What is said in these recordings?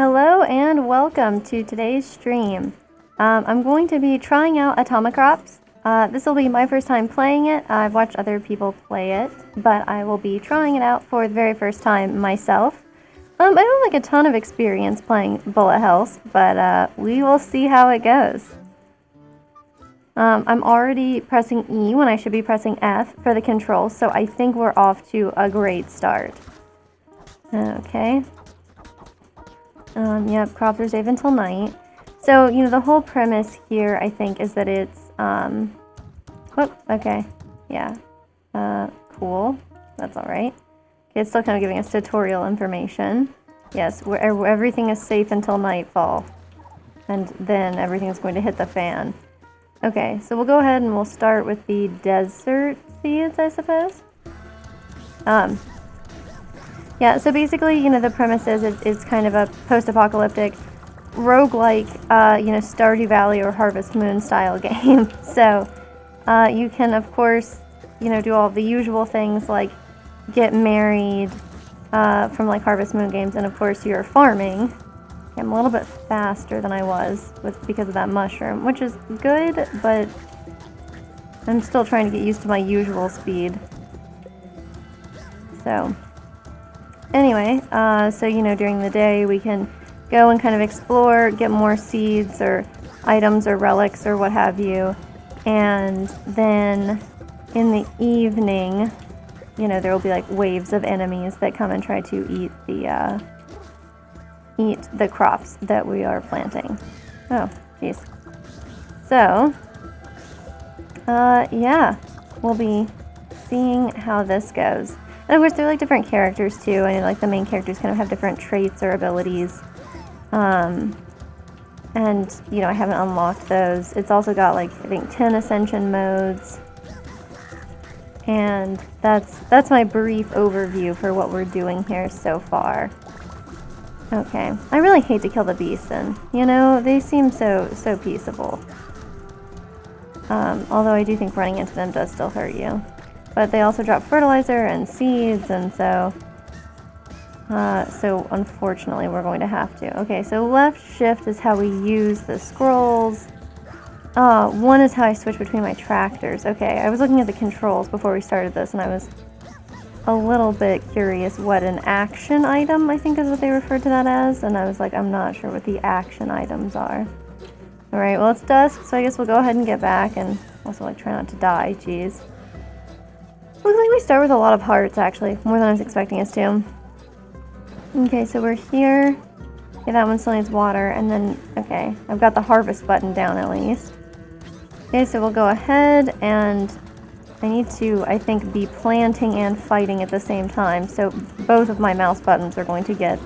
Hello and welcome to today's stream. I'm going to be trying out Atomicrops. This will be my first time playing it. I've watched other people play it, but I will be trying it out for the very first time myself. I don't have like a ton of experience playing bullet hells, but we will see how it goes. I'm already pressing E when I should be pressing F for the controls, so I think we're off to a great start. Okay. Yep, crops are safe until night. So, the whole premise here, I think, is that it's, whoop, okay, yeah, cool, that's alright. Okay, it's still kind of giving us tutorial information. Yes, everything is safe until nightfall, and then everything is going to hit the fan. Okay, so we'll go ahead and we'll start with the desert seeds, I suppose. Yeah, so basically, the premise is it's kind of a post-apocalyptic, roguelike, Stardew Valley or Harvest Moon style game. So, you can, of course, do all the usual things like get married from like Harvest Moon games, and of course you're farming. I'm a little bit faster than I was because of that mushroom, which is good, but I'm still trying to get used to my usual speed. So, anyway, during the day we can go and kind of explore, get more seeds or items or relics or what have you, and then in the evening, there will be like waves of enemies that come and try to eat the crops that we are planting. Oh, jeez. So, yeah, we'll be seeing how this goes. And of course, there are like different characters too, and like the main characters kind of have different traits or abilities. And I haven't unlocked those. It's also got like I think 10 ascension modes. And that's my brief overview for what we're doing here so far. Okay, I really hate to kill the beasts, and they seem so peaceable. Although I do think running into them does still hurt you. But they also drop fertilizer and seeds, and so unfortunately we're going to have to. Okay, so left shift is how we use the scrolls. One is how I switch between my tractors. Okay, I was looking at the controls before we started this, and I was a little bit curious what an action item, I think is what they referred to that as, and I was like, I'm not sure what the action items are. Alright, well it's dusk, so I guess we'll go ahead and get back, and also like try not to die, jeez. Looks like we start with a lot of hearts, actually, more than I was expecting us to. Okay, so we're here. Okay, that one still needs water, and then, okay, I've got the harvest button down at least. Okay, so we'll go ahead, and I need to, I think, be planting and fighting at the same time, so both of my mouse buttons are going to get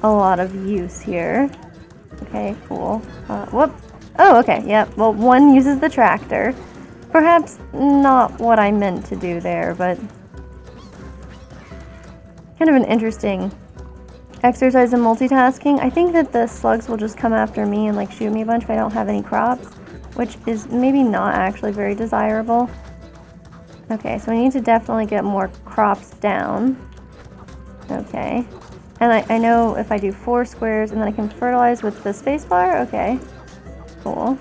a lot of use here. Okay, cool. Whoop. Oh, okay, yep. Well, one uses the tractor. Perhaps not what I meant to do there, but kind of an interesting exercise in multitasking. I think that the slugs will just come after me and like shoot me a bunch if I don't have any crops, which is maybe not actually very desirable. Okay, so I need to definitely get more crops down. Okay. And I know if I do 4 squares and then I can fertilize with the spacebar. Okay. Cool.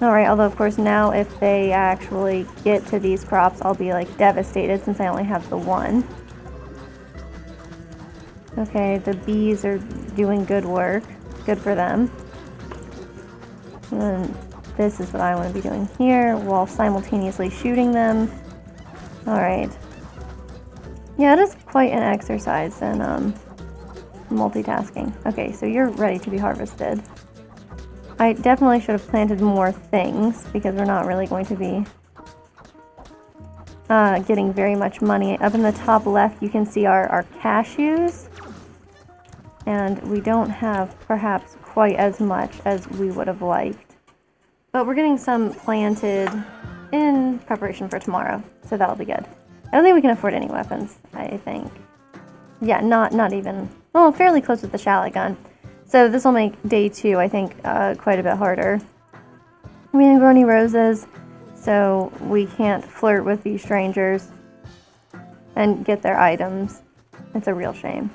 Alright, although of course now if they actually get to these crops, I'll be like devastated since I only have the one. Okay, the bees are doing good work. Good for them. And then this is what I want to be doing here while simultaneously shooting them. Alright. Yeah, it is quite an exercise in multitasking. Okay, so you're ready to be harvested. I definitely should have planted more things because we're not really going to be getting very much money. Up in the top left you can see our cashews. And we don't have perhaps quite as much as we would have liked. But we're getting some planted in preparation for tomorrow, so that'll be good. I don't think we can afford any weapons, I think. Yeah, not even, well, fairly close with the shallot gun. So this will make day 2, I think, quite a bit harder. We didn't grow any roses, so we can't flirt with these strangers and get their items. It's a real shame.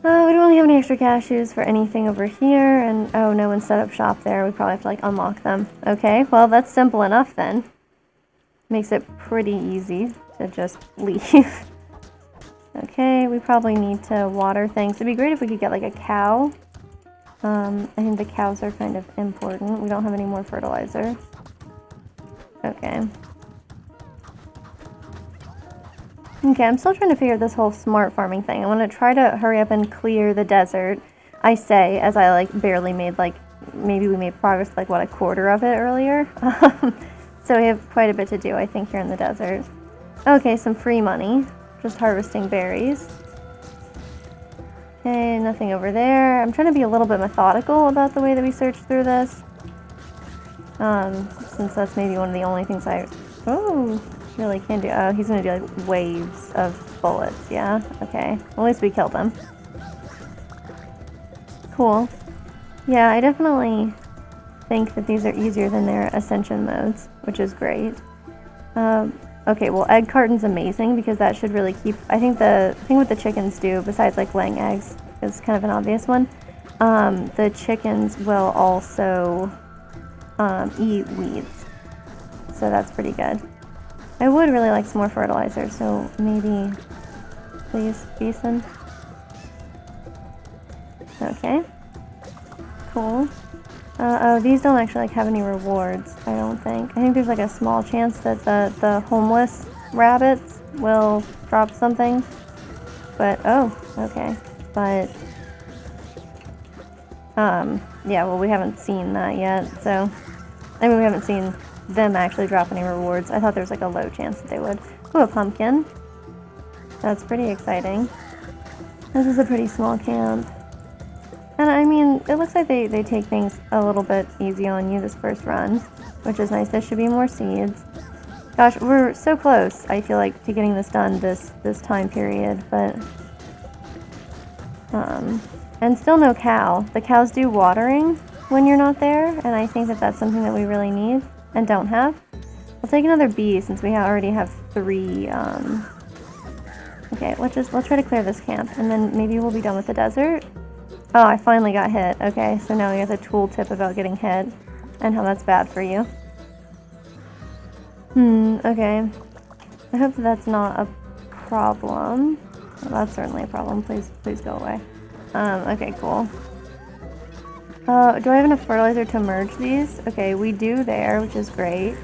We don't really have any extra cashews for anything over here, and oh, no one set up shop there. We probably have to like unlock them. Okay, well that's simple enough then. Makes it pretty easy to just leave. Okay, we probably need to water things. It'd be great if we could get like a cow. I think the cows are kind of important. We don't have any more fertilizer. Okay. Okay, I'm still trying to figure out this whole smart farming thing. I want to try to hurry up and clear the desert. I say, as I like barely made like, maybe we made progress like what, a quarter of it earlier? So we have quite a bit to do, I think, here in the desert. Okay, some free money. Just harvesting berries. Okay, nothing over there. I'm trying to be a little bit methodical about the way that we search through this. Since that's maybe one of the only things I... Oh, really can do. Oh, he's going to do like waves of bullets, yeah? Okay, at least we killed them. Cool. Yeah, I definitely think that these are easier than their ascension modes, which is great. Okay, well, egg carton's amazing because that should really keep... I think the thing what the chickens do, besides like laying eggs, is kind of an obvious one. The chickens will also eat weeds, so that's pretty good. I would really like some more fertilizer, so maybe, please, Beeson. Okay, cool. Oh, these don't actually like have any rewards, I don't think. I think there's like a small chance that the homeless rabbits will drop something. But, oh, okay. But, yeah, well, we haven't seen that yet, so... I mean, we haven't seen them actually drop any rewards. I thought there was like a low chance that they would. Ooh, a pumpkin. That's pretty exciting. This is a pretty small camp. And I mean, it looks like they take things a little bit easy on you this first run, which is nice. There should be more seeds. Gosh, we're so close, I feel like, to getting this done this time period, but... and still no cow. The cows do watering when you're not there, and I think that that's something that we really need and don't have. We'll take another bee since we already have 3, Okay, we'll try to clear this camp, and then maybe we'll be done with the desert. Oh, I finally got hit. Okay, so now we got the tool tip about getting hit, and how that's bad for you. Okay. I hope that's not a problem. Well, that's certainly a problem. Please go away. Okay, cool. Do I have enough fertilizer to merge these? Okay, we do there, which is great.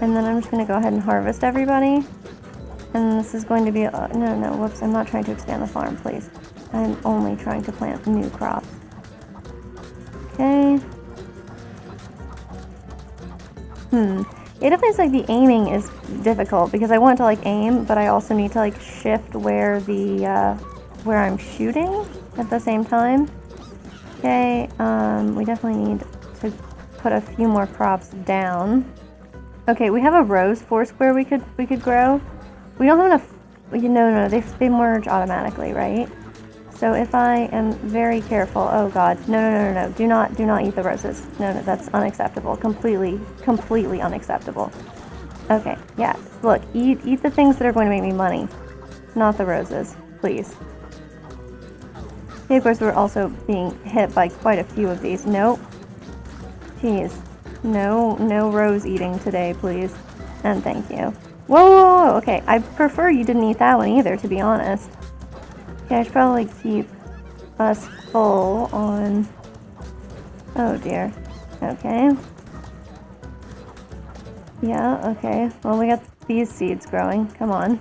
And then I'm just going to go ahead and harvest everybody. And this is going to be... no, whoops, I'm not trying to expand the farm, please. I'm only trying to plant new crops. Okay. It definitely is like the aiming is difficult because I want to like aim, but I also need to like shift where the, where I'm shooting at the same time. Okay, we definitely need to put a few more crops down. Okay, we have a rose foursquare we could grow. We don't have enough. No, they merge automatically, right? So if I am very careful, oh god, no, do not eat the roses. No, that's unacceptable. Completely unacceptable. Okay, yeah, look, eat the things that are going to make me money, not the roses, please. Okay, of course, we're also being hit by quite a few of these. Nope. Jeez. No rose eating today, please. And thank you. Whoa, okay. I prefer you didn't eat that one either, to be honest. Okay, I should probably keep us full on... Oh, dear. Okay. Yeah, okay. Well, we got these seeds growing. Come on.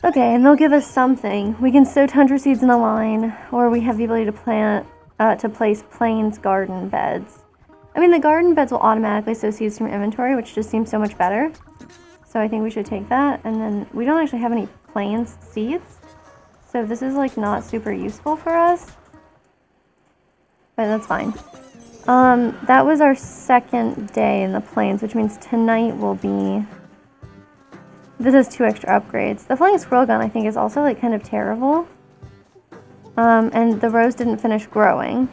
Okay, and they'll give us something. We can sow tundra seeds in a line, or we have the ability to place plains garden beds. I mean, the garden beds will automatically sow seeds from inventory, which just seems so much better. So I think we should take that, and then we don't actually have any plains seeds, so this is like not super useful for us. But that's fine. That was our second day in the plains, which means tonight will be... This is 2 extra upgrades. The flying squirrel gun, I think, is also, like, kind of terrible. And the rose didn't finish growing.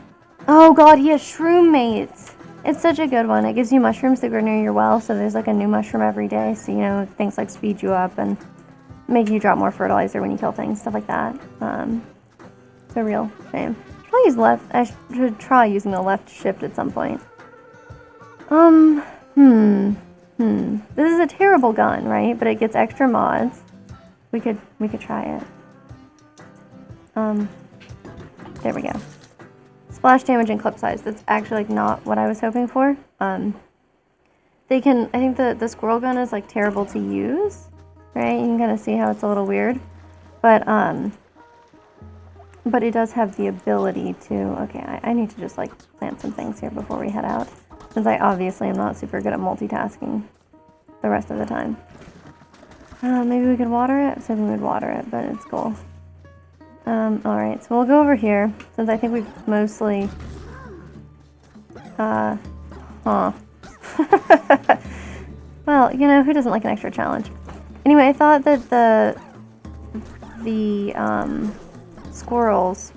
Oh, God, he has shroom mates! It's such a good one. It gives you mushrooms that grow near your well, so there's, like, a new mushroom every day. So, you know, things like speed you up and make you drop more fertilizer when you kill things, stuff like that. It's a real shame. I should try using the left shift at some point. This is a terrible gun, right? But it gets extra mods. We could try it. There we go. Splash damage and clip size. That's actually like not what I was hoping for. I think the squirrel gun is like terrible to use, right? You can kind of see how it's a little weird, but it does have the ability to. Okay, I need to just like plant some things here before we head out, since I obviously am not super good at multitasking the rest of the time. Maybe we could water it. I was hoping we'd water it, but it's cool. Alright, so we'll go over here, since I think we've mostly... Well, you know, who doesn't like an extra challenge? Anyway, I thought that the squirrels,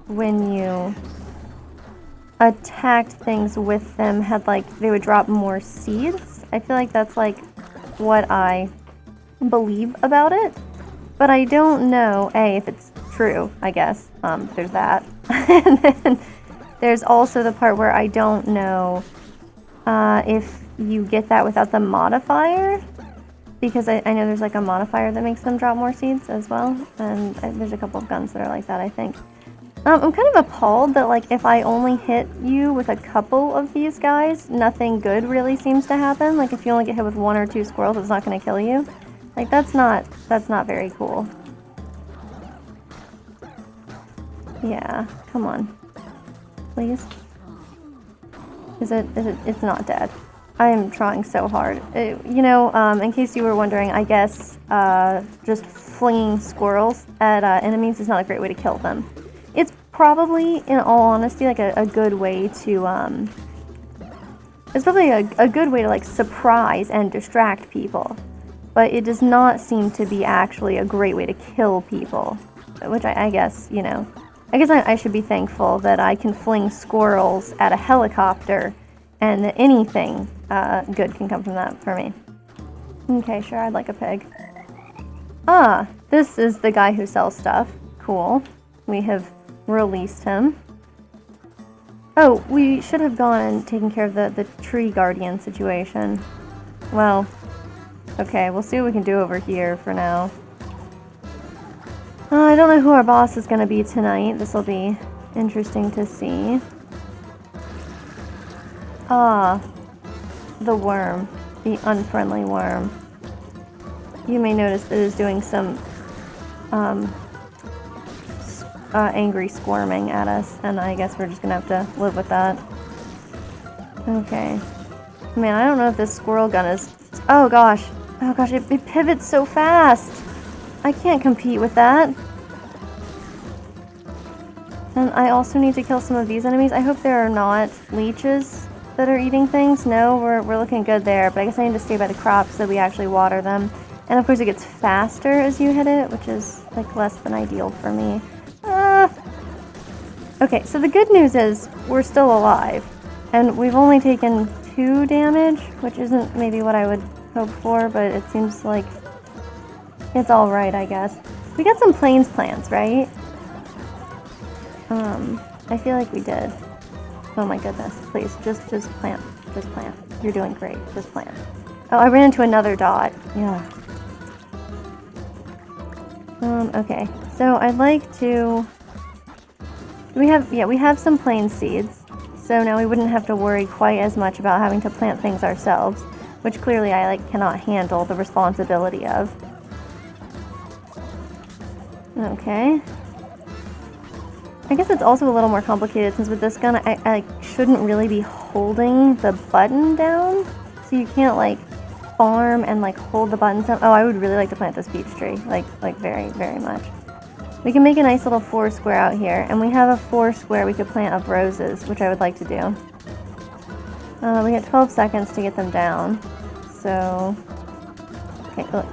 when you attacked things with them, had like, they would drop more seeds. I feel like that's like what I believe about it, but I don't know, if it's true, I guess. There's that. And then there's also the part where I don't know if you get that without the modifier, because I know there's like a modifier that makes them drop more seeds as well, and there's a couple of guns that are like that, I think. I'm kind of appalled that like if I only hit you with a couple of these guys, nothing good really seems to happen. Like if you only get hit with 1 or 2 squirrels, it's not going to kill you. Like that's not very cool. Yeah, come on. Please. It's not dead. I am trying so hard. In case you were wondering, I guess just flinging squirrels at enemies is not a great way to kill them. It's probably, in all honesty, like a good way to, it's probably a good way to like surprise and distract people. But it does not seem to be actually a great way to kill people. Which I guess, I guess I should be thankful that I can fling squirrels at a helicopter and that anything good can come from that for me. Okay, sure, I'd like a pig. Ah, this is the guy who sells stuff. Cool. We have released him. Oh, we should have gone and taken care of the tree guardian situation. Well, okay, we'll see what we can do over here for now. I don't know who our boss is going to be tonight. This will be interesting to see. Ah, the worm. The unfriendly worm. You may notice that it is doing some angry squirming at us, and I guess we're just going to have to live with that. Okay. Man, I don't know if this squirrel gun is... Oh gosh, it pivots so fast! I can't compete with that. And I also need to kill some of these enemies. I hope there are not leeches that are eating things. No, we're looking good there, but I guess I need to stay by the crops so we actually water them. And of course it gets faster as you hit it, which is like less than ideal for me. Okay, so the good news is we're still alive. And we've only taken 2 damage, which isn't maybe what I would hope for, but it seems like it's alright, I guess. We got some plains plants, right? I feel like we did. Oh my goodness, please, just plant. Just plant. You're doing great, just plant. Oh, I ran into another dot. Yeah. Okay, so I'd like to... we have some plain seeds, so now we wouldn't have to worry quite as much about having to plant things ourselves, which clearly I cannot handle the responsibility of. Okay. I guess it's also a little more complicated since with this gun I shouldn't really be holding the button down, so you can't like farm and like hold the buttons down. Oh, I would really like to plant this peach tree, like very, very much. We can make a nice little 4 square out here, and we have a 4 square we could plant of roses, which I would like to do. We got 12 seconds to get them down, so... Okay, look.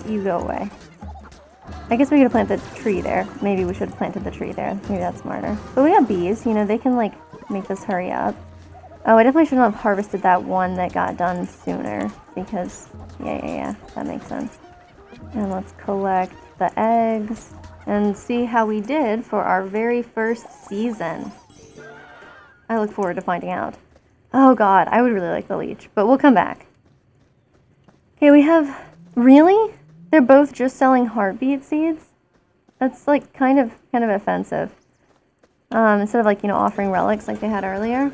You go away. I guess we could have planted the tree there. Maybe we should have planted the tree there. Maybe that's smarter. But we have bees, they can like make this hurry up. Oh, I definitely shouldn't have harvested that one that got done sooner, because, yeah, that makes sense. And let's collect the eggs and see how we did for our very first season. I look forward to finding out. Oh god, I would really like the leech, but we'll come back. Okay, we have... Really? They're both just selling heartbeat seeds? That's like kind of offensive. Instead of like, you know, offering relics like they had earlier.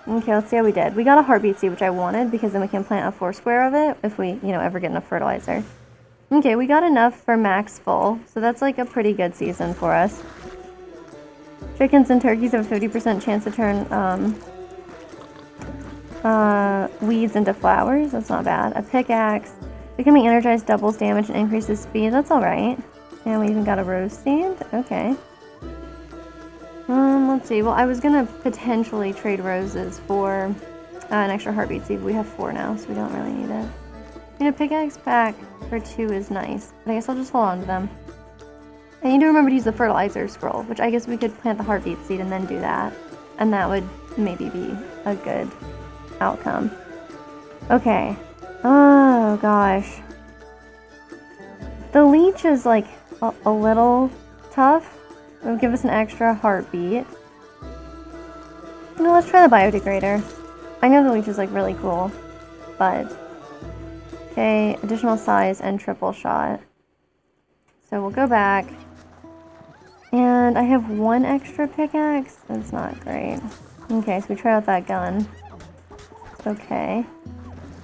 Okay, let's see how we did. We got a heartbeat seed, which I wanted, because then we can plant a 4 square of it if we, you know, ever get enough fertilizer. Okay, we got enough for max full, so that's like a pretty good season for us. Chickens and turkeys have a 50% chance to turn weeds into flowers. That's not bad. A pickaxe. Becoming energized doubles damage and increases speed. That's alright. And we even got a rose seed. Okay. Let's see. Well, I was gonna potentially trade roses for an extra heartbeat seed. We have 4 now, so we don't really need it. You know, pickaxe pack for 2 is nice, but I guess I'll just hold on to them. I need to remember to use the fertilizer scroll, which I guess we could plant the heartbeat seed and then do that. And that would maybe be a good outcome. Okay. Oh, gosh. The leech is, like, a little tough. It'll give us an extra heartbeat. You know, let's try the biodegrader. I know the leech is, like, really cool, but... Okay, additional size and triple shot. So we'll go back. And I have 1 extra pickaxe. That's not great. Okay, so we try out that gun. Okay.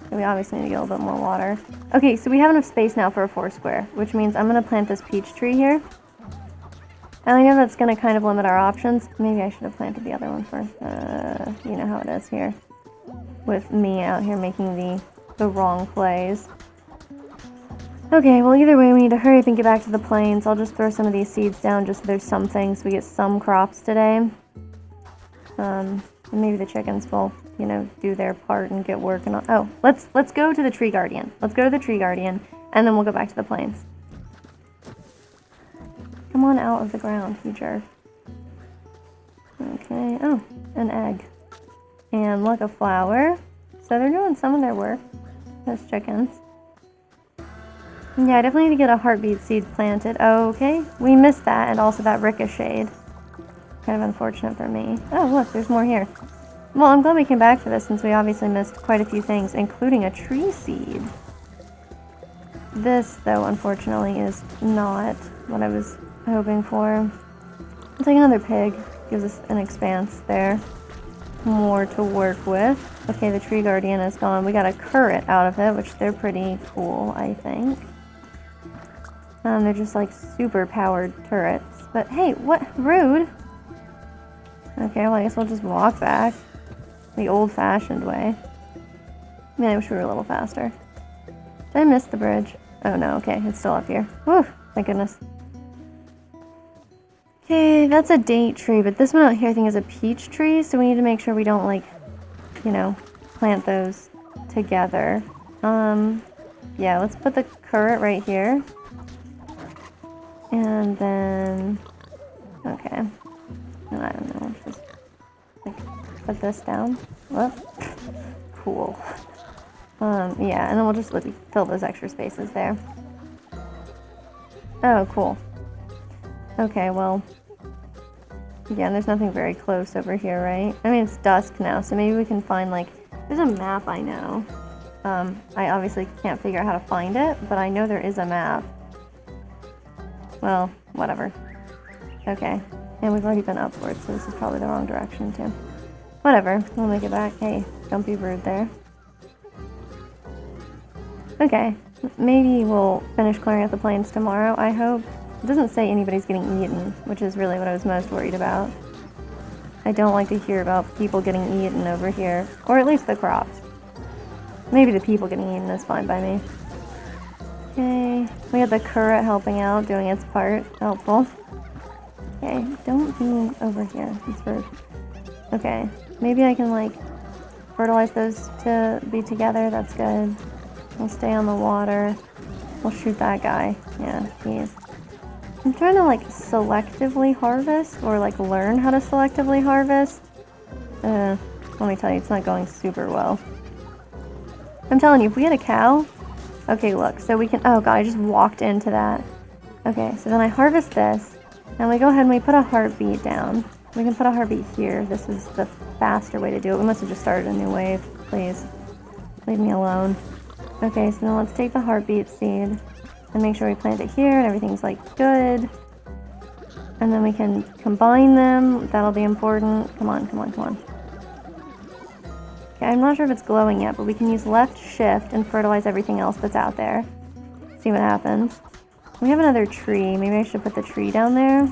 So we obviously need to get a little bit more water. Okay, so we have enough space now for a 4 square, which means I'm going to plant this peach tree here. And I know that's going to kind of limit our options. Maybe I should have planted the other one first. You know how it is here. With me out here making the wrong plays. Okay, well either way we need to hurry up and get back to the plains. I'll just throw some of these seeds down just so there's some things. We get some crops today. And maybe the chickens will, you know, do their part and get working on... Oh, let's go to the tree guardian. Let's go to the tree guardian, and then we'll go back to the plains. Come on out of the ground, you jerk. Okay, oh, an egg. And look, a flower. So they're doing some of their work, those chickens. Yeah, I definitely need to get a heartbeat seed planted. Oh, okay, we missed that, and also that ricocheted. Kind of unfortunate for me. Oh, look, there's more here. Well, I'm glad we came back for this since we obviously missed quite a few things, including a tree seed. This, though, unfortunately, is not what I was hoping for. I'll take another pig. Gives us an expanse there. More to work with. Okay, the tree guardian is gone. We got a current out of it, which they're pretty cool, I think. They're just like super powered turrets. But hey, what? Rude! Okay, well I guess we'll just walk back. The old-fashioned way. Man, I wish we were a little faster. Did I miss the bridge? Oh no, okay, it's still up here. Whew, thank goodness. Okay, that's a date tree, but this one out here I think is a peach tree, so we need to make sure we don't, like, you know, plant those together. Yeah, let's put the currant right here. And then, okay. And I don't know, just, like, put this down. Whoop. Cool. Yeah, and then we'll just fill those extra spaces there. Oh, cool. Okay, well, yeah, and there's nothing very close over here, right? I mean, it's dusk now, so maybe we can find, like, there's a map I know. I obviously can't figure out how to find it, but I know there is a map. Well, whatever. Okay, and we've already been upwards, so this is probably the wrong direction, too. Whatever, we'll make it back. Hey, don't be rude there. Okay, maybe we'll finish clearing out the plains tomorrow, I hope. It doesn't say anybody's getting eaten, which is really what I was most worried about. I don't like to hear about people getting eaten over here, or at least the crops. Maybe the people getting eaten is fine by me. Okay, we got the current helping out, doing its part. Helpful. Okay, don't be over here. It's rude. Okay, maybe I can, like, fertilize those to be together. That's good. We'll stay on the water. We'll shoot that guy. Yeah, he's... I'm trying to, like, selectively harvest, or, like, learn how to selectively harvest. Let me tell you, it's not going super well. I'm telling you, if we had a cow, Okay, look, so we can, oh god, I just walked into that. Okay, so then I harvest this, and we go ahead and we put a heartbeat down. We can put a heartbeat here. This is the faster way to do it. We must have just started a new wave. Please, leave me alone. Okay, so now let's take the heartbeat seed and make sure we plant it here and everything's like good. And then we can combine them. That'll be important. Come on, come on, come on. Okay, I'm not sure if it's glowing yet, but we can use left shift and fertilize everything else that's out there. See what happens. We have another tree. Maybe I should put the tree down there.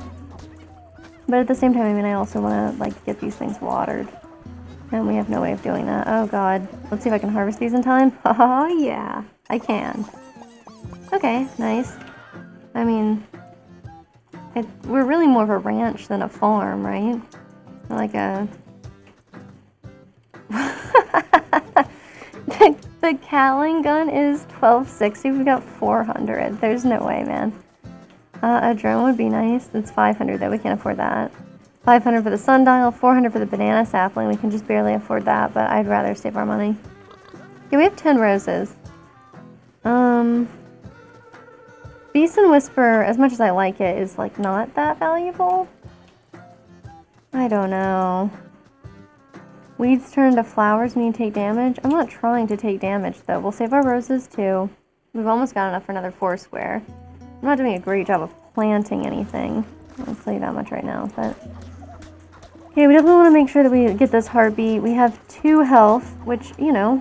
But at the same time, I mean, I also want to, like, get these things watered. And we have no way of doing that. Oh, God. Let's see if I can harvest these in time. Oh, yeah. I can. Okay, nice. I mean, we're really more of a ranch than a farm, right? Like a... the Calling gun is $12.60. We've got 400. There's no way, man. A drone would be nice. It's 500 though. We can't afford that. 500 for the sundial, 400 for the banana sapling. We can just barely afford that, but I'd rather save our money. Yeah, we have 10 roses. Beast and Whisper, as much as I like it, is like not that valuable. I don't know. Weeds turn into flowers when you take damage. I'm not trying to take damage though. We'll save our roses too. We've almost got enough for another 4 square. I'm not doing a great job of planting anything. I'll tell you that much right now, but... Okay, we definitely want to make sure that we get this heartbeat. We have 2 health, which, you know,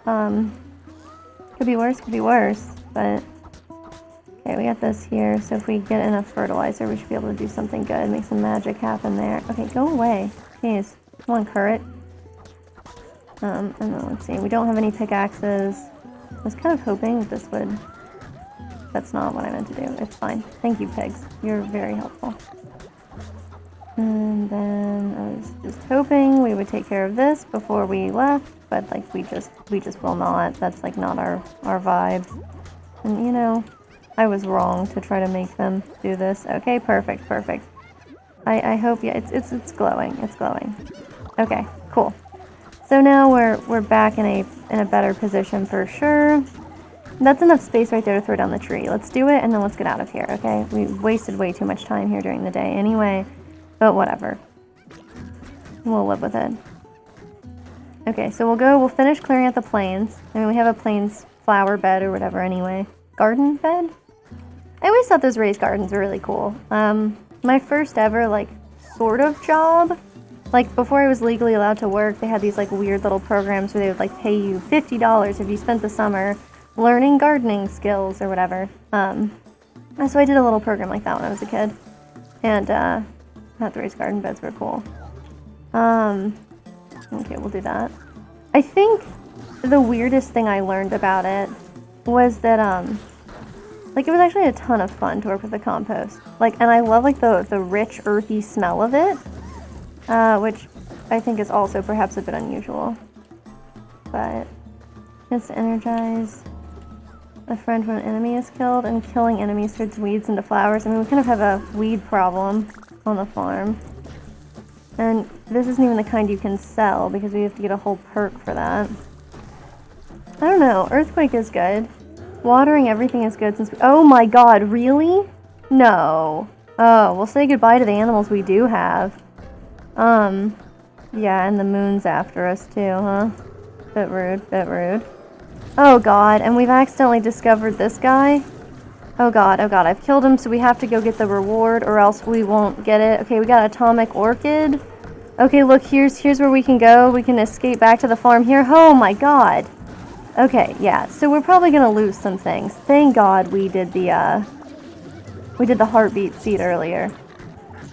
could be worse, but... Okay, we got this here, so if we get enough fertilizer, we should be able to do something good, make some magic happen there. Okay, go away. Jeez. Come on, Currit. And then let's see, we don't have any pickaxes. I was kind of hoping that this would... That's not what I meant to do. It's fine. Thank you, pigs. You're very helpful. And then I was just hoping we would take care of this before we left, but like we just will not. That's like not our vibe. And you know, I was wrong to try to make them do this. Okay, perfect. I hope, yeah, it's glowing. It's glowing. Okay, cool. So now we're back in a better position for sure. That's enough space right there to throw down the tree. Let's do it, and then let's get out of here, okay? We wasted way too much time here during the day anyway, but whatever. We'll live with it. Okay, so we'll finish clearing out the plains. I mean, we have a plains flower bed or whatever anyway. Garden bed? I always thought those raised gardens were really cool. My first ever, like, sort of job, like, before I was legally allowed to work, they had these, like, weird little programs where they would, like, pay you $50 if you spent the summer learning gardening skills or whatever. So I did a little program like that when I was a kid. And, I thought the raised garden beds were cool. Okay, we'll do that. I think the weirdest thing I learned about it was that, like, it was actually a ton of fun to work with the compost. Like, and I love, like, the rich, earthy smell of it, which I think is also perhaps a bit unusual. But it's to energize a friend when an enemy is killed, and killing enemies turns weeds into flowers. I mean, we kind of have a weed problem on the farm. And this isn't even the kind you can sell, because we have to get a whole perk for that. I don't know. Earthquake is good. Watering everything is good since we... Oh my god, really? No. Oh, we'll say goodbye to the animals we do have. Yeah, and the moon's after us too, huh? Bit rude. Oh god, and we've accidentally discovered this guy. Oh god, I've killed him, so we have to go get the reward, or else we won't get it. Okay, we got Atomic Orchid. Okay, look, here's where we can go. We can escape back to the farm here. Oh my god. Okay, yeah, so we're probably gonna lose some things. Thank god we did the heartbeat seed earlier.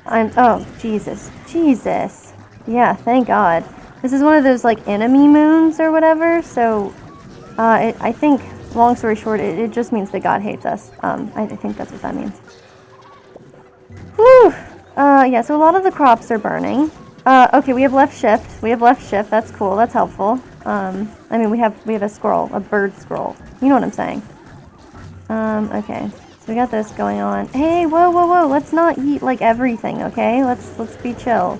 Oh, Jesus. Yeah, thank god. This is one of those, like, enemy moons or whatever, so, I think, long story short, it just means that God hates us. I think that's what that means. Whew! Yeah, so a lot of the crops are burning. Okay, we have left shift. That's cool, that's helpful. I mean, we have a scroll, a bird scroll. You know what I'm saying. Okay. So we got this going on. Hey, whoa. Let's not eat, like, everything, okay? Let's be chill.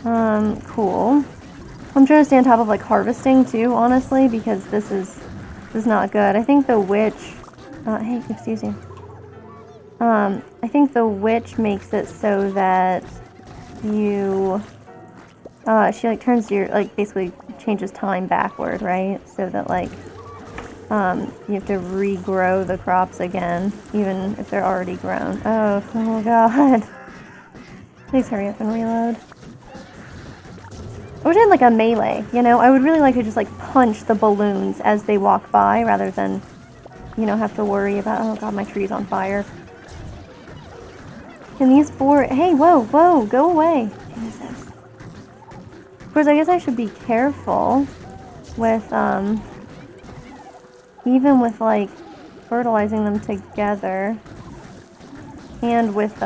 Cool. I'm trying to stay on top of, like, harvesting, too, honestly, because this is is not good. I think the witch... hey, excuse you. I think the witch makes it so that you... she, like, turns your... Like, basically changes time backward, right? So that, like, you have to regrow the crops again, even if they're already grown. Oh god. Please hurry up and reload. I wish I had, like, a melee, you know? I would really like to just, like, punch the balloons as they walk by, rather than, you know, have to worry about, oh god, my tree's on fire. And these four... Hey, whoa, go away. Jesus. Of course, I guess I should be careful with, even with, like, fertilizing them together. And with,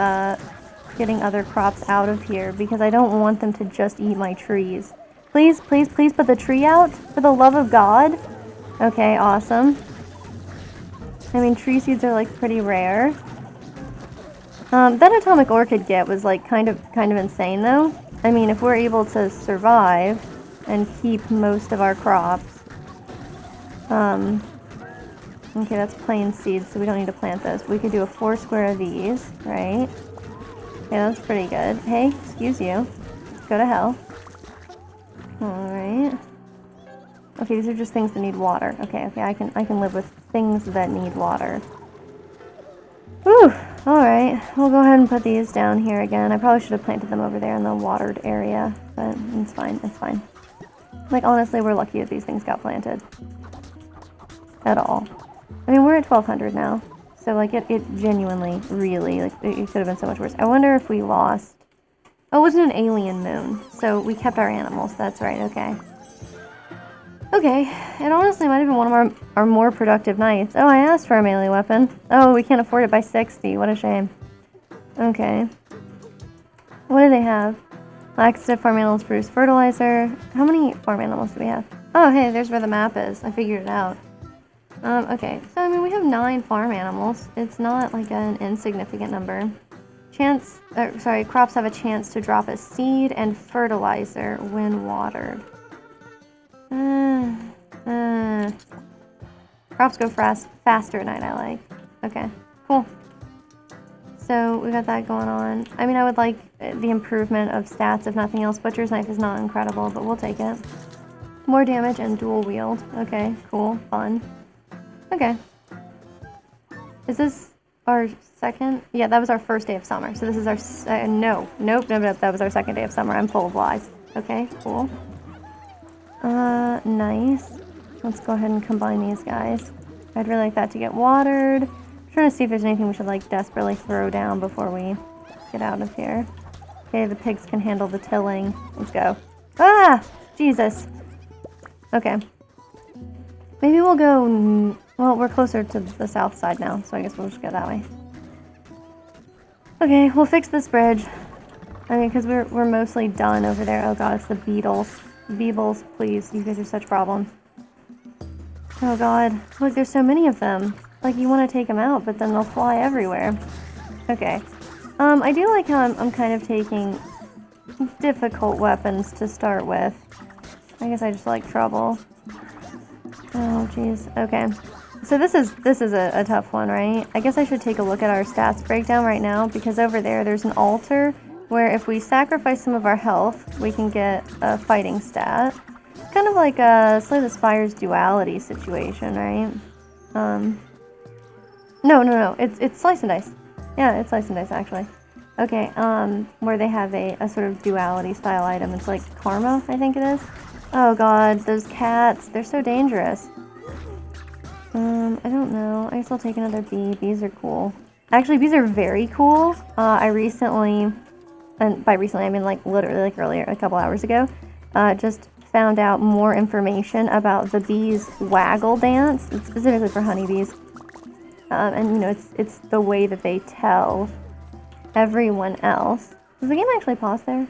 getting other crops out of here, because I don't want them to just eat my trees. Please, please, please put the tree out, for the love of God. Okay, awesome. I mean, tree seeds are, like, pretty rare. That atomic orchid get was, like, kind of insane, though. I mean, if we're able to survive and keep most of our crops. Okay, that's plain seeds, so we don't need to plant those. We could do a 4 square of these, right? Yeah, that's pretty good. Hey, excuse you. Go to hell. Alright. Okay, these are just things that need water. Okay, I can live with things that need water. Whew! Alright, we'll go ahead and put these down here again. I probably should have planted them over there in the watered area, but it's fine, it's fine. Like, honestly, we're lucky that these things got planted. At all. I mean, we're at 1200 now. So, like, it genuinely, really, like, it could have been so much worse. I wonder if we lost... Oh, it wasn't an alien moon. So, we kept our animals. That's right, okay. Okay, it honestly might have been one of our more productive nights. Oh, I asked for a melee weapon. Oh, we can't afford it by 60. What a shame. Okay. What do they have? Laxative farm animals produce fertilizer. How many farm animals do we have? Oh, hey, there's where the map is. I figured it out. Okay, so I mean, we have 9 farm animals. It's not like an insignificant number. Crops have a chance to drop a seed and fertilizer when watered. Crops go faster at night, I like. Okay, cool. So we got that going on. I mean, I would like the improvement of stats, if nothing else. Butcher's Knife is not incredible, but we'll take it. More damage and dual wield. Okay, cool, fun. Okay. Is this our second? Yeah, that was our first day of summer. So this is our... Nope. That was our second day of summer. I'm full of lies. Okay, cool. Nice. Let's go ahead and combine these guys. I'd really like that to get watered. I'm trying to see if there's anything we should, like, desperately throw down before we get out of here. Okay, the pigs can handle the tilling. Let's go. Ah! Jesus. Okay. Maybe we'll go... Well, we're closer to the south side now, so I guess we'll just go that way. Okay, we'll fix this bridge. I mean, because we're mostly done over there. Oh god, it's the beetles. Beebles, please. You guys are such problems. Oh god. Look, there's so many of them. Like, you want to take them out, but then they'll fly everywhere. Okay. I do like how I'm kind of taking difficult weapons to start with. I guess I just like trouble. Oh, jeez. Okay. So this is a tough one, right? I guess I should take a look at our stats breakdown right now, because over there's an altar where if we sacrifice some of our health, we can get a fighting stat. It's kind of like a Slay the Spire's duality situation, right? No. It's Slice and Dice. Yeah, it's Slice and Dice, actually. Okay, where they have a sort of duality style item. It's like Karma, I think it is. Oh god, those cats. They're so dangerous. I don't know. I guess I'll take another bee. Bees are cool. Actually, bees are very cool. I recently, and by recently I mean like literally like earlier, a couple hours ago, just found out more information about the bees' waggle dance. It's specifically for honeybees. And you know, it's the way that they tell everyone else. Does the game actually pause there?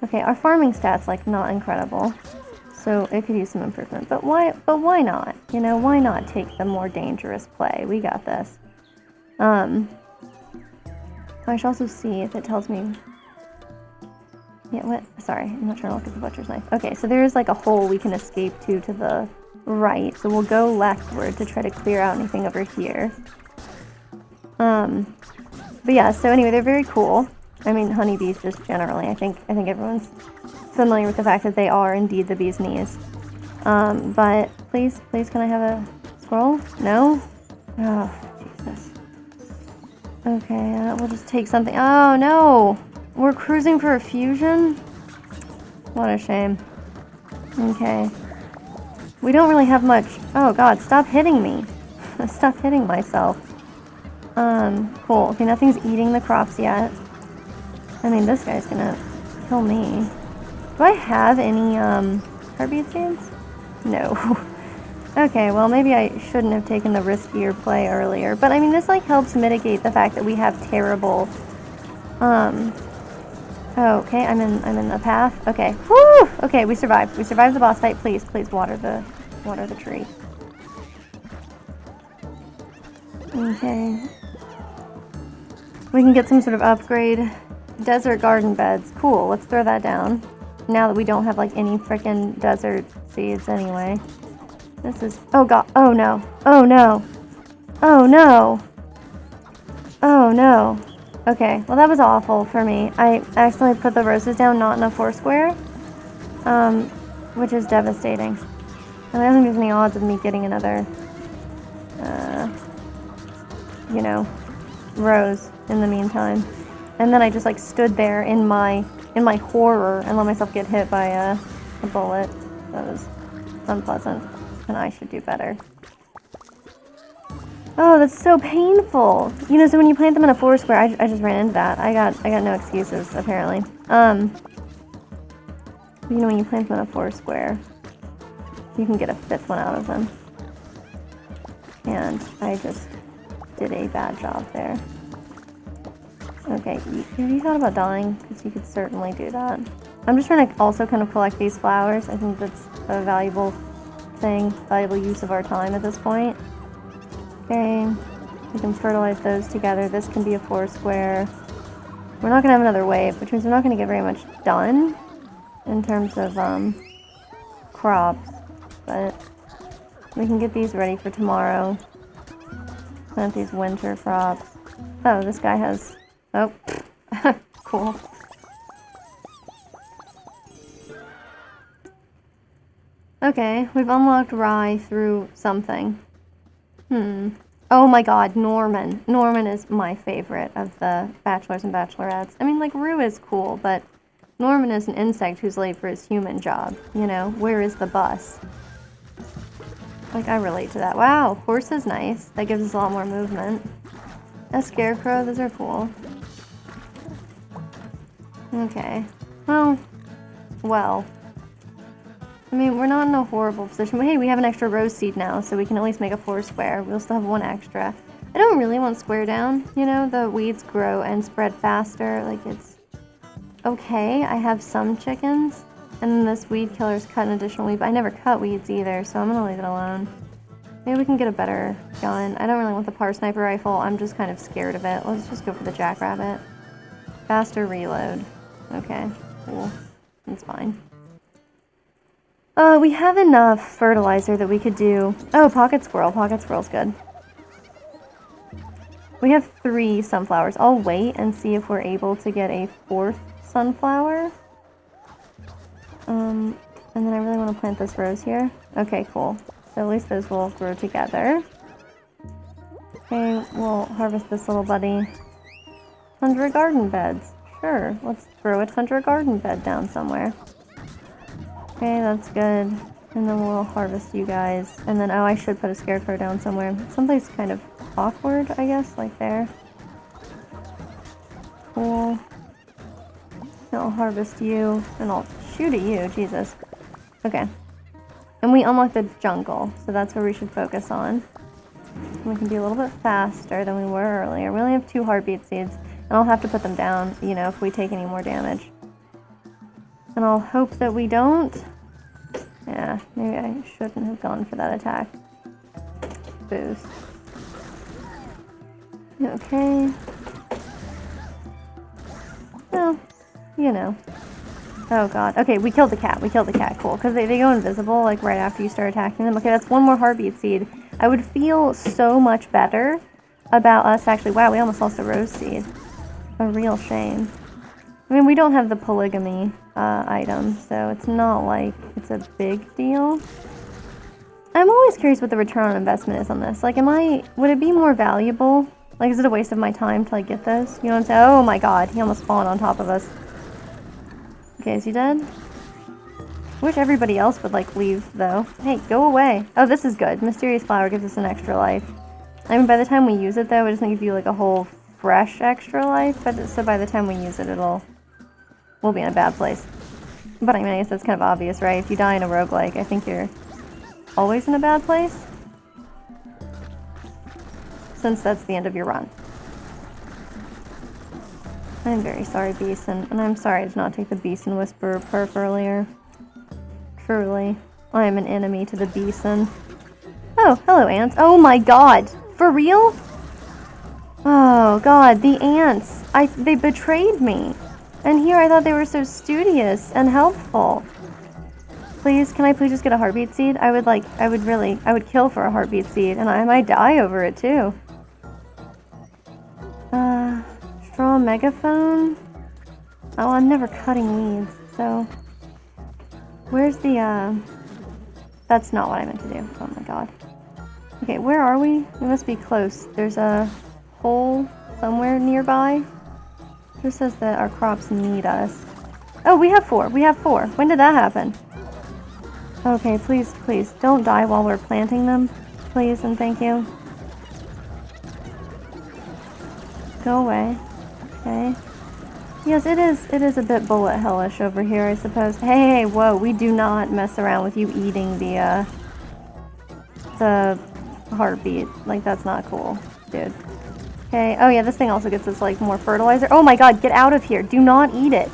Okay, our farming stats, like, not incredible. So it could use some improvement. But why not? You know, why not take the more dangerous play? We got this. I should also see if it tells me... Yeah, what? Sorry, I'm not trying to look at the butcher's knife. Okay, so there's like a hole we can escape to the right, so we'll go leftward to try to clear out anything over here. But yeah, so anyway, they're very cool. I mean, honeybees just generally. I think everyone's familiar with the fact that they are indeed the bee's knees. But please, can I have a scroll? No? Oh, Jesus. Okay, we'll just take something. Oh, no! We're cruising for a fusion? What a shame. Okay. We don't really have much. Oh, God, stop hitting me. Stop hitting myself. Cool. Okay, nothing's eating the crops yet. I mean, this guy's gonna kill me. Do I have any, heartbeat seeds? No. Okay, well, maybe I shouldn't have taken the riskier play earlier. But, I mean, this, like, helps mitigate the fact that we have terrible, Oh, okay, I'm in the path. Okay. Woo! Okay, we survived. We survived the boss fight. Please, water the tree. Okay. We can get some sort of upgrade. Desert garden beds. Cool, let's throw that down. Now that we don't have, like, any frickin' desert seeds anyway. This is... Oh, God. Oh, no. Oh, no. Oh, no. Oh, no. Okay, well, that was awful for me. I accidentally put the roses down not in a foursquare, which is devastating. And I don't think there's any odds of me getting another, you know, rose in the meantime. And then I just, like, stood there in my horror and let myself get hit by a bullet. That was unpleasant, and I should do better. Oh, that's so painful. You know, so when you plant them in a foursquare, I just ran into that. I got no excuses, apparently. You know, when you plant them in a foursquare, you can get a fifth one out of them. And I just did a bad job there. Okay, have you thought about dying? Because you could certainly do that. I'm just trying to also kind of collect these flowers. I think that's a valuable thing, valuable use of our time at this point. Okay, we can fertilize those together. This can be a foursquare. We're not going to have another wave, which means we're not going to get very much done in terms of crops, but we can get these ready for tomorrow. Plant these winter crops. Oh, this guy has... Oh, cool. Okay, we've unlocked rye through something. Oh my god, Norman. Norman is my favorite of the bachelors and bachelorettes. I mean, like, Rue is cool, but Norman is an insect who's late for his human job. You know, where is the bus? Like, I relate to that. Wow, horse is nice. That gives us a lot more movement. A scarecrow, those are cool. Okay. Well. I mean, we're not in a horrible position. But hey, we have an extra rose seed now, so we can at least make a foursquare. We'll still have one extra. I don't really want square down. You know, the weeds grow and spread faster. Like, it's okay. I have some chickens. And then this weed killer's cut an additional weed. But I never cut weeds either, so I'm going to leave it alone. Maybe we can get a better gun. I don't really want the par sniper rifle. I'm just kind of scared of it. Let's just go for the jackrabbit. Faster reload. Okay, cool. That's fine. We have enough fertilizer that we could do... Oh, pocket squirrel. Pocket squirrel's good. We have 3 sunflowers. I'll wait and see if we're able to get a 4th sunflower. And then I really want to plant this rose here. Okay, cool. So at least those will grow together. Okay, we'll harvest this little buddy. 100 garden beds. Sure, let's throw it under a garden bed down somewhere. Okay, that's good. And then we'll harvest you guys. And then, oh, I should put a scarecrow down somewhere. Someplace kind of awkward, I guess, like there. Cool. And I'll harvest you, and I'll shoot at you, Jesus. Okay. And we unlocked the jungle, so that's where we should focus on. We can be a little bit faster than we were earlier. We only have 2 heartbeat seeds, and I'll have to put them down, you know, if we take any more damage. And I'll hope that we don't. Yeah, maybe I shouldn't have gone for that attack. Boost. Okay. Well, you know. Oh god. Okay, we killed the cat. We killed the cat. Cool. Because they go invisible, like, right after you start attacking them. Okay, that's one more heartbeat seed. I would feel so much better about us actually... Wow, we almost lost a rose seed. A real shame. I mean, we don't have the polygamy item, so it's not like it's a big deal. I'm always curious what the return on investment is on this. Like, would it be more valuable? Like, is it a waste of my time to, like, get this? You know what I'm saying? Oh my god, he almost spawned on top of us. Okay, is he dead? I wish everybody else would, like, leave, though. Hey, go away. Oh, this is good. Mysterious Flower gives us an extra life. I mean, by the time we use it, though, it doesn't give you, like, a whole fresh extra life, but so by the time we use it, we'll be in a bad place. But I mean, I guess that's kind of obvious, right? If you die in a roguelike, I think you're always in a bad place. Since that's the end of your run. I'm very sorry, Beeson, and I'm sorry I did not take the Beeson Whisperer perk earlier. Truly, I am an enemy to the Beeson. Oh, hello, ants. Oh my god! For real? Oh god, the ants! They betrayed me! And here I thought they were so studious and helpful. Please, can I please just get a heartbeat seed? I would kill for a heartbeat seed, and I might die over it too. Straw megaphone? Oh, I'm never cutting weeds, so... Where's the, That's not what I meant to do. Oh my god. Okay, where are we? We must be close. There's a hole somewhere nearby. It says that our crops need us. Oh, we have 4. We have 4. When did that happen? Okay, please, please, don't die while we're planting them. Please and thank you. Go away. Okay. Yes, it is a bit bullet hellish over here, I suppose. Hey, whoa, we do not mess around with you eating the heartbeat. Like, that's not cool, dude. Okay, oh yeah, this thing also gets us, like, more fertilizer. Oh my god, get out of here. Do not eat it.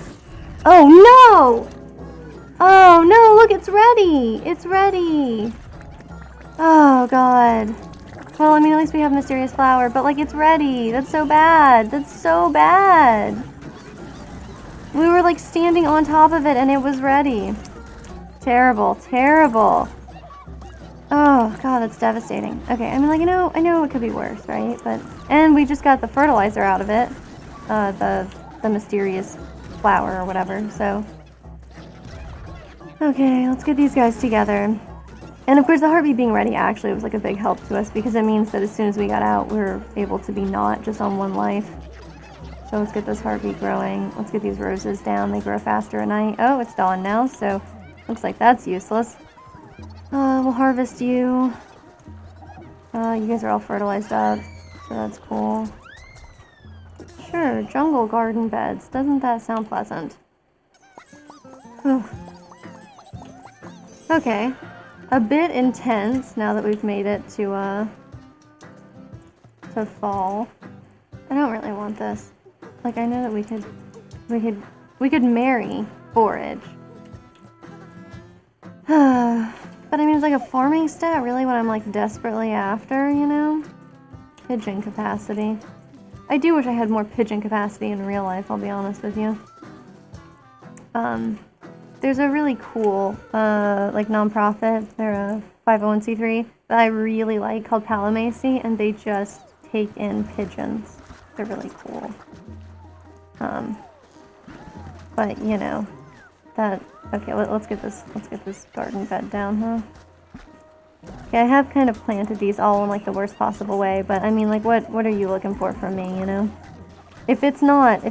Oh no! Oh no, look, it's ready! It's ready! Oh god. Well, I mean, at least we have Mysterious Flower, but, like, it's ready. That's so bad. That's so bad. We were, like, standing on top of it, and it was ready. Terrible, terrible. Oh, god, that's devastating. Okay, I mean, like, I know it could be worse, right? And we just got the fertilizer out of it. The Mysterious Flower or whatever, so. Okay, let's get these guys together. And of course, the heartbeat being ready actually was like a big help to us because it means that as soon as we got out, we were able to be not just on 1 life. So let's get this heartbeat growing. Let's get these roses down. They grow faster at night. Oh, it's dawn now, so looks like that's useless. We'll harvest you. You guys are all fertilized up, so that's cool. Sure, jungle garden beds. Doesn't that sound pleasant? Whew. Okay. A bit intense now that we've made it to fall. I don't really want this. Like, I know that we could marry forage. But I mean, it's like a farming stat, really what I'm like desperately after, you know? Pigeon capacity. I do wish I had more pigeon capacity in real life, I'll be honest with you. There's a really cool, like, non-profit, they're a 501c3, that I really like called Palamacy, and they just take in pigeons. They're really cool. But, you know, okay, let's get this garden bed down, huh? Okay, I have kind of planted these all in, like, the worst possible way, but, I mean, like, what are you looking for from me, you know? If it's not,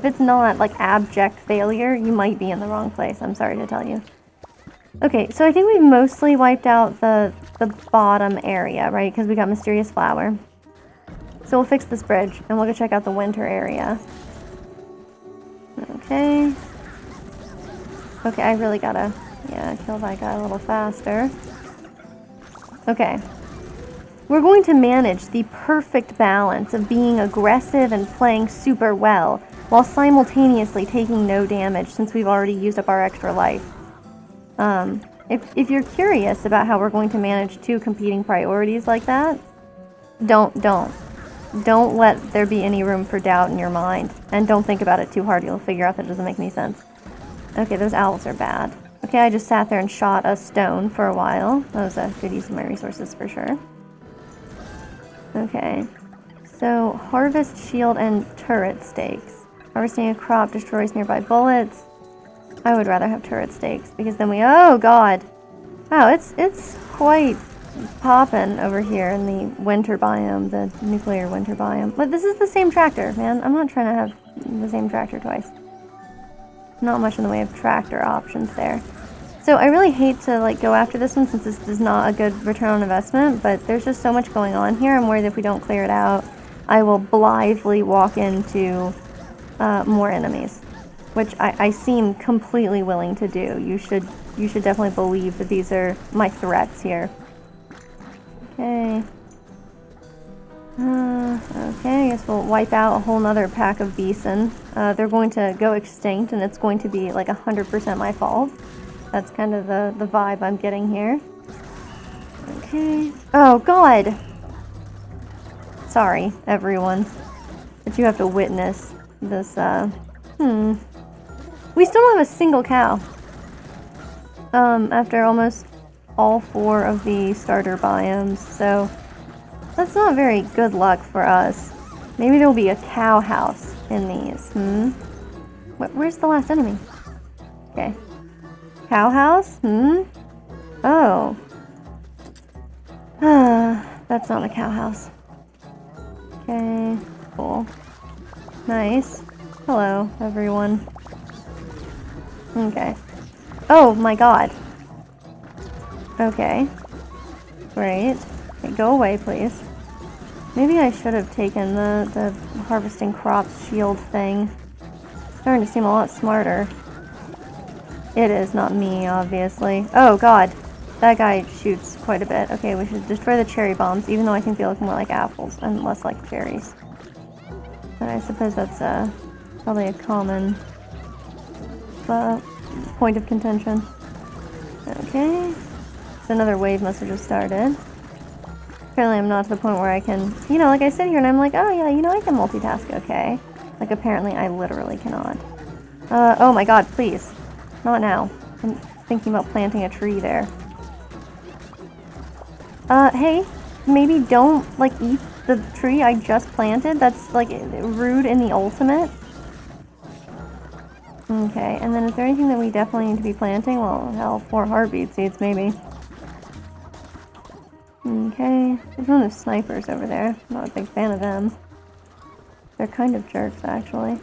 like, abject failure, you might be in the wrong place, I'm sorry to tell you. Okay, so I think we've mostly wiped out the bottom area, right? Because we got Mysterious Flower. So we'll fix this bridge, and we'll go check out the winter area. Okay. Okay, I really gotta, kill that guy a little faster. Okay. We're going to manage the perfect balance of being aggressive and playing super well, while simultaneously taking no damage since we've already used up our extra life. If you're curious about how we're going to manage 2 competing priorities like that, don't let there be any room for doubt in your mind, and don't think about it too hard, you'll figure out that it doesn't make any sense. Okay, those owls are bad. Okay, I just sat there and shot a stone for a while. That was a good use of my resources for sure. Okay. So, harvest, shield, and turret stakes. Harvesting a crop destroys nearby bullets. I would rather have turret stakes because then we... Oh, God! Wow, it's quite poppin' over here in the winter biome, the nuclear winter biome. But this is the same tractor, man. I'm not trying to have the same tractor twice. Not much in the way of tractor options there. So I really hate to like go after this one since this is not a good return on investment, but there's just so much going on here. I'm worried if we don't clear it out, I will blithely walk into more enemies, which I seem completely willing to do. You should definitely believe that these are my threats here. Okay. Okay, I guess we'll wipe out a whole nother pack of bison. They're going to go extinct, and it's going to be like 100% my fault. That's kind of the vibe I'm getting here. Okay. Oh, God! Sorry, everyone, that you have to witness this, We still don't have a single cow. After almost all 4 of the starter biomes, so that's not very good luck for us. Maybe there'll be a cow house in these, Where's the last enemy? Okay. Cow house? Oh. That's not a cow house. Okay, cool. Nice. Hello, everyone. Okay. Oh my god. Okay. Great. Okay, go away, please. Maybe I should have taken the harvesting crops shield thing. It's starting to seem a lot smarter. It is not me, obviously. Oh god. That guy shoots quite a bit. Okay, we should destroy the cherry bombs, even though I think they look more like apples and less like cherries. But I suppose that's probably a common point of contention. Okay. So another wave must have just started. Apparently I'm not to the point where I can, like I sit here and I'm like, oh yeah, I can multitask, okay. Like apparently I literally cannot. Oh my god, please. Not now. I'm thinking about planting a tree there. Hey, maybe don't, like, eat the tree I just planted. That's, like, rude in the ultimate. Okay, and then is there anything that we definitely need to be planting? Well, hell, 4 heartbeat seeds, maybe. Okay, there's one of snipers over there. I'm not a big fan of them. They're kind of jerks, actually.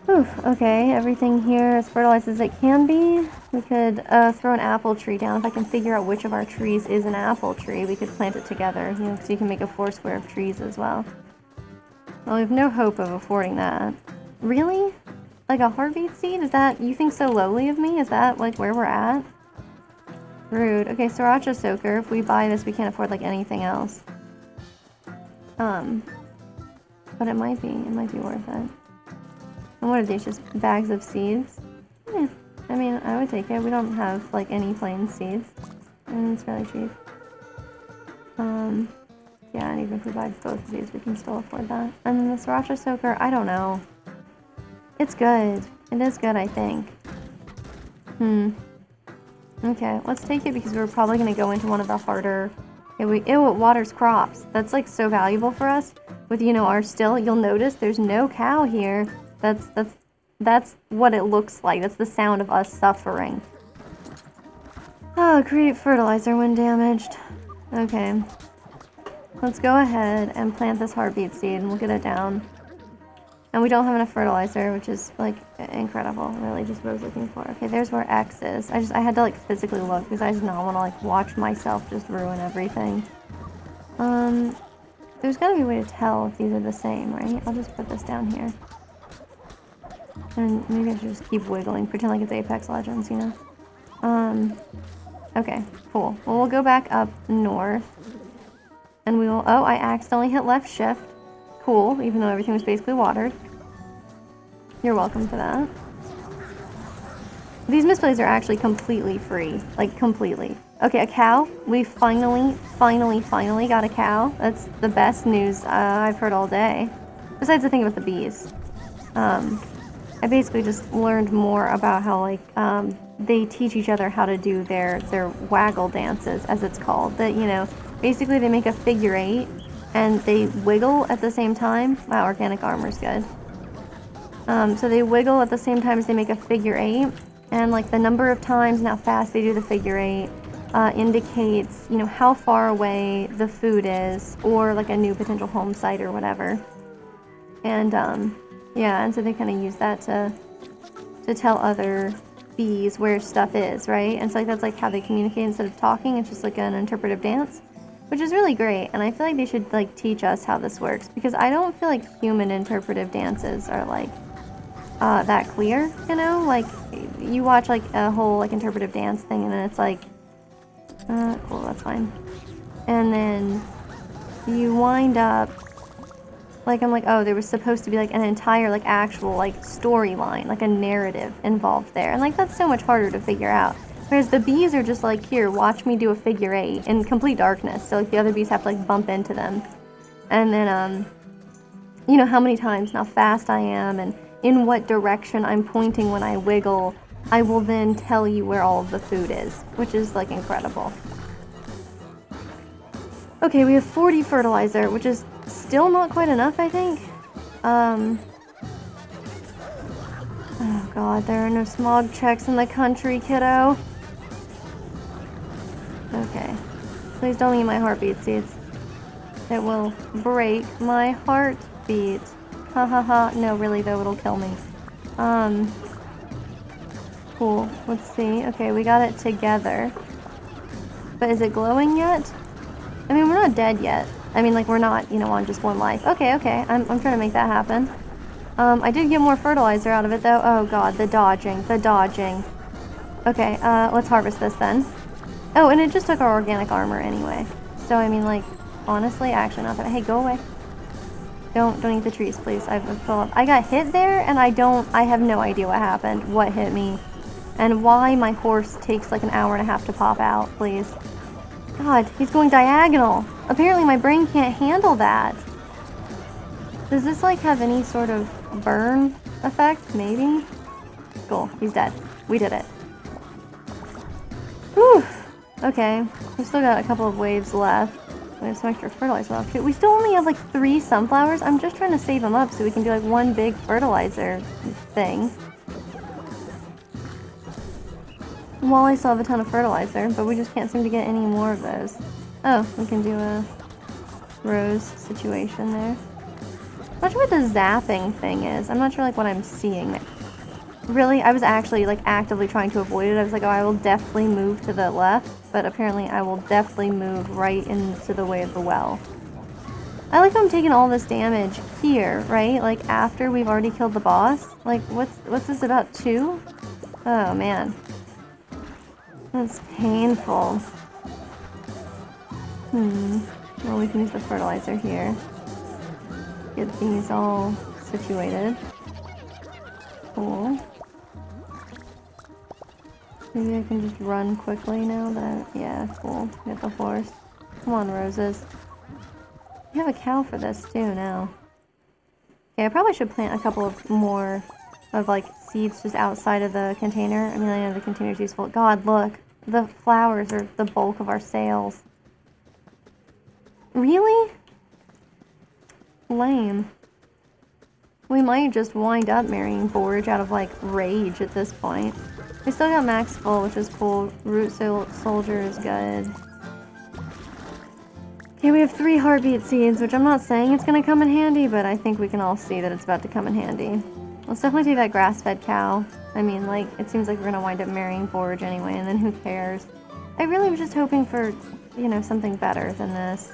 Oof, okay, everything here as fertilized as it can be. We could throw an apple tree down. If I can figure out which of our trees is an apple tree, we could plant it together, so you can make a 4 square of trees as well. Well, we have no hope of affording that. Really? Like a heartbeat seed? Is that, you think so lowly of me? Is that, like, where we're at? Rude. Okay, Sriracha Soaker. If we buy this, we can't afford, like, anything else. But it might be worth it. And what are these, just bags of seeds? Yeah, I mean, I would take it. We don't have, like, any plain seeds. And it's really cheap. Yeah, and even if we buy both of these, we can still afford that. And then the Sriracha Soaker, I don't know. It's good. It is good, I think. Okay, let's take it because we're probably going to go into one of the harder... Ew, it waters crops. That's, like, so valuable for us. With, our still, you'll notice there's no cow here. That's what it looks like. That's the sound of us suffering. Oh, create fertilizer when damaged. Okay. Let's go ahead and plant this heartbeat seed and we'll get it down. And we don't have enough fertilizer, which is, like, incredible. Really, just what I was looking for. Okay, there's where X is. I had to, like, physically look because I did not want to, like, watch myself just ruin everything. There's gotta be a way to tell if these are the same, right? I'll just put this down here. And maybe I should just keep wiggling, pretend like it's Apex Legends, Okay, cool. Well, we'll go back up north. And we will... Oh, I accidentally hit left shift. Cool, even though everything was basically watered. You're welcome for that. These misplays are actually completely free. Like, completely. Okay, a cow. We finally got a cow. That's the best news I've heard all day. Besides the thing about the bees. I basically just learned more about how, like, they teach each other how to do their waggle dances, as it's called. That, you know, basically they make a figure 8, and they wiggle at the same time. Wow, organic armor's good. So they wiggle at the same time as they make a figure 8, and, like, the number of times and how fast they do the figure 8 indicates, you know, how far away the food is, or, like, a new potential home site or whatever. And, yeah, and so they kind of use that to tell other bees where stuff is, right? And so, like, that's, like, how they communicate instead of talking. It's just, like, an interpretive dance, which is really great. And I feel like they should, like, teach us how this works, because I don't feel like human interpretive dances are, like, that clear, you know? Like, you watch, like, a whole, like, interpretive dance thing, and then it's like, cool, that's fine. And then you wind up, like, I'm like, oh, there was supposed to be, like, an entire, like, actual, like, storyline, like, a narrative involved there. And, like, that's so much harder to figure out. Whereas the bees are just like, here, watch me do a figure 8 in complete darkness. So, like, the other bees have to, like, bump into them. And then, you know, how many times and how fast I am and in what direction I'm pointing when I wiggle, I will then tell you where all of the food is, which is, like, incredible. Okay, we have 40 fertilizer, which is still not quite enough, I think. Oh god, there are no smog checks in the country, kiddo. Okay. Please don't eat my heartbeat seeds. It will break my heartbeat. Ha ha ha. No, really though, it'll kill me. Cool. Let's see. Okay, we got it together. But is it glowing yet? I mean, we're not dead yet. I mean, like, we're not, you know, on just one life. Okay, okay. I'm trying to make that happen. I did get more fertilizer out of it, though. Oh, God. The dodging. The dodging. Okay, let's harvest this, then. Oh, and it just took our organic armor anyway. So, I mean, like, honestly, actually not that... Hey, go away. Don't eat the trees, please. I got hit there, and I have no idea what happened, what hit me, and why my horse takes, like, an hour and a half to pop out, please. God, he's going diagonal. Apparently my brain can't handle that. Does this, like, have any sort of burn effect? Maybe? Cool, he's dead. We did it. Whew. Okay, we've still got a couple of waves left. We have some extra fertilizer left too. We still only have, like, 3 sunflowers. I'm just trying to save them up so we can do, like, one big fertilizer thing. While I still have a ton of fertilizer, but we just can't seem to get any more of those. Oh, we can do a rose situation there. I'm not sure what the zapping thing is. I'm not sure, like, what I'm seeing. Really, I was actually, like, actively trying to avoid it. I was like, oh, I will definitely move to the left, but apparently I will definitely move right into the way of the well. I like how I'm taking all this damage here, right? Like, after we've already killed the boss. Like, what's this about, 2? Oh, man. That's painful. Well, we can use the fertilizer here. Get these all situated. Cool. Maybe I can just run quickly now yeah, cool. Get the horse. Come on, roses. We have a cow for this too now. Okay, I probably should plant a couple of more of, like, seeds just outside of the container. I mean, I know the container's useful. God, look. The flowers are the bulk of our sales. Really? Lame. We might just wind up marrying borage out of, like, rage at this point. We still got max full, which is cool. Root soldier is good. Okay, we have 3 heartbeat seeds, which I'm not saying it's gonna come in handy, but I think we can all see that it's about to come in handy. Let's definitely take that grass-fed cow. I mean, like, it seems like we're gonna wind up marrying borage anyway, and then who cares? I really was just hoping for, you know, something better than this.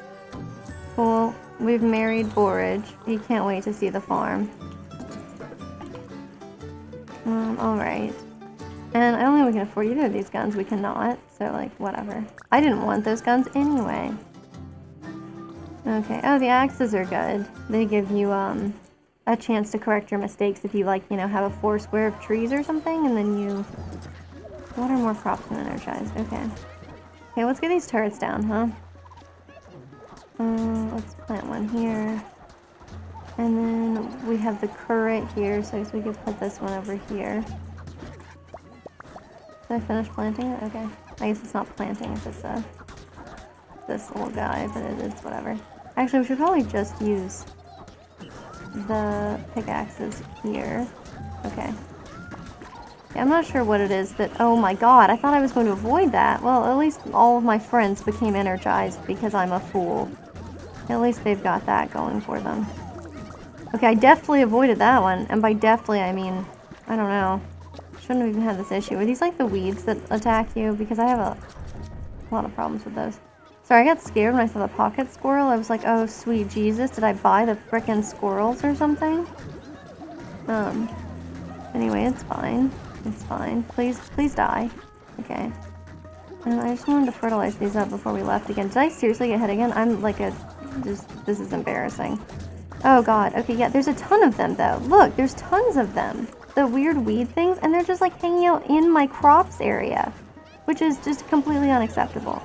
Cool. We've married borage. You can't wait to see the farm. Alright. And I don't think we can afford either of these guns. We cannot. So, like, whatever. I didn't want those guns anyway. Okay. Oh, the axes are good. They give you, a chance to correct your mistakes if you, like, you know, have a 4 square of trees or something, and then you... Water more crops than energized. Okay. Okay, let's get these turrets down, huh? Let's plant one here. And then we have the currant here, so I guess we could put this one over here. Did I finish planting it? Okay. I guess it's not planting if it's this little guy, but it is whatever. Actually, we should probably just use the pickaxes here. Okay. Yeah, I'm not sure what it is that... Oh my god, I thought I was going to avoid that. Well, at least all of my friends became energized because I'm a fool. At least they've got that going for them. Okay, I definitely avoided that one. And by definitely, I mean, I don't know. Shouldn't have even had this issue. Are these like the weeds that attack you? Because I have a lot of problems with those. Sorry, I got scared when I saw the pocket squirrel. I was like, oh, sweet Jesus, did I buy the frickin' squirrels or something? Anyway, it's fine. It's fine. Please, please die. Okay. And I just wanted to fertilize these up before we left again. Did I seriously get hit again? I'm like this is embarrassing. Oh god. Okay, yeah, there's a ton of them though. Look, there's tons of them. The weird weed things, and they're just like hanging out in my crops area, which is just completely unacceptable.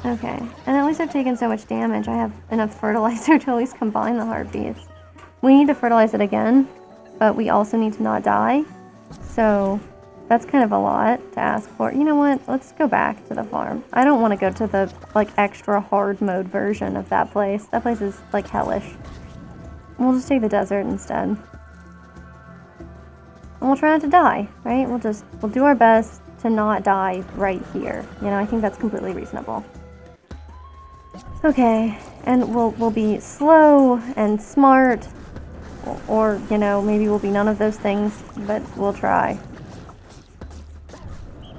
Okay, and at least I've taken so much damage. I have enough fertilizer to at least combine the heartbeats. We need to fertilize it again, but we also need to not die. So that's kind of a lot to ask for. You know what? Let's go back to the farm. I don't want to go to the like extra hard mode version of that place. That place is like hellish. We'll just take the desert instead. And we'll try not to die, right? We'll do our best to not die right here. You know, I think that's completely reasonable. Okay, and we'll be slow and smart, or you know, maybe we'll be none of those things, but we'll try.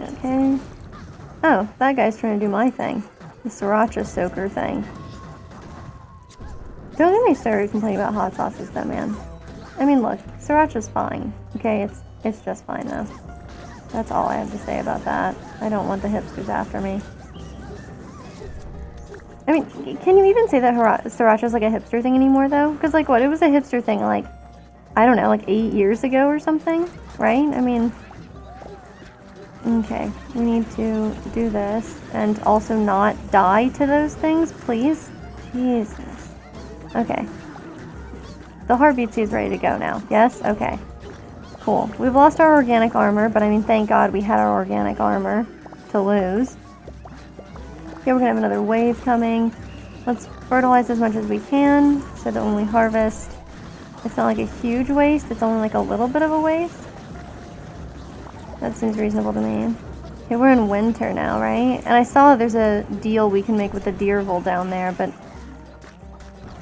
Okay. Oh, that guy's trying to do my thing. The sriracha soaker thing. Don't get me started complaining about hot sauces though, man. I mean, look, sriracha's fine. Okay, it's just fine though. That's all I have to say about that. I don't want the hipsters after me. I mean, can you even say that sriracha's like a hipster thing anymore though? Because like what, it was a hipster thing like, I don't know, like 8 years ago or something, right? I mean... Okay, we need to do this and also not die to those things, please. Jesus. Okay. The heartbeat is ready to go now. Yes? Okay. Cool. We've lost our organic armor, but I mean, thank God we had our organic armor to lose. Okay, we're gonna have another wave coming. Let's fertilize as much as we can so that when we harvest, it's not like a huge waste, it's only like a little bit of a waste. That seems reasonable to me. Okay, we're in winter now, right? And I saw there's a deal we can make with the Deerville down there, but...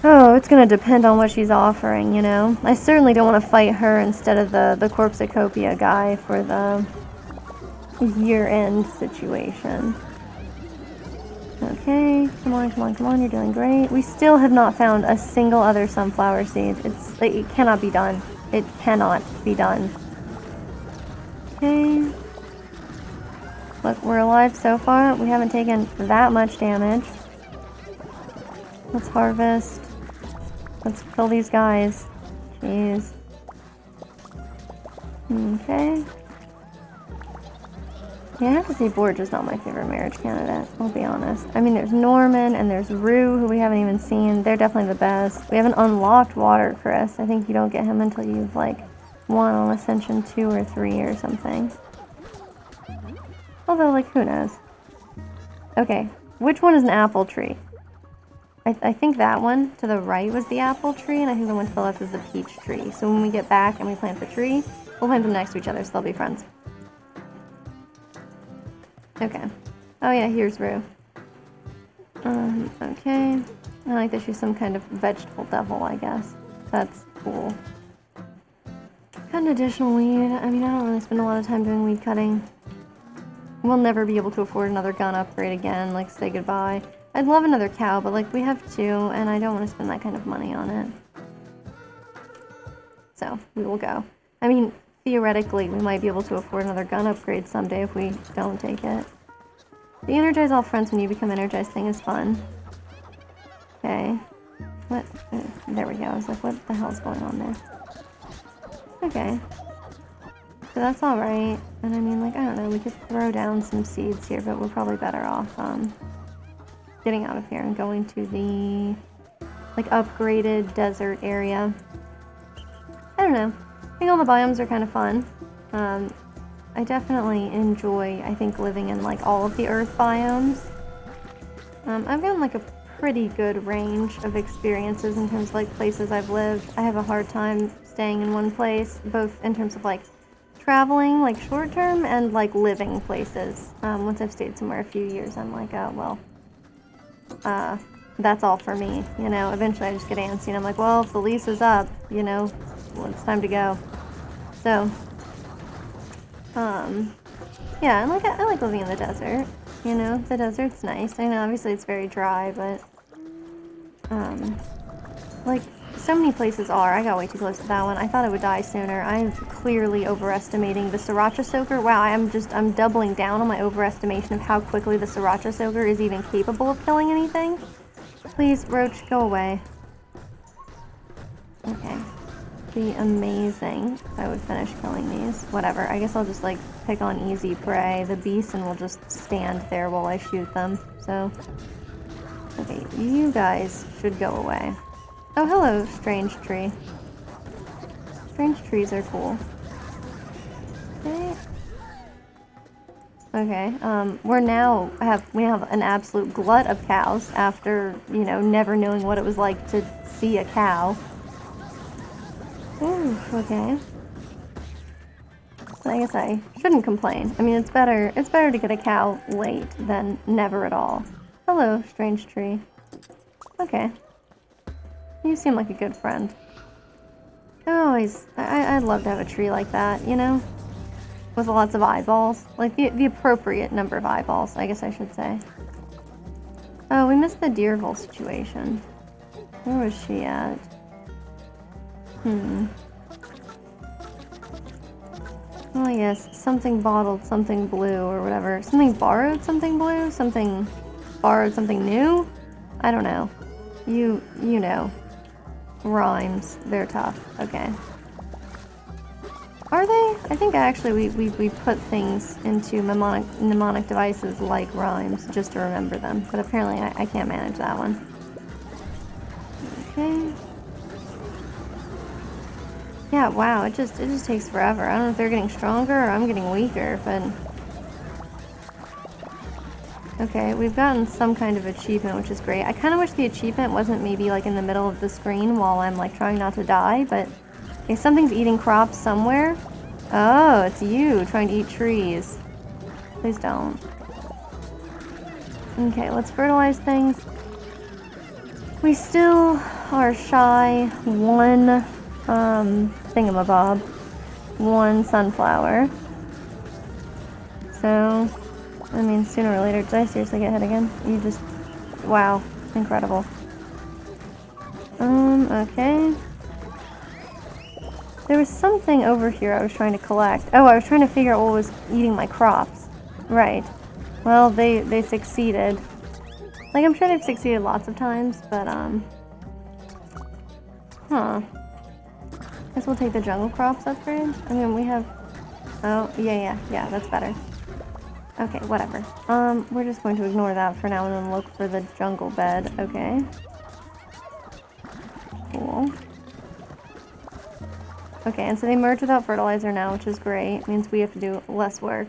Oh, it's gonna depend on what she's offering, you know? I certainly don't want to fight her instead of the Corpsicopia guy for the year-end situation. Okay, come on, come on, come on, you're doing great. We still have not found a single other sunflower seed. It cannot be done. It cannot be done. Okay. Look, we're alive so far. We haven't taken that much damage. Let's harvest. Let's kill these guys. Jeez. Okay. Yeah, I have to say Borge is not my favorite marriage candidate, I'll be honest. I mean, there's Norman and there's Rue, who we haven't even seen. They're definitely the best. We haven't unlocked Water Chris. I think you don't get him until you've, like, won on Ascension 2 or 3 or something. Although, like, who knows? Okay, which one is an apple tree? I think that one to the right was the apple tree, and I think the one to the left was the peach tree. So when we get back and we plant the tree, we'll plant them next to each other, so they'll be friends. Okay. Oh yeah, here's Rue. Okay. I like that she's some kind of vegetable devil, I guess. That's cool. Cut an additional weed. I mean, I don't really spend a lot of time doing weed cutting. We'll never be able to afford another gun upgrade again, like, say goodbye. I'd love another cow, but, like, we have 2, and I don't want to spend that kind of money on it. So, we will go. I mean, theoretically, we might be able to afford another gun upgrade someday if we don't take it. The energize all friends when you become energized thing is fun. Okay. What? There we go. I was like, what the hell's going on there? Okay. So that's alright. And I mean, like, I don't know, we could throw down some seeds here, but we're probably better off, getting out of here and going to the, like, upgraded desert area. I don't know. I think all the biomes are kind of fun. I definitely enjoy, I think, living in, like, all of the Earth biomes. I've gotten, like, a pretty good range of experiences in terms of, like, places I've lived. I have a hard time staying in one place, both in terms of, like, traveling, like, short term, and, like, living places. Once I've stayed somewhere a few years, I'm like, oh, well, that's all for me, you know? Eventually I just get antsy, and I'm like, well, if the lease is up, you know, well, it's time to go. So, yeah, and, like, I like living in the desert, you know? The desert's nice. I know, obviously it's very dry, but, like, so many places are. I got way too close to that one. I thought it would die sooner. I'm clearly overestimating the Sriracha Soaker. Wow, I'm doubling down on my overestimation of how quickly the Sriracha Soaker is even capable of killing anything. Please, Roach, go away. Okay. Be amazing if I would finish killing these. Whatever, I guess I'll just, like, pick on easy prey. The beason will just stand there while I shoot them, so... Okay, you guys should go away. Oh, hello, strange tree. Strange trees are cool. Okay. Okay, we have an absolute glut of cows after, you know, never knowing what it was like to see a cow. Ooh, okay. I guess I shouldn't complain. I mean, it's better to get a cow late than never at all. Hello, strange tree. Okay. You seem like a good friend. I'd love to have a tree like that, you know? With lots of eyeballs. Like, the appropriate number of eyeballs, I guess I should say. Oh, we missed the Deerville situation. Where was she at? Oh yes, something bottled, something blue, or whatever. Something borrowed, something blue? Something borrowed, something new? I don't know. You know. Rhymes. They're tough. Okay. Are they? I think actually we put things into mnemonic devices like rhymes just to remember them. But apparently I can't manage that one. Okay. Yeah, wow, it just takes forever. I don't know if they're getting stronger or I'm getting weaker, but... Okay, we've gotten some kind of achievement, which is great. I kind of wish the achievement wasn't maybe, like, in the middle of the screen while I'm, like, trying not to die, but... Okay, something's eating crops somewhere. Oh, it's you trying to eat trees. Please don't. Okay, let's fertilize things. We still are shy one... thingamabob. One sunflower. So, I mean, sooner or later, did I seriously get hit again? You just, wow, incredible. Okay. There was something over here I was trying to collect. Oh, I was trying to figure out what was eating my crops. Right. Well, they succeeded. Like, I'm sure they've succeeded lots of times, but, huh. Guess we'll take the jungle crops upgrade. I mean, we have... Oh, yeah, that's better. Okay, whatever. We're just going to ignore that for now and then look for the jungle bed. Okay. Cool. Okay, and so they merge without fertilizer now, which is great. It means we have to do less work.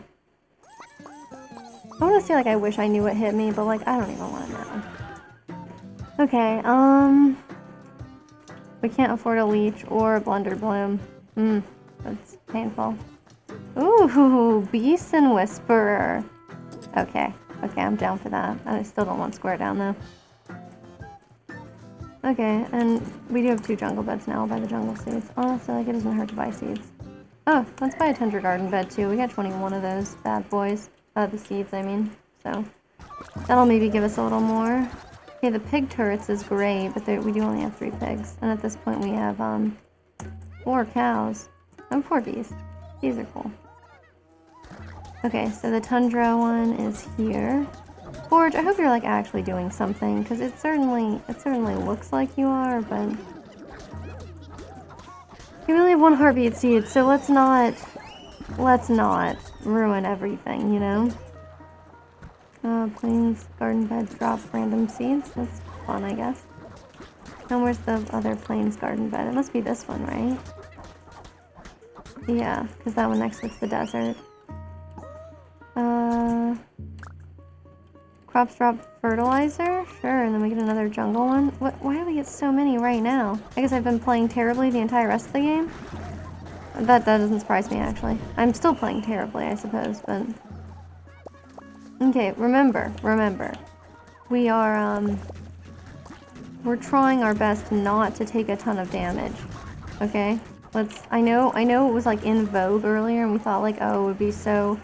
I want to say, like, I wish I knew what hit me, but, like, I don't even want to know. Okay, we can't afford a leech or a blunderbloom. That's painful. Ooh, Beeson Whisperer. Okay, I'm down for that. I still don't want Square down, though. Okay, and we do have 2 jungle beds now. I'll buy the jungle seeds. Honestly, like, it doesn't hurt to buy seeds. Oh, let's buy a tundra garden bed, too. We got 21 of those bad boys. The seeds, I mean. So, that'll maybe give us a little more. Okay, the pig turrets is great, but we do only have 3 pigs. And at this point we have, 4 cows. Oh, 4 bees. These are cool. Okay, so the tundra one is here. Forge, I hope you're, like, actually doing something, because it certainly looks like you are, but... You only have 1 heartbeat seed, so let's not ruin everything, you know? Plains garden beds drop random seeds. That's fun, I guess. And where's the other plains garden bed? It must be this one, right? Yeah, because that one next to it's the desert. Crops drop fertilizer? Sure, and then we get another jungle one. Why do we get so many right now? I guess I've been playing terribly the entire rest of the game. That doesn't surprise me, actually. I'm still playing terribly, I suppose, but... Okay, remember. We are, we're trying our best not to take a ton of damage. Okay? I know it was, like, in vogue earlier, and we thought, like, oh, it would be so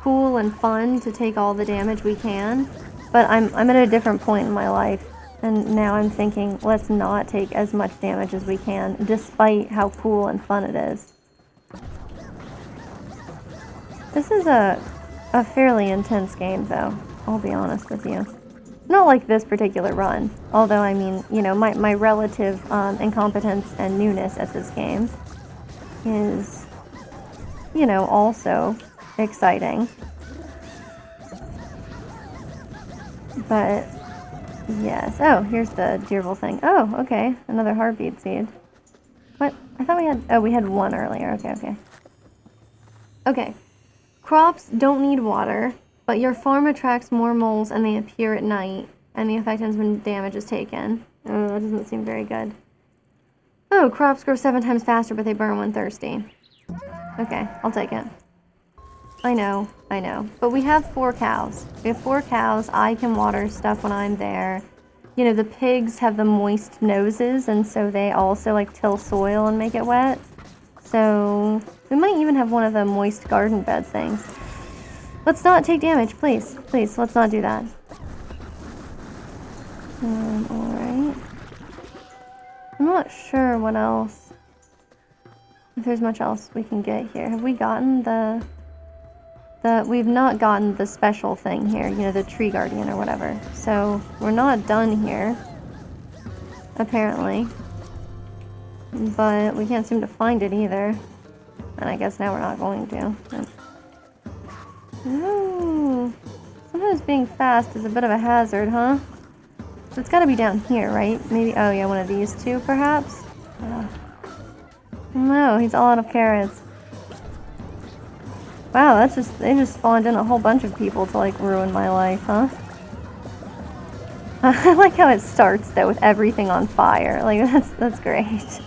cool and fun to take all the damage we can. But I'm at a different point in my life, and now I'm thinking, let's not take as much damage as we can, despite how cool and fun it is. This is a fairly intense game, though, I'll be honest with you. Not like this particular run, although, I mean, you know, my relative incompetence and newness at this game is, you know, also exciting. But, yes. Oh, here's the Deerville thing. Oh, okay. Another heartbeat seed. What? I thought we had... Oh, we had one earlier. Okay. Okay. Crops don't need water, but your farm attracts more moles and they appear at night, and the effect ends when damage is taken. Oh, that doesn't seem very good. Oh, crops grow 7 times faster, but they burn when thirsty. Okay, I'll take it. I know. But we have 4 cows. We have 4 cows. I can water stuff when I'm there. You know, the pigs have the moist noses, and so they also, like, till soil and make it wet. So, we might even have one of the moist garden bed things. Let's not take damage, please. Please, let's not do that. Alright. I'm not sure what else. If there's much else we can get here. Have we gotten we've not gotten the special thing here, you know, the tree guardian or whatever. So, we're not done here. Apparently. But we can't seem to find it either. And I guess now we're not going to. Ooh. Sometimes being fast is a bit of a hazard, huh? So it's gotta be down here, right? Maybe, oh yeah, one of these two, perhaps? No, he's all out of carrots. Wow, they just spawned in a whole bunch of people to, like, ruin my life, huh? I like how it starts, though, with everything on fire. Like, that's great.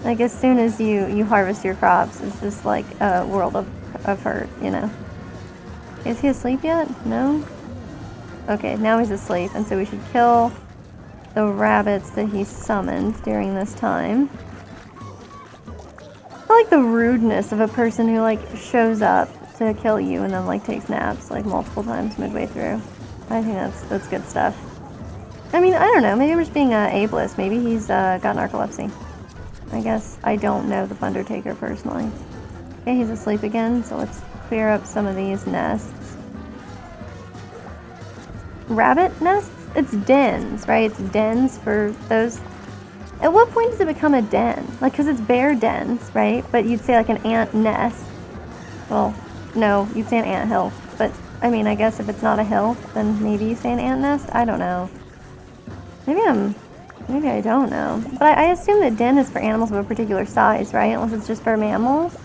Like, as soon as you harvest your crops, it's just, like, a world of hurt, you know? Is he asleep yet? No? Okay, now he's asleep, and so we should kill the rabbits that he summoned during this time. I like the rudeness of a person who, like, shows up to kill you and then, like, takes naps, like, multiple times midway through. I think that's good stuff. I mean, I don't know, maybe we're just being ableist. Maybe he's got narcolepsy. I guess I don't know the Undertaker personally. Okay, he's asleep again, so let's clear up some of these nests. Rabbit nests? It's dens, right? It's dens for those... At what point does it become a den? Like, because it's bear dens, right? But you'd say, like, an ant nest. Well, no, you'd say an ant hill. But, I mean, I guess if it's not a hill, then maybe you say an ant nest? I don't know. Maybe I don't know. But I assume that den is for animals of a particular size, right? Unless it's just for mammals.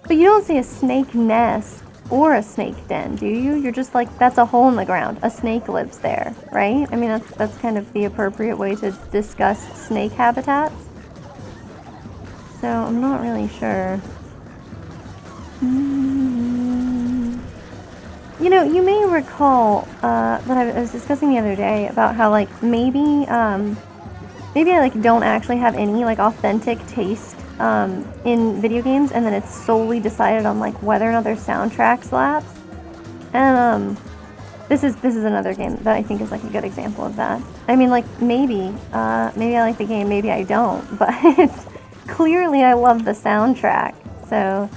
But you don't say a snake nest or a snake den, do you? You're just like, that's a hole in the ground. A snake lives there, right? I mean, that's kind of the appropriate way to discuss snake habitats. So, I'm not really sure. You know, you may recall that I was discussing the other day about how, like, maybe I, like, don't actually have any, like, authentic taste in video games, and then it's solely decided on, like, whether or not their soundtrack slaps. And this is another game that I think is, like, a good example of that. I mean, like, maybe I like the game, maybe I don't, but clearly I love the soundtrack. So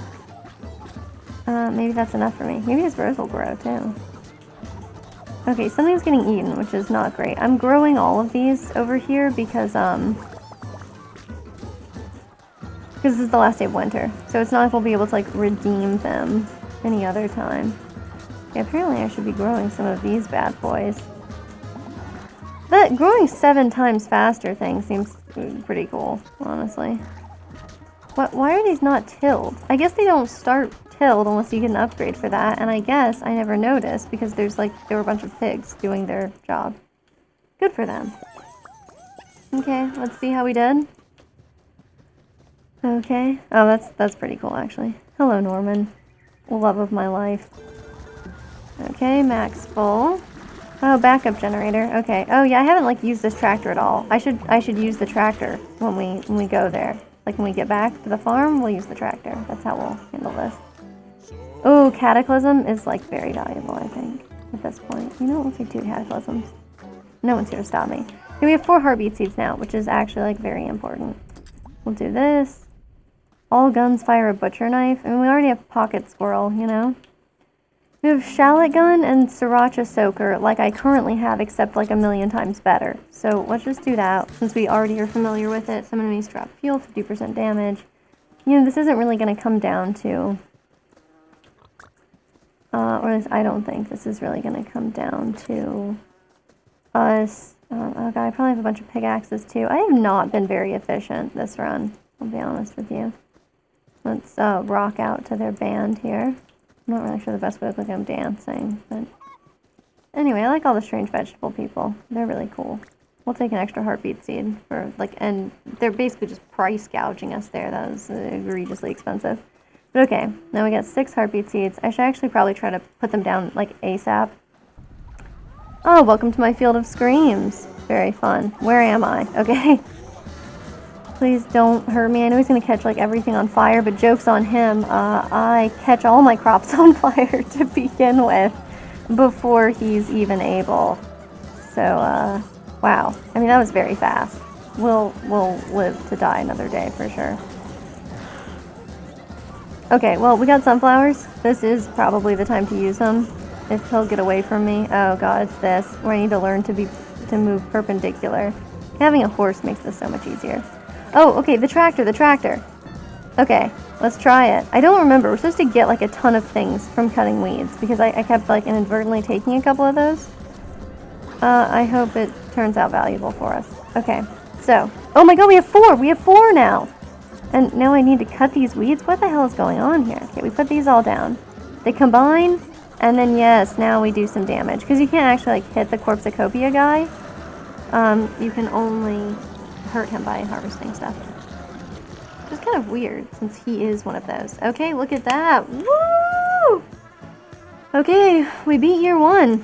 maybe that's enough for me. Maybe his rose will grow too. Okay, something's getting eaten, which is not great. I'm growing all of these over here because this is the last day of winter. So it's not like we'll be able to, like, redeem them any other time. Yeah, apparently I should be growing some of these bad boys. That growing 7 times faster thing seems pretty cool, honestly. Why are these not tilled? I guess they don't start tilled unless you get an upgrade for that, and I guess I never noticed because there were a bunch of pigs doing their job. Good for them. Okay, let's see how we did. Okay. Oh, that's pretty cool, actually. Hello, Norman. Love of my life. Okay, max full. Oh, backup generator. Okay. Oh yeah, I haven't like used this tractor at all. I should use the tractor when we go there. Like when we get back to the farm, we'll use the tractor. That's how we'll handle this. Oh, Cataclysm is like very valuable, I think, at this point. You know, let's take 2 Cataclysms. No one's here to stop me. Okay, we have 4 heartbeat seeds now, which is actually like very important. We'll do this. All guns fire a butcher knife. I mean, we already have pocket squirrel, you know? We have shallot gun and sriracha soaker like I currently have, except like a million times better. So let's just do that since we already are familiar with it. Some enemies drop fuel, 50% damage. You know, this isn't really going to come down to... or at least I don't think this is really going to come down to us. Okay, I probably have a bunch of pickaxes too. I have not been very efficient this run, I'll be honest with you. Let's rock out to their band here. I'm not really sure the best way to look at them dancing, but anyway, I like all the strange vegetable people. They're really cool. We'll take an extra heartbeat seed for like, and they're basically just price gouging us there. That was egregiously expensive. But okay, now we got 6 heartbeat seeds. I should actually probably try to put them down like ASAP. Oh, welcome to my field of screams. Very fun. Where am I? Okay. Please don't hurt me. I know he's going to catch like everything on fire, but joke's on him. I catch all my crops on fire to begin with before he's even able. So, wow. I mean, that was very fast. We'll live to die another day for sure. Okay, well, we got sunflowers. This is probably the time to use them. If he'll get away from me. Oh god, it's this. Where I need to learn to move perpendicular. Having a horse makes this so much easier. Oh, okay, the tractor. Okay, let's try it. I don't remember. We're supposed to get like a ton of things from cutting weeds because I kept like inadvertently taking a couple of those. I hope it turns out valuable for us. Okay, so. Oh my god, we have 4! We have 4 now! And now I need to cut these weeds? What the hell is going on here? Okay, we put these all down. They combine, and then yes, now we do some damage. Because you can't actually like hit the Corpsicopia guy. You can only hurt him by harvesting stuff. Which is kind of weird, since he is one of those. Okay, look at that! Woo! Okay, we beat year 1.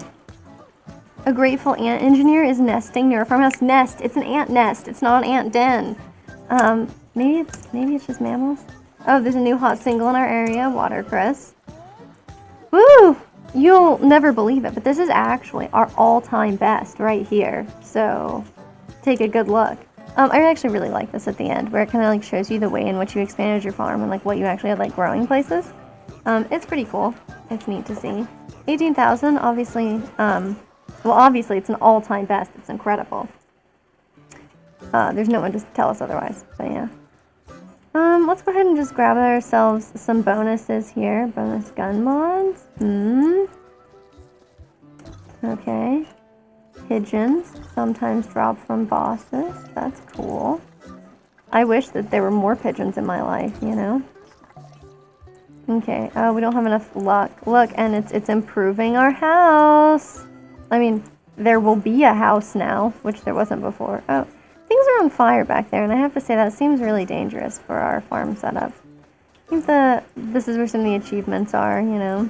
A grateful ant engineer is nesting near a farmhouse. Nest! It's an ant nest. It's not an ant den. Maybe it's just mammals. Oh, there's a new hot single in our area, watercress. Woo! You'll never believe it, but this is actually our all-time best right here. So, take a good look. I actually really like this at the end, where it kind of like shows you the way in which you expanded your farm and like what you actually had like growing places. It's pretty cool. It's neat to see. 18,000, obviously. Well, obviously it's an all-time best. It's incredible. There's no one to tell us otherwise. So yeah. Let's go ahead and just grab ourselves some bonuses here. Bonus gun mods. Okay. Pigeons sometimes drop from bosses. That's cool. I wish that there were more pigeons in my life, you know? Okay, we don't have enough luck. Look, and it's improving our house. I mean, there will be a house now, which there wasn't before. Oh, things are on fire back there, and I have to say that seems really dangerous for our farm setup. I think this is where some of the achievements are, you know?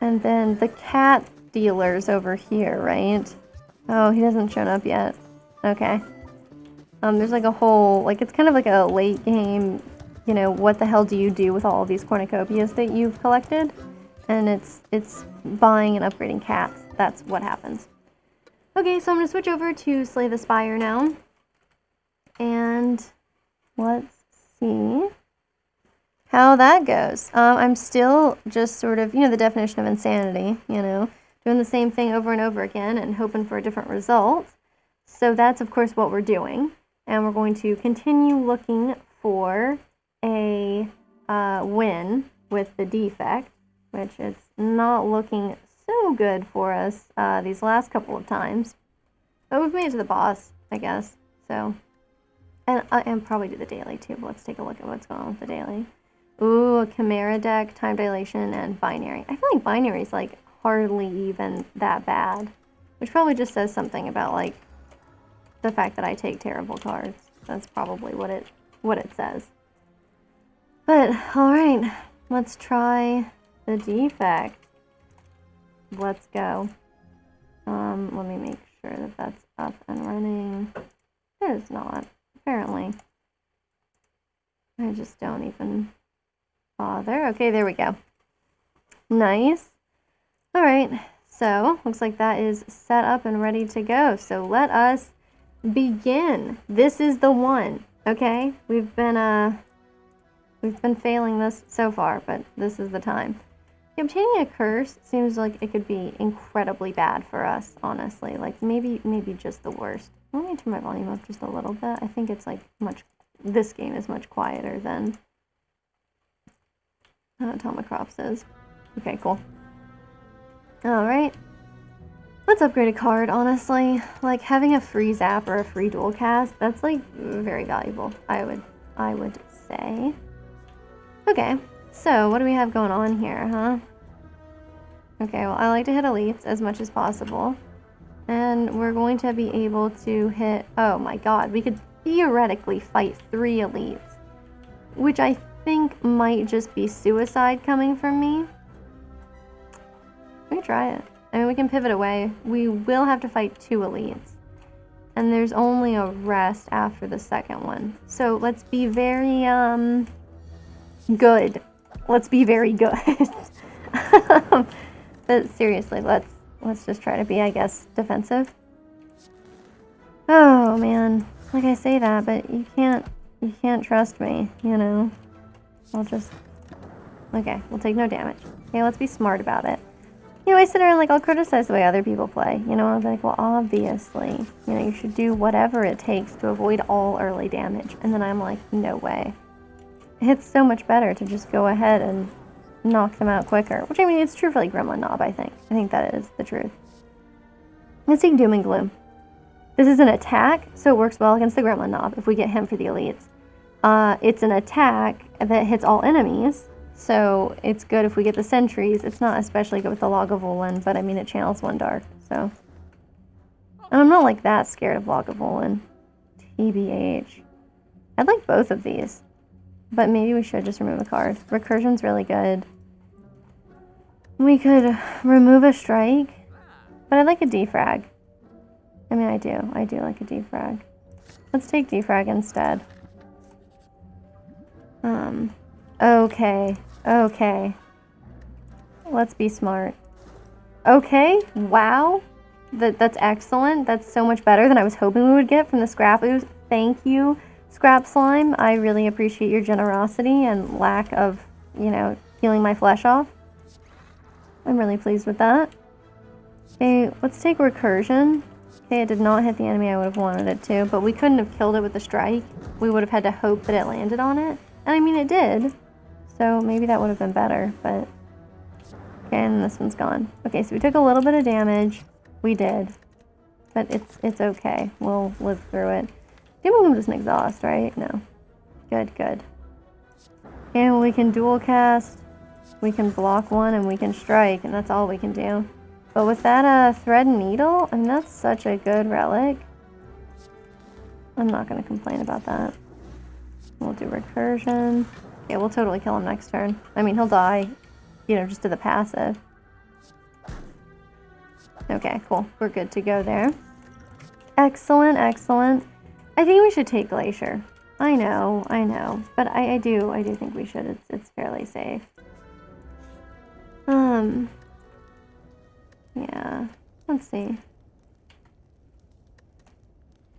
And then the cat dealer's over here, right? Oh, he hasn't shown up yet. Okay. There's like a whole, like, it's kind of like a late game, you know, what the hell do you do with all of these cornucopias that you've collected? And it's buying and upgrading cats. That's what happens. Okay, so I'm going to switch over to Slay the Spire now. And let's see how that goes. I'm still just sort of, you know, the definition of insanity, you know, doing the same thing over and over again and hoping for a different result. So that's, of course, what we're doing. And we're going to continue looking for a win with the defect, which it's not looking so good for us these last couple of times. But we've made it to the boss, I guess. So, and probably do the daily too. But let's take a look at what's going on with the daily. Ooh, a Chimera deck, time dilation, and binary. I feel like binary is like hardly even that bad, which probably just says something about like the fact that I take terrible cards. That's probably what it says. But all right, let's try the defect. Let's go. Let me make sure that that's up and running. It is not, apparently. I just don't even bother. Okay, there we go. Nice. All right, so looks like that is set up and ready to go. So let us begin. This is the one. Okay, we've been failing this so far, but this is the time. Obtaining a curse seems like it could be incredibly bad for us, honestly. Like maybe just the worst. Let me turn my volume up just a little bit. I think it's like this game is much quieter than Atomicrops is. Okay, cool. Alright. Let's upgrade a card, honestly. Like having a free zap or a free dual cast, that's like very valuable, I would say. Okay, so what do we have going on here, huh? Okay, well, I like to hit elites as much as possible. And we're going to be able to hit... Oh my god, we could theoretically fight 3 elites. Which I think might just be suicide coming from me. We can try it. I mean, we can pivot away. We will have to fight 2 elites. And there's only a rest after the second one. So let's be very, good. Let's be very good. But seriously, let's just try to be, I guess, defensive. Oh man, like I say that, but you can't trust me, you know. Okay, we'll take no damage. Okay, let's be smart about it. You know, I sit around like I'll criticize the way other people play. You know, I'll be like, well, obviously, you know, you should do whatever it takes to avoid all early damage. And then I'm like, no way. It's so much better to just go ahead and knock them out quicker. Which, I mean, it's true for, like, Gremlin Knob, I think. I think that is the truth. Let's take Doom and Gloom. This is an attack, so it works well against the Gremlin Knob if we get him for the elites. It's an attack that hits all enemies, so it's good if we get the sentries. It's not especially good with the Lagavulin, but, I mean, it channels 1 dark, so. And I'm not, like, that scared of Lagavulin. TBH. I'd like both of these. But maybe we should just remove a card. Recursion's really good. We could remove a strike. But I like a defrag. I mean, I do like a defrag. Let's take defrag instead. Okay. Let's be smart. Okay, wow. That's excellent. That's so much better than I was hoping we would get from the scrap ooze. Thank you, Scrap Slime. I really appreciate your generosity and lack of, you know, healing my flesh off. I'm really pleased with that. Okay, let's take Recursion. Okay, it did not hit the enemy I would have wanted it to, but we couldn't have killed it with the strike. We would have had to hope that it landed on it. And I mean, it did. So maybe that would have been better, but... Okay, and this one's gone. Okay, so we took a little bit of damage. We did. But it's okay. We'll live through it. Doom doesn't exhaust, right? No. Good. Okay, well, we can dual cast. We can block one and we can strike, and that's all we can do. But with that thread and needle, I mean, that's such a good relic. I'm not going to complain about that. We'll do recursion. Yeah, we'll totally kill him next turn. I mean, he'll die, you know, just to the passive. Okay, cool. We're good to go there. Excellent. I think we should take Glacier. I know. But I do think we should. It's fairly safe. Yeah. Let's see.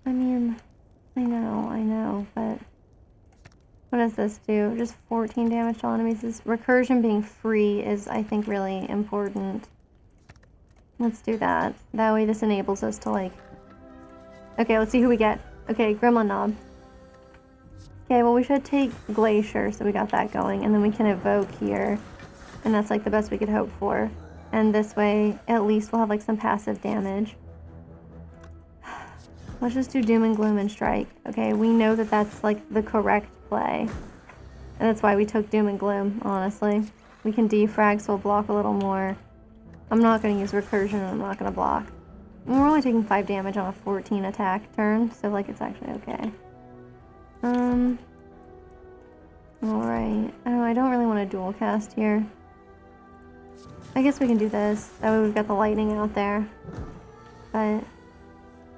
I mean, I know, but what does this do? Just 14 damage to all enemies. This recursion being free is, I think, really important. Let's do that. That way this enables us to, like... Okay, let's see who we get. Okay, Gremlin Knob. Okay, well, we should take Glacier, so we got that going, and then we can evoke here. And that's, like, the best we could hope for. And this way, at least we'll have like some passive damage. Let's just do Doom and Gloom and Strike. Okay, we know that that's like the correct play. And that's why we took Doom and Gloom, honestly. We can defrag, so we'll block a little more. I'm not going to use Recursion, and I'm not going to block. And we're only taking 5 damage on a 14 attack turn, so like it's actually okay. Alright. Oh, I don't really want to dual cast here. I guess we can do this. That way we've got the lightning out there. But,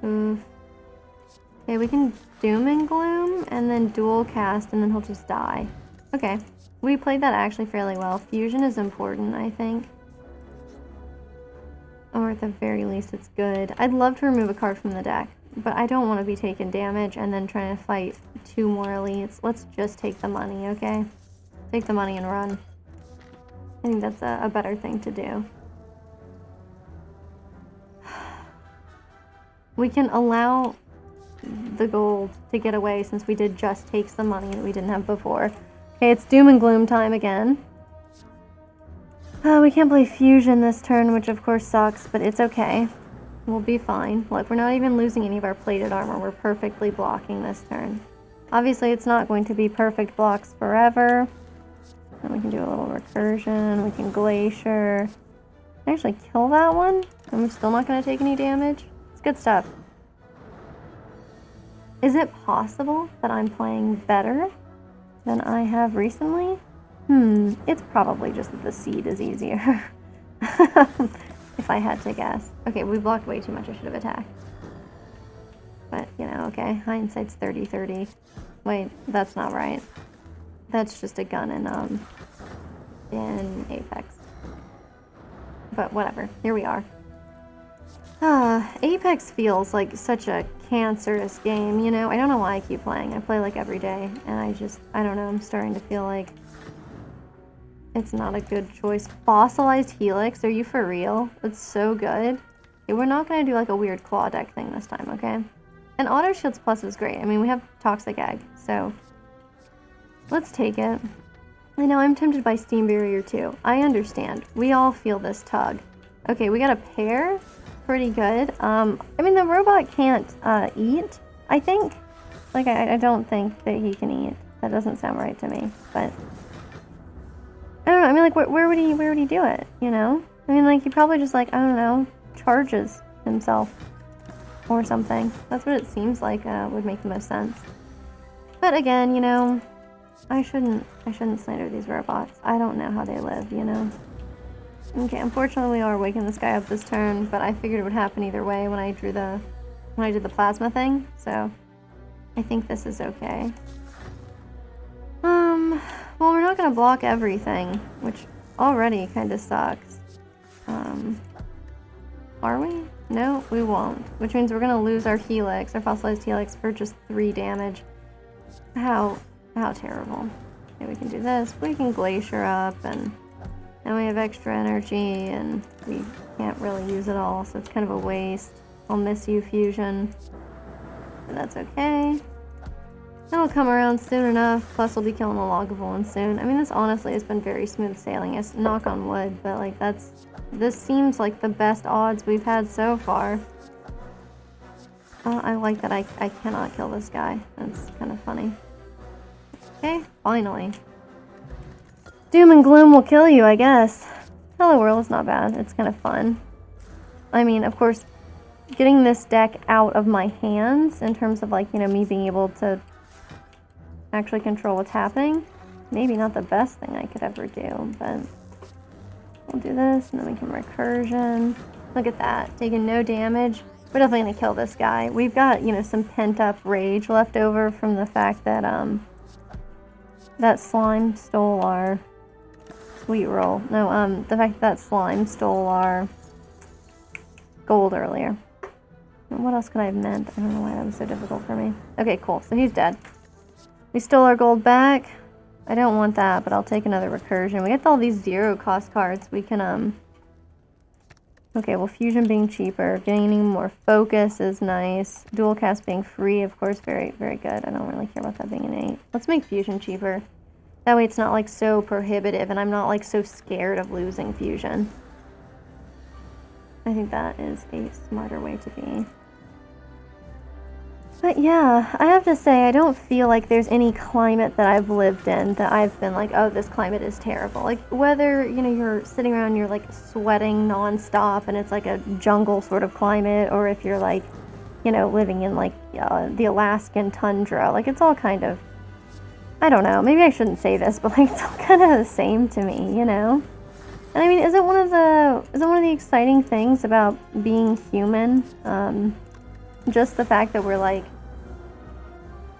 okay, we can Doom and Gloom, and then dual cast, and then he'll just die. Okay. We played that actually fairly well. Fusion is important, I think. Or at the very least, it's good. I'd love to remove a card from the deck, but I don't want to be taking damage and then trying to fight 2 more elites. Let's just take the money, okay? Take the money and run. I think that's a better thing to do. We can allow the gold to get away since we did just take some money that we didn't have before. Okay, it's Doom and Gloom time again. We can't play Fusion this turn, which of course sucks, but it's okay. We'll be fine. Look, we're not even losing any of our plated armor. We're perfectly blocking this turn. Obviously, it's not going to be perfect blocks forever. And we can do a little Recursion. We can Glacier. Actually kill that one. And we're still not going to take any damage. It's good stuff. Is it possible that I'm playing better than I have recently? It's probably just that the seed is easier. If I had to guess. Okay, we blocked way too much. I should have attacked. But, you know, okay. Hindsight's 30-30. Wait, that's not right. That's just a gun in Apex. But whatever. Here we are. Apex feels like such a cancerous game, you know? I don't know why I keep playing. I play like every day, and I don't know, I'm starting to feel like it's not a good choice. Fossilized Helix, are you for real? It's so good. Okay, we're not going to do like a weird claw deck thing this time, okay? And Auto Shields Plus is great. I mean, we have Toxic Egg, so let's take it. I know, I'm tempted by Steam Barrier too. I understand. We all feel this tug. Okay, we got a pair. Pretty good. I mean, the robot can't eat, I think. Like, I don't think that he can eat. That doesn't sound right to me, but I don't know. I mean, like, where would he do it, you know? I mean, like, he probably just, like, I don't know, charges himself or something. That's what it seems like would make the most sense. But again, you know, I shouldn't slander these robots. I don't know how they live, you know? Okay, unfortunately we are waking this guy up this turn, but I figured it would happen either way when I did the plasma thing, so I think this is okay. Well, we're not gonna block everything, which already kind of sucks. Are we? No, we won't. Which means we're gonna lose our Helix, our fossilized Helix, for just 3 damage. How terrible. Okay, we can do this. We can Glacier up, and we have extra energy, and we can't really use it all, so it's kind of a waste. I'll miss you, Fusion. But that's okay. That'll come around soon enough, plus we'll be killing the Lagavulin soon. I mean, this honestly has been very smooth sailing. It's knock on wood, but like this seems like the best odds we've had so far. I like that I cannot kill this guy. That's kind of funny. Okay, finally. Doom and Gloom will kill you, I guess. Hello World is not bad. It's kind of fun. I mean, of course, getting this deck out of my hands in terms of, like, you know, me being able to actually control what's happening, maybe not the best thing I could ever do, but we'll do this, and then we can Recursion. Look at that. Taking no damage. We're definitely going to kill this guy. We've got, you know, some pent-up rage left over from the fact that, that slime stole our sweet roll. No, the fact that slime stole our gold earlier. What else could I have meant? I don't know why that was so difficult for me. Okay, cool. So he's dead. We stole our gold back. I don't want that, but I'll take another Recursion. We get all these 0-cost cards. We can, okay, well, Fusion being cheaper. Gaining more focus is nice. Dual cast being free, of course, very, very good. I don't really care about that being an 8. Let's make Fusion cheaper. That way it's not, like, so prohibitive, and I'm not, like, so scared of losing Fusion. I think that is a smarter way to be. But yeah, I have to say, I don't feel like there's any climate that I've lived in that I've been like, oh, this climate is terrible. Like, whether, you know, you're sitting around, you're like sweating nonstop and it's like a jungle sort of climate, or if you're like, you know, living in like the Alaskan tundra, like it's all kind of, I don't know, maybe I shouldn't say this, but like it's all kind of the same to me, you know? And I mean, isn't one of the exciting things about being human? Just the fact that we're like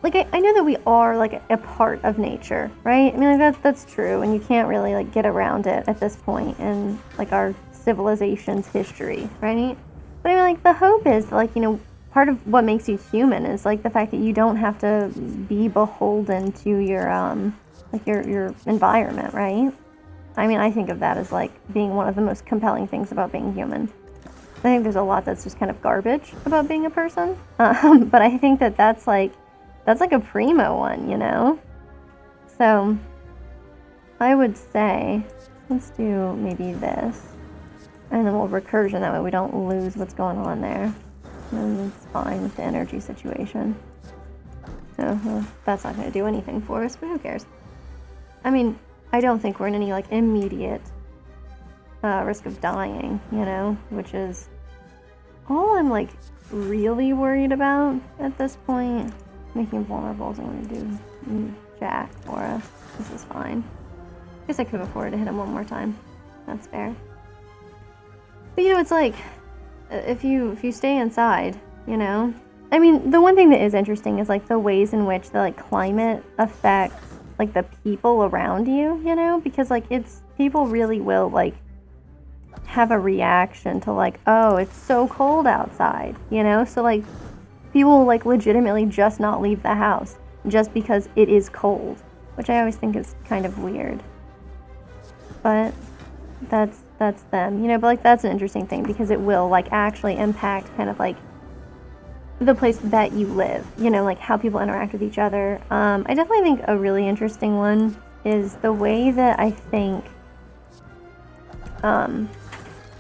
I know that we are like a part of nature, right? I mean, like that's true, and you can't really like get around it at this point in like our civilization's history, right? But I mean, like the hope is like, you know, part of what makes you human is like the fact that you don't have to be beholden to your like your environment, right? I mean, I think of that as like being one of the most compelling things about being human. I think there's a lot that's just kind of garbage about being a person, but I think that that's like a primo one, you know? So I would say, let's do maybe this, and then we'll recursion, that way we don't lose what's going on there. And it's fine with the energy situation. So well, that's not going to do anything for us, but who cares? I mean, I don't think we're in any like immediate risk of dying, you know, which is all I'm like really worried about at this point. Making vulnerable isn't going to do jack for us. This is fine. Guess I could afford to hit him one more time. That's fair. But you know, it's like if you stay inside, you know. I mean, the one thing that is interesting is like the ways in which the like climate affects like the people around you, you know, because like it's people really will like have a reaction to like, oh, it's so cold outside, you know? So like people will like legitimately just not leave the house just because it is cold, which I always think is kind of weird. But that's them, you know, but like that's an interesting thing because it will like actually impact kind of like the place that you live, you know, like how people interact with each other. I definitely think a really interesting one is the way that I think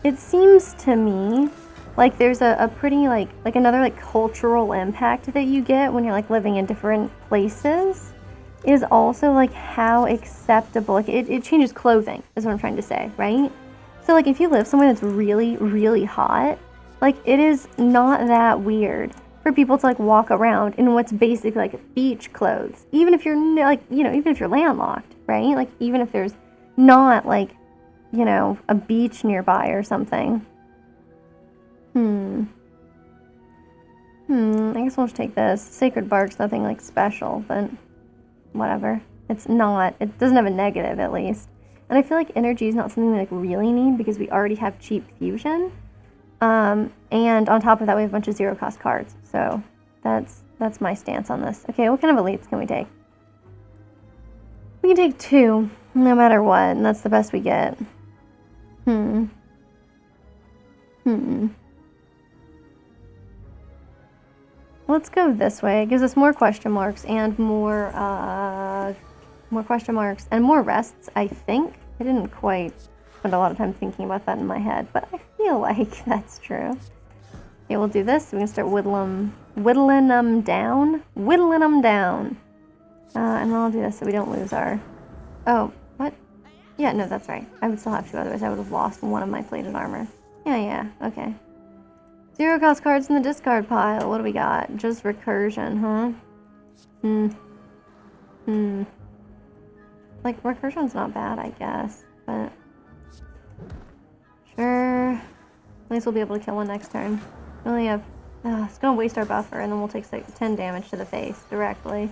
it seems to me like there's a pretty like another like cultural impact that you get when you're like living in different places is also like how acceptable, like it changes clothing is what I'm trying to say, right? So like if you live somewhere that's really, really hot, like it is not that weird for people to like walk around in what's basically like beach clothes, even if you're like, you know, even if you're landlocked, right? Like even if there's not like, you know, a beach nearby or something. I guess we'll just take this. Sacred bark's nothing like special, but whatever. It doesn't have a negative at least. And I feel like energy is not something we like really need because we already have cheap fusion. And on top of that we have a bunch of zero cost cards. So that's my stance on this. Okay, what kind of elites can we take? We can take 2, no matter what, and that's the best we get. Let's go this way. It gives us more question marks and more question marks and more rests, I think. I didn't quite spend a lot of time thinking about that in my head, but I feel like that's true. Okay, we'll do this. We can start whittling them down. And I'll do this so we don't lose our... Oh, what? Yeah, no, that's right. I would still have 2, otherwise I would have lost one of my plated armor. Yeah, okay. 0 cost cards in the discard pile. What do we got? Just recursion, huh? Like, recursion's not bad, I guess, but... Sure. At least we'll be able to kill one next turn. We only have... it's gonna waste our buffer, and then we'll take 10 damage to the face directly.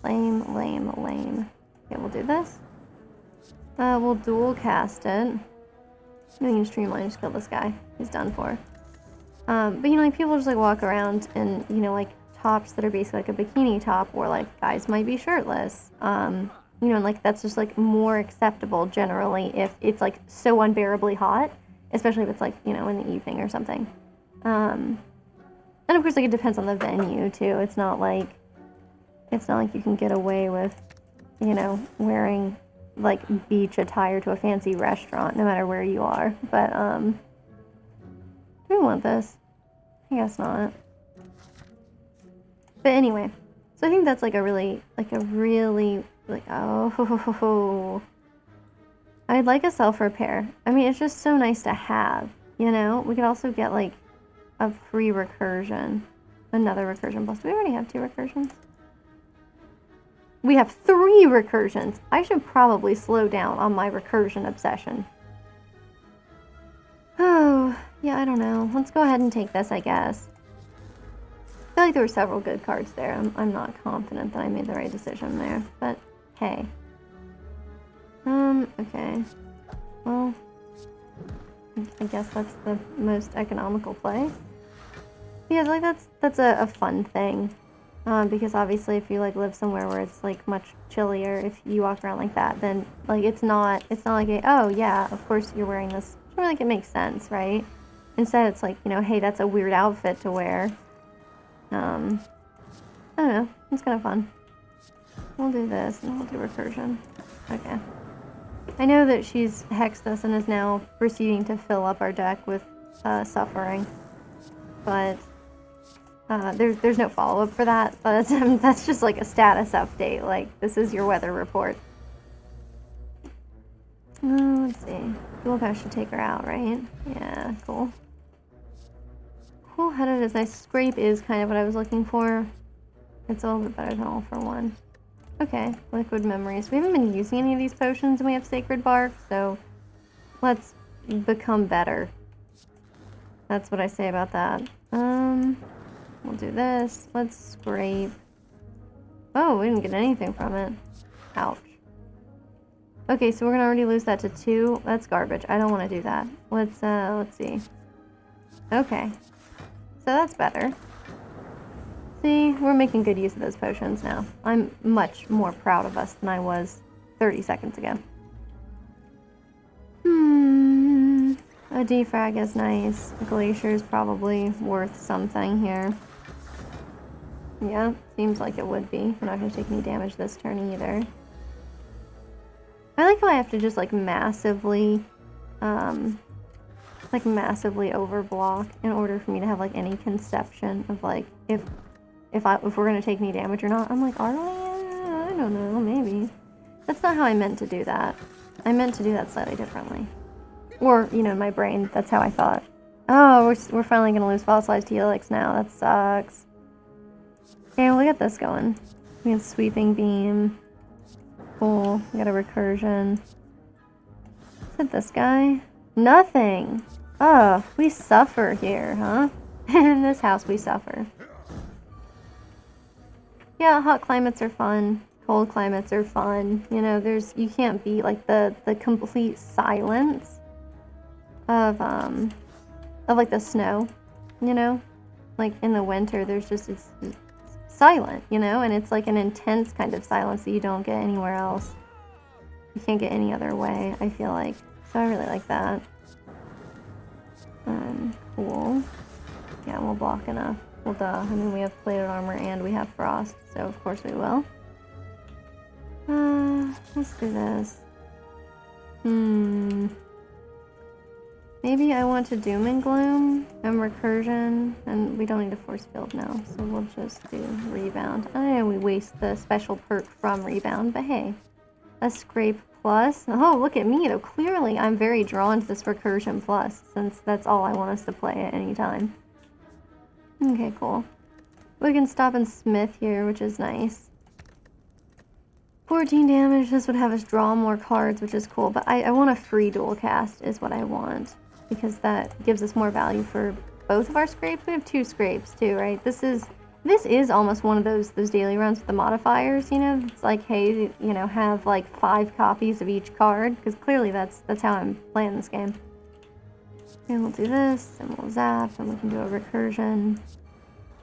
Lame. Okay, we'll do this. We'll dual cast it. I think Streamline just killed this guy. He's done for. But you know, like people just like walk around in, you know, like tops that are basically like a bikini top, or like guys might be shirtless. You know, like that's just like more acceptable generally if it's like so unbearably hot, especially if it's like, you know, in the evening or something. And of course, like it depends on the venue too. It's not like you can get away with, you know, wearing like beach attire to a fancy restaurant no matter where you are. But Do we want this? I guess not. But anyway, so I think that's like a really, oh. I'd like a self-repair. I mean, it's just so nice to have, you know? We could also get like a free recursion. Another recursion plus. Do we already have 2 recursions? We have 3 recursions. I should probably slow down on my recursion obsession. Oh, yeah, I don't know. Let's go ahead and take this, I guess. I feel like there were several good cards there. I'm not confident that I made the right decision there, but hey. Okay. Well, I guess that's the most economical play. Yeah, like that's a fun thing. Because obviously if you like live somewhere where it's like much chillier, if you walk around like that, then like it's not like oh yeah, of course you're wearing this. I feel like it makes sense, right? Instead it's like, you know, hey, that's a weird outfit to wear. I don't know, it's kind of fun. We'll do this and we'll do recursion. Okay. I know that she's hexed us and is now proceeding to fill up our deck with suffering, but there's no follow-up for that, but that's just like a status update, like this is your weather report. Let's see. Dual Pass should take her out, right? Yeah, cool. Cool-headed is nice. Scrape is kind of what I was looking for. It's a little bit better than All for One. Okay, Liquid Memories. We haven't been using any of these potions and we have Sacred Bark, so let's become better. That's what I say about that. We'll do this. Let's scrape. Oh, we didn't get anything from it. Ouch. Okay, so we're gonna already lose that to 2. That's garbage. I don't want to do that. Let's see. Okay. So that's better. See, we're making good use of those potions now. I'm much more proud of us than I was 30 seconds ago. A defrag is nice. A glacier is probably worth something here. Yeah, seems like it would be. We're not going to take any damage this turn either. I like how I have to just like massively overblock in order for me to have like any conception of like if we're gonna take any damage or not. I'm like, are we? I don't know, maybe. That's not how I meant to do that. I meant to do that slightly differently. Or, you know, in my brain, that's how I thought. Oh, we're finally gonna lose fossilized helix now. That sucks. Okay, well, we got this going. We have sweeping beam. Cool. We got a recursion. Is it this guy? Nothing. Oh, we suffer here, huh? In this house, we suffer. Yeah, hot climates are fun. Cold climates are fun. You know, you can't beat like the complete silence of like the snow, you know? Like in the winter there's just it's silent, you know, and it's like an intense kind of silence that you don't get anywhere else. You can't get any other way, I feel like. So I really like that. Cool. Yeah, we'll block enough. Well, duh. I mean, we have plated armor and we have frost, so of course we will. Let's do this. Maybe I want to Doom and Gloom and Recursion, and we don't need a Force Field now, so we'll just do Rebound. I know we waste the special perk from Rebound, but hey. A Scrape Plus. Oh, look at me, though. Clearly, I'm very drawn to this Recursion Plus, since that's all I want us to play at any time. Okay, cool. We can stop and Smith here, which is nice. 14 damage. This would have us draw more cards, which is cool, but I want a free dual cast is what I want, because that gives us more value for both of our scrapes. We have 2 scrapes, too, right? This is almost one of those daily runs with the modifiers, you know? It's like, hey, you know, have like 5 copies of each card, because clearly that's how I'm playing this game. And we'll do this, and we'll zap, and we can do a recursion.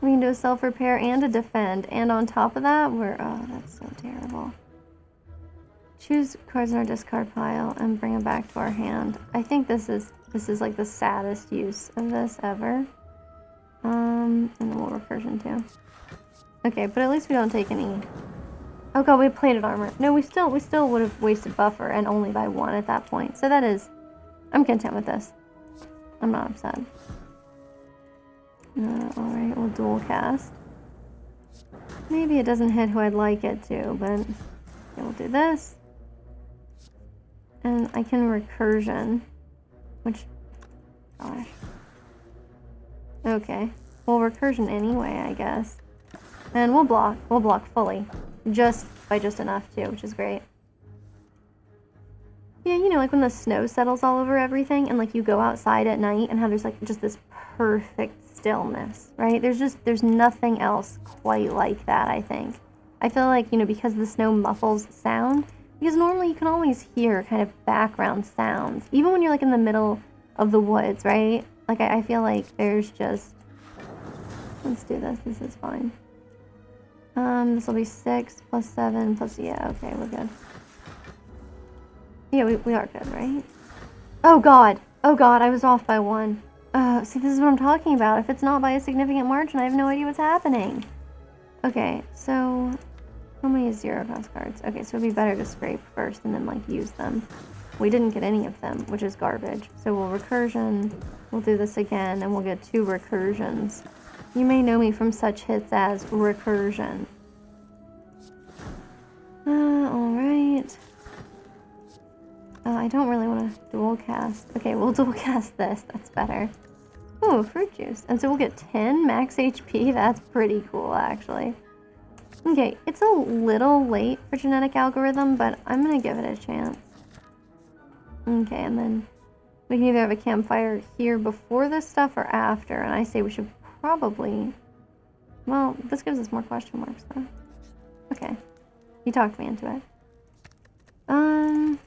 We can do a self-repair and a defend, and on top of that, oh, that's so terrible. Choose cards in our discard pile and bring them back to our hand. I think this is like the saddest use of this ever. And then we'll recursion too. Okay, but at least we don't take any. Oh god, we have plated armor. No, we still would have wasted buffer and only by 1 at that point. So I'm content with this. I'm not upset. Alright, we'll dual cast. Maybe it doesn't hit who I'd like it to, but okay, we'll do this. And I can recursion, which, gosh. Okay, well, recursion anyway, I guess. And we'll block fully. Just enough too, which is great. Yeah, you know, like when the snow settles all over everything and like you go outside at night and how there's like just this perfect stillness, right? There's nothing else quite like that, I think. I feel like, you know, because the snow muffles sound, because normally you can always hear kind of background sounds, even when you're like in the middle of the woods, right? Like I feel like there's just, let's do this, this is fine. This will be 6 plus 7 plus, yeah, okay, we're good. Yeah, we are good, right? Oh god, I was off by 1. See, this is what I'm talking about. If it's not by a significant margin, I have no idea what's happening. Okay, so how many 0-cost cards? Okay, so it'd be better to scrape first and then, like, use them. We didn't get any of them, which is garbage. So we'll recursion, we'll do this again, and we'll get 2 recursions. You may know me from such hits as recursion. Alright. I don't really want to dual cast. Okay, we'll dual cast this. That's better. Ooh, fruit juice. And so we'll get 10 max HP. That's pretty cool, actually. Okay, it's a little late for genetic algorithm, but I'm going to give it a chance. Okay, and then we can either have a campfire here before this stuff or after. And I say we should probably... Well, this gives us more question marks, though. Okay. You talked me into it.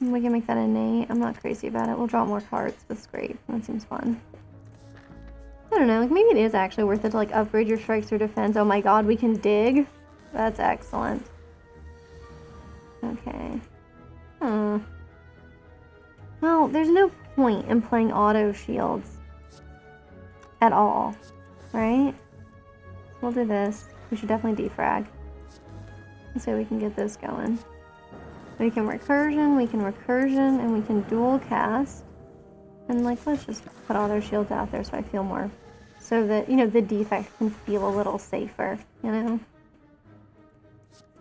We can make that innate. I'm not crazy about it. We'll draw more cards with scrape. That seems fun. I don't know, like maybe it is actually worth it to like upgrade your strikes or defense. Oh my god, we can dig? That's excellent. Okay. Well, there's no point in playing auto shields at all, right? We'll do this. We should definitely defrag. So we can get this going. We can recursion, and we can dual cast. And like, let's just put auto shields out there so I feel more, so that, you know, the defect can feel a little safer, you know?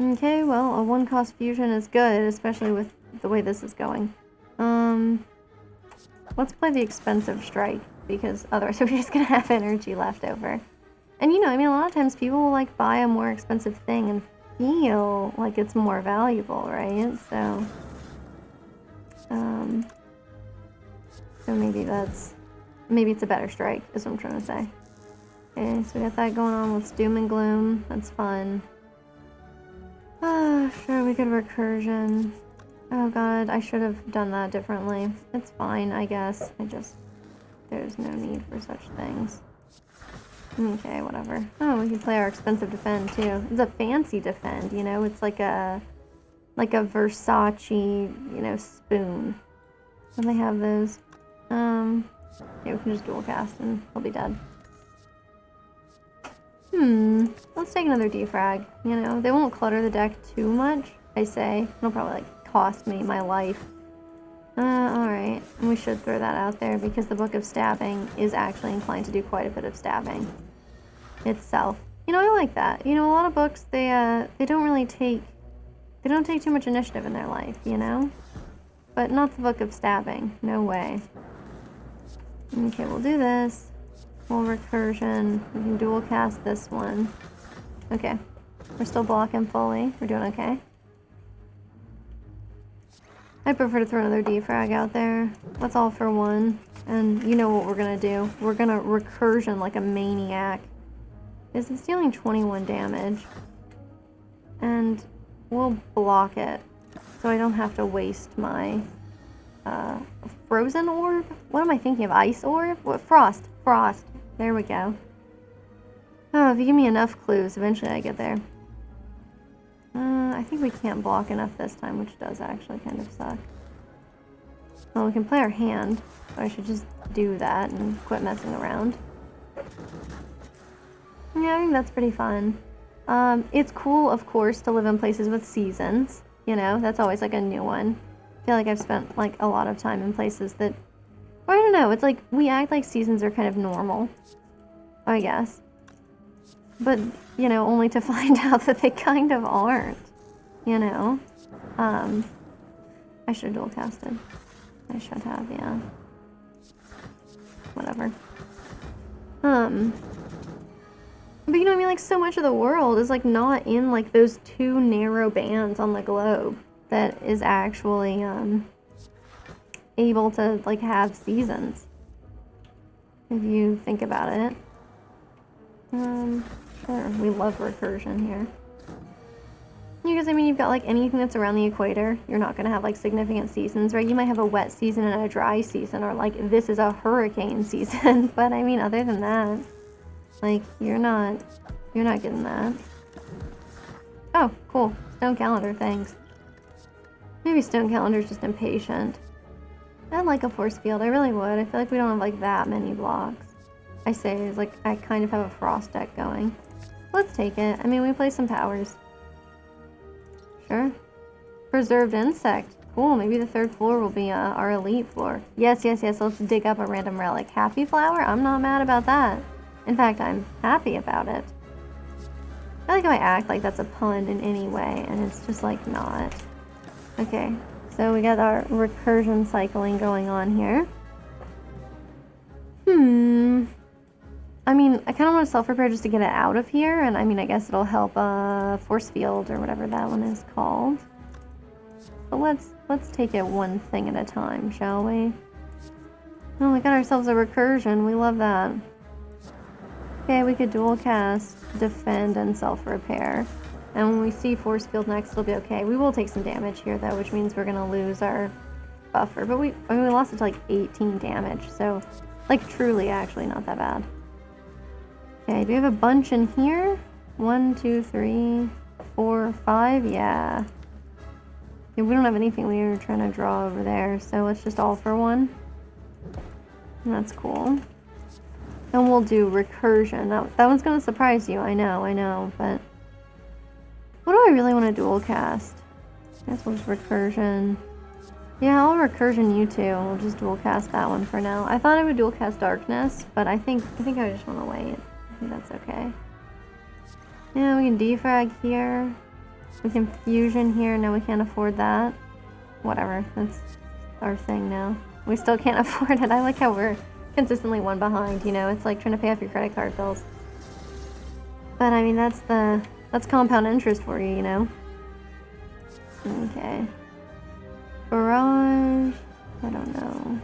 Okay, well, a 1-cost fusion is good, especially with the way this is going. Let's play the expensive strike, because otherwise we're just gonna have energy left over. And you know, I mean, a lot of times people will like buy a more expensive thing and feel like it's more valuable, right? So maybe it's a better strike, is what I'm trying to say. Okay, so we got that going on. Let's doom and gloom. That's fun. Sure, we could recursion. Oh god, I should have done that differently. It's fine, I guess. There's no need for such things. Okay, whatever. Oh, we can play our expensive defend too. It's a fancy defend, you know? It's like a Versace, you know, spoon. When they have those. Yeah, we can just dual cast and he'll be dead. Let's take another defrag, you know? They won't clutter the deck too much, I say. It'll probably like cost me my life. Alright. We should throw that out there because the Book of Stabbing is actually inclined to do quite a bit of stabbing itself. You know, I like that. You know, a lot of books, they don't take too much initiative in their life, you know? But not the Book of Stabbing. No way. Okay, we'll do this. We'll recursion. We can dual cast this one. Okay. We're still blocking fully. We're doing okay. I prefer to throw another defrag out there. That's all for 1. And you know what we're gonna do. We're gonna recursion like a maniac. It's dealing 21 damage. And we'll block it. So I don't have to waste my frozen orb? What am I thinking of? Ice orb? What? Frost. Frost. There we go. Oh, if you give me enough clues, eventually I get there. I think we can't block enough this time, which does actually kind of suck. Well, we can play our hand, so I should just do that and quit messing around. Yeah, I think that's pretty fun. It's cool, of course, to live in places with seasons. You know, that's always like a new one. I feel like I've spent like a lot of time in places that, well, I don't know, it's like we act like seasons are kind of normal. I guess. But, you know, only to find out that they kind of aren't, you know? I should have dual casted. I should have, yeah. Whatever. But you know what I mean? Like, so much of the world is, like, not in, like, those two narrow bands on the globe that is actually, able to, like, have seasons. If you think about it. Sure, we love recursion here. Because, I mean, you've got, like, anything that's around the equator. You're not gonna have, like, significant seasons, right? You might have a wet season and a dry season, or, like, this is a hurricane season. But, I mean, other than that, like, you're not getting that. Oh, cool. Stone calendar, thanks. Maybe stone calendar's just impatient. I'd like a force field, I really would. I feel like we don't have, like, that many blocks. I say, it's like, I kind of have a frost deck going. Let's take it. I mean, we play some powers. Sure. Preserved insect. Cool, maybe the third floor will be our elite floor. Yes, yes, yes, let's dig up a random relic. Happy flower? I'm not mad about that. In fact, I'm happy about it. I like how I act like that's a pun in any way, and it's just, like, not. Okay, so we got our recursion cycling going on here. I mean, I kind of want to self-repair just to get it out of here, and I mean, I guess it'll help force field or whatever that one is called. But let's take it one thing at a time, shall we? Oh, we got ourselves a recursion. We love that. Okay, we could dual cast, defend, and self-repair. And when we see force field next, it'll be okay. We will take some damage here, though, which means we're gonna lose our buffer. But we lost it to, like, 18 damage, so, like, truly, actually, not that bad. Okay, do we have a bunch in here? 1, 2, 3, 4, 5? Yeah. We don't have anything we were trying to draw over there, so let's just all for one. And that's cool. And we'll do recursion. That one's gonna surprise you, I know, but... What do I really want to dual cast? I guess we'll just recursion. Yeah, I'll recursion you two. We'll just dual cast that one for now. I thought I would dual cast darkness, but I think I just want to wait. I think that's okay. Yeah, we can defrag here. We can fusion here. No, we can't afford that. Whatever. That's our thing now. We still can't afford it. I like how we're consistently one behind, you know? It's like trying to pay off your credit card bills. But, I mean, that's compound interest for you, you know? Okay. Barrage. I don't know.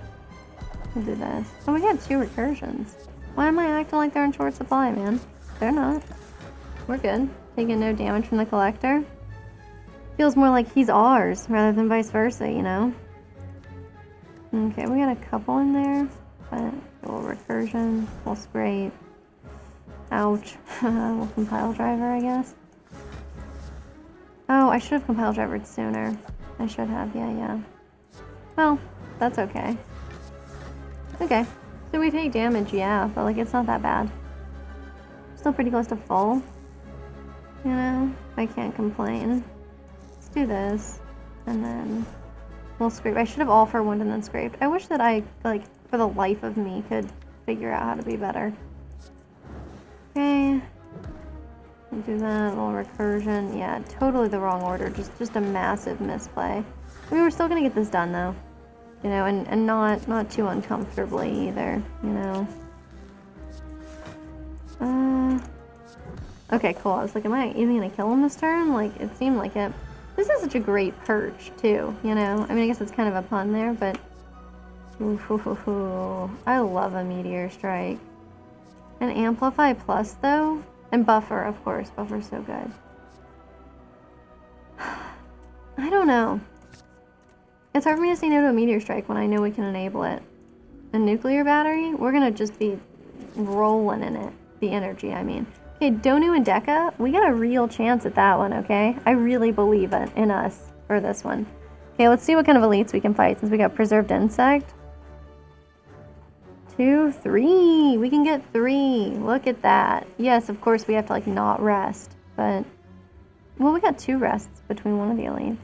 We'll do this. Oh, we got 2 recursions. Why am I acting like they're in short supply, man? They're not. We're good. Taking no damage from the collector. Feels more like he's ours rather than vice versa, you know? Okay, we got a couple in there. But we'll recursion. We'll scrape. Ouch. We'll compile driver, I guess. Oh, I should have compile drivered sooner. I should have, yeah. Well, that's okay. Okay. So we take damage, yeah, but, like, it's not that bad. Still pretty close to full. You know? I can't complain. Let's do this. And then we'll scrape. I should have all for one and then scraped. I wish that I, like, for the life of me, could figure out how to be better. Okay. We'll do that. A little recursion. Yeah, totally the wrong order. Just a massive misplay. I mean, we're still gonna get this done, though. You know, and not too uncomfortably either, you know. Okay, cool. I was like, am I even gonna kill him this turn? Like, it seemed like it. This is such a great perch, too, you know? I mean, I guess it's kind of a pun there, but... Ooh, I love a Meteor Strike. And Amplify Plus, though? And Buffer, of course. Buffer's so good. I don't know. It's hard for me to say no to a Meteor Strike when I know we can enable it. A Nuclear Battery? We're gonna just be rolling in it. The energy, I mean. Okay, Donu and Deka, we got a real chance at that one, okay? I really believe it in us for this one. Okay, let's see what kind of elites we can fight since we got Preserved Insect. 2, 3. We can get 3. Look at that. Yes, of course we have to, like, not rest, but... Well, we got 2 rests between one of the elites.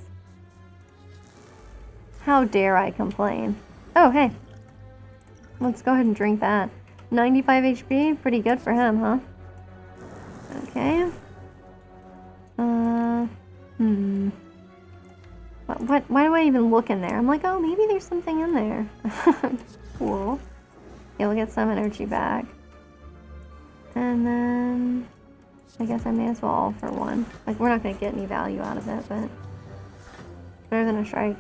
How dare I complain? Oh, hey. Let's go ahead and drink that. 95 HP? Pretty good for him, huh? Okay. Why do I even look in there? I'm like, oh, maybe there's something in there. Cool. Okay, we'll get some energy back. And then I guess I may as well all for one. Like, we're not going to get any value out of it, but better than a strike.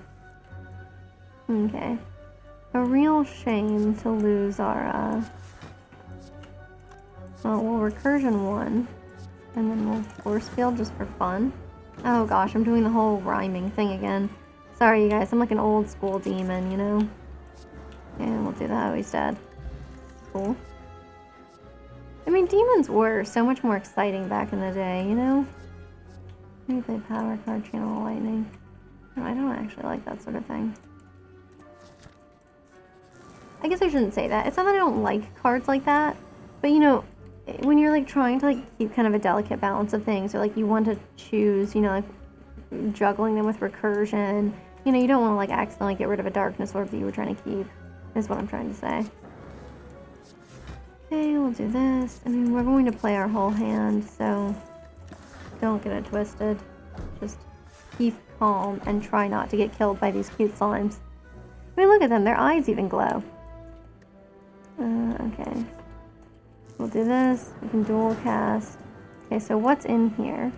Okay. A real shame to lose our, well, recursion 1. And then we'll force field just for fun. Oh gosh, I'm doing the whole rhyming thing again. Sorry, you guys, I'm like an old school demon, you know? And we'll do that. Oh, he's dead. Cool. I mean, demons were so much more exciting back in the day, you know? Maybe play power card, channel lightning. No, I don't actually like that sort of thing. I guess I shouldn't say that. It's not that I don't like cards like that, but you know, when you're like trying to like keep kind of a delicate balance of things, or like you want to choose, you know, like juggling them with recursion, you know, you don't want to like accidentally get rid of a darkness orb that you were trying to keep, is what I'm trying to say. Okay, we'll do this. I mean, we're going to play our whole hand, so don't get it twisted. Just keep calm and try not to get killed by these cute slimes. I mean, look at them. Their eyes even glow. Okay. We'll do this. We can dual cast. Okay, so what's in here?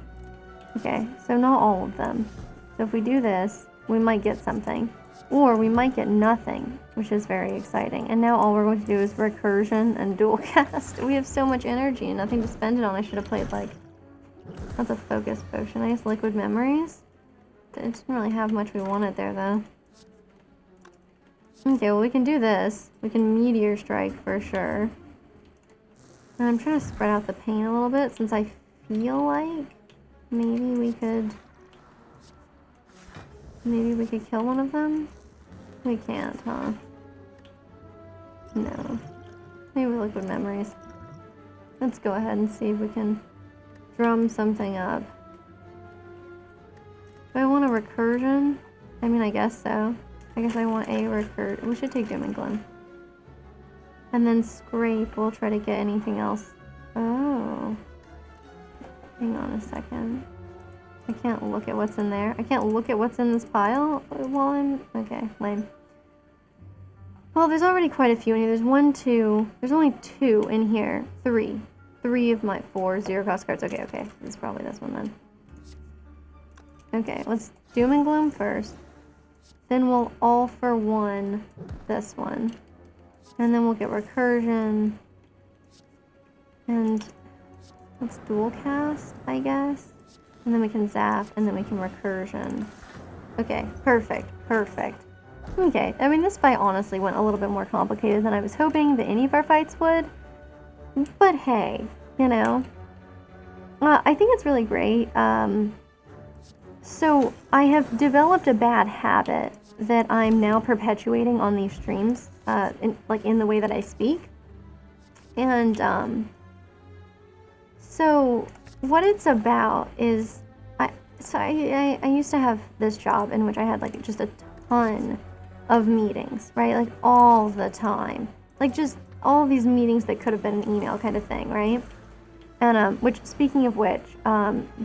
Okay, so not all of them. So if we do this, we might get something. Or we might get nothing, which is very exciting. And now all we're going to do is recursion and dual cast. We have so much energy and nothing to spend it on. I should have played, like... That's a focus potion. Nice liquid memories. It didn't really have much we wanted there, though. Okay, well, we can do this. We can meteor strike for sure. And I'm trying to spread out the pain a little bit, since I feel like maybe we could kill one of them. We can't, huh? No. Maybe liquid memories. Let's go ahead and see if we can drum something up. Do I want a recursion? I mean, I guess so. I guess I want a recursion. We should take Doom and Gloom. And then scrape, we'll try to get anything else. Oh. Hang on a second. I can't look at what's in there. I can't look at what's in this pile while I'm... Okay, lame. Well, there's already quite a few in here. There's 1, 2... There's only 2 in here. 3. 3 of my 4 zero-cost cards. Okay, okay. It's probably this one then. Okay, let's Doom and Gloom first. Then we'll all for one this one. And then we'll get recursion. And let's dual cast, I guess. And then we can zap, and then we can recursion. Okay, perfect, perfect. Okay, I mean, this fight honestly went a little bit more complicated than I was hoping that any of our fights would. But hey, you know. I think it's really great. So, I have developed a bad habit that I'm now perpetuating on these streams, in the way that I speak. And, so what it's about is, I used to have this job in which I had, like, just a ton of meetings, right? Like, all the time. Like, just all these meetings that could have been an email kind of thing, right? And, which, speaking of which,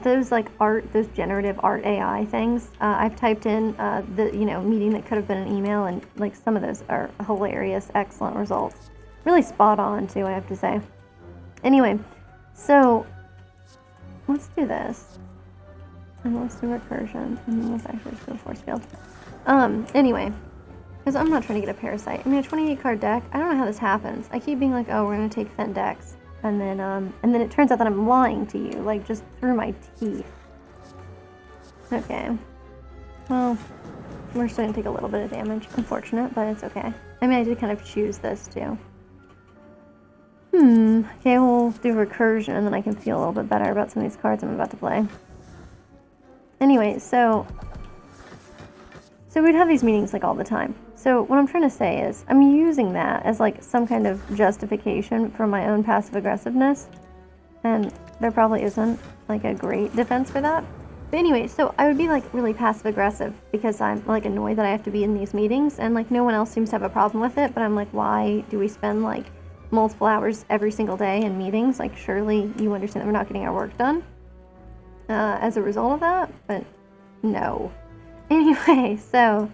those, like, those generative art AI things, I've typed in, meeting that could have been an email, and, like, some of those are hilarious, excellent results. Really spot on, too, I have to say. Anyway, so, let's do this. And let's do recursion. And let's actually just go force field. Anyway, because I'm not trying to get a parasite. I mean, a 28 card deck, I don't know how this happens. I keep being like, oh, we're going to take thin decks. And then it turns out that I'm lying to you, like, just through my teeth. Okay. Well, we're still going to take a little bit of damage. Unfortunate, but it's okay. I mean, I did kind of choose this, too. Okay, we'll do recursion, and then I can feel a little bit better about some of these cards I'm about to play. Anyway, so we'd have these meetings, like, all the time. So what I'm trying to say is, I'm using that as, like, some kind of justification for my own passive aggressiveness. And there probably isn't, like, a great defense for that. But anyway, so I would be, like, really passive aggressive because I'm, like, annoyed that I have to be in these meetings. And, like, no one else seems to have a problem with it. But I'm like, why do we spend, like, multiple hours every single day in meetings. Like, surely you understand that we're not getting our work done as a result of that, but no. Anyway, so,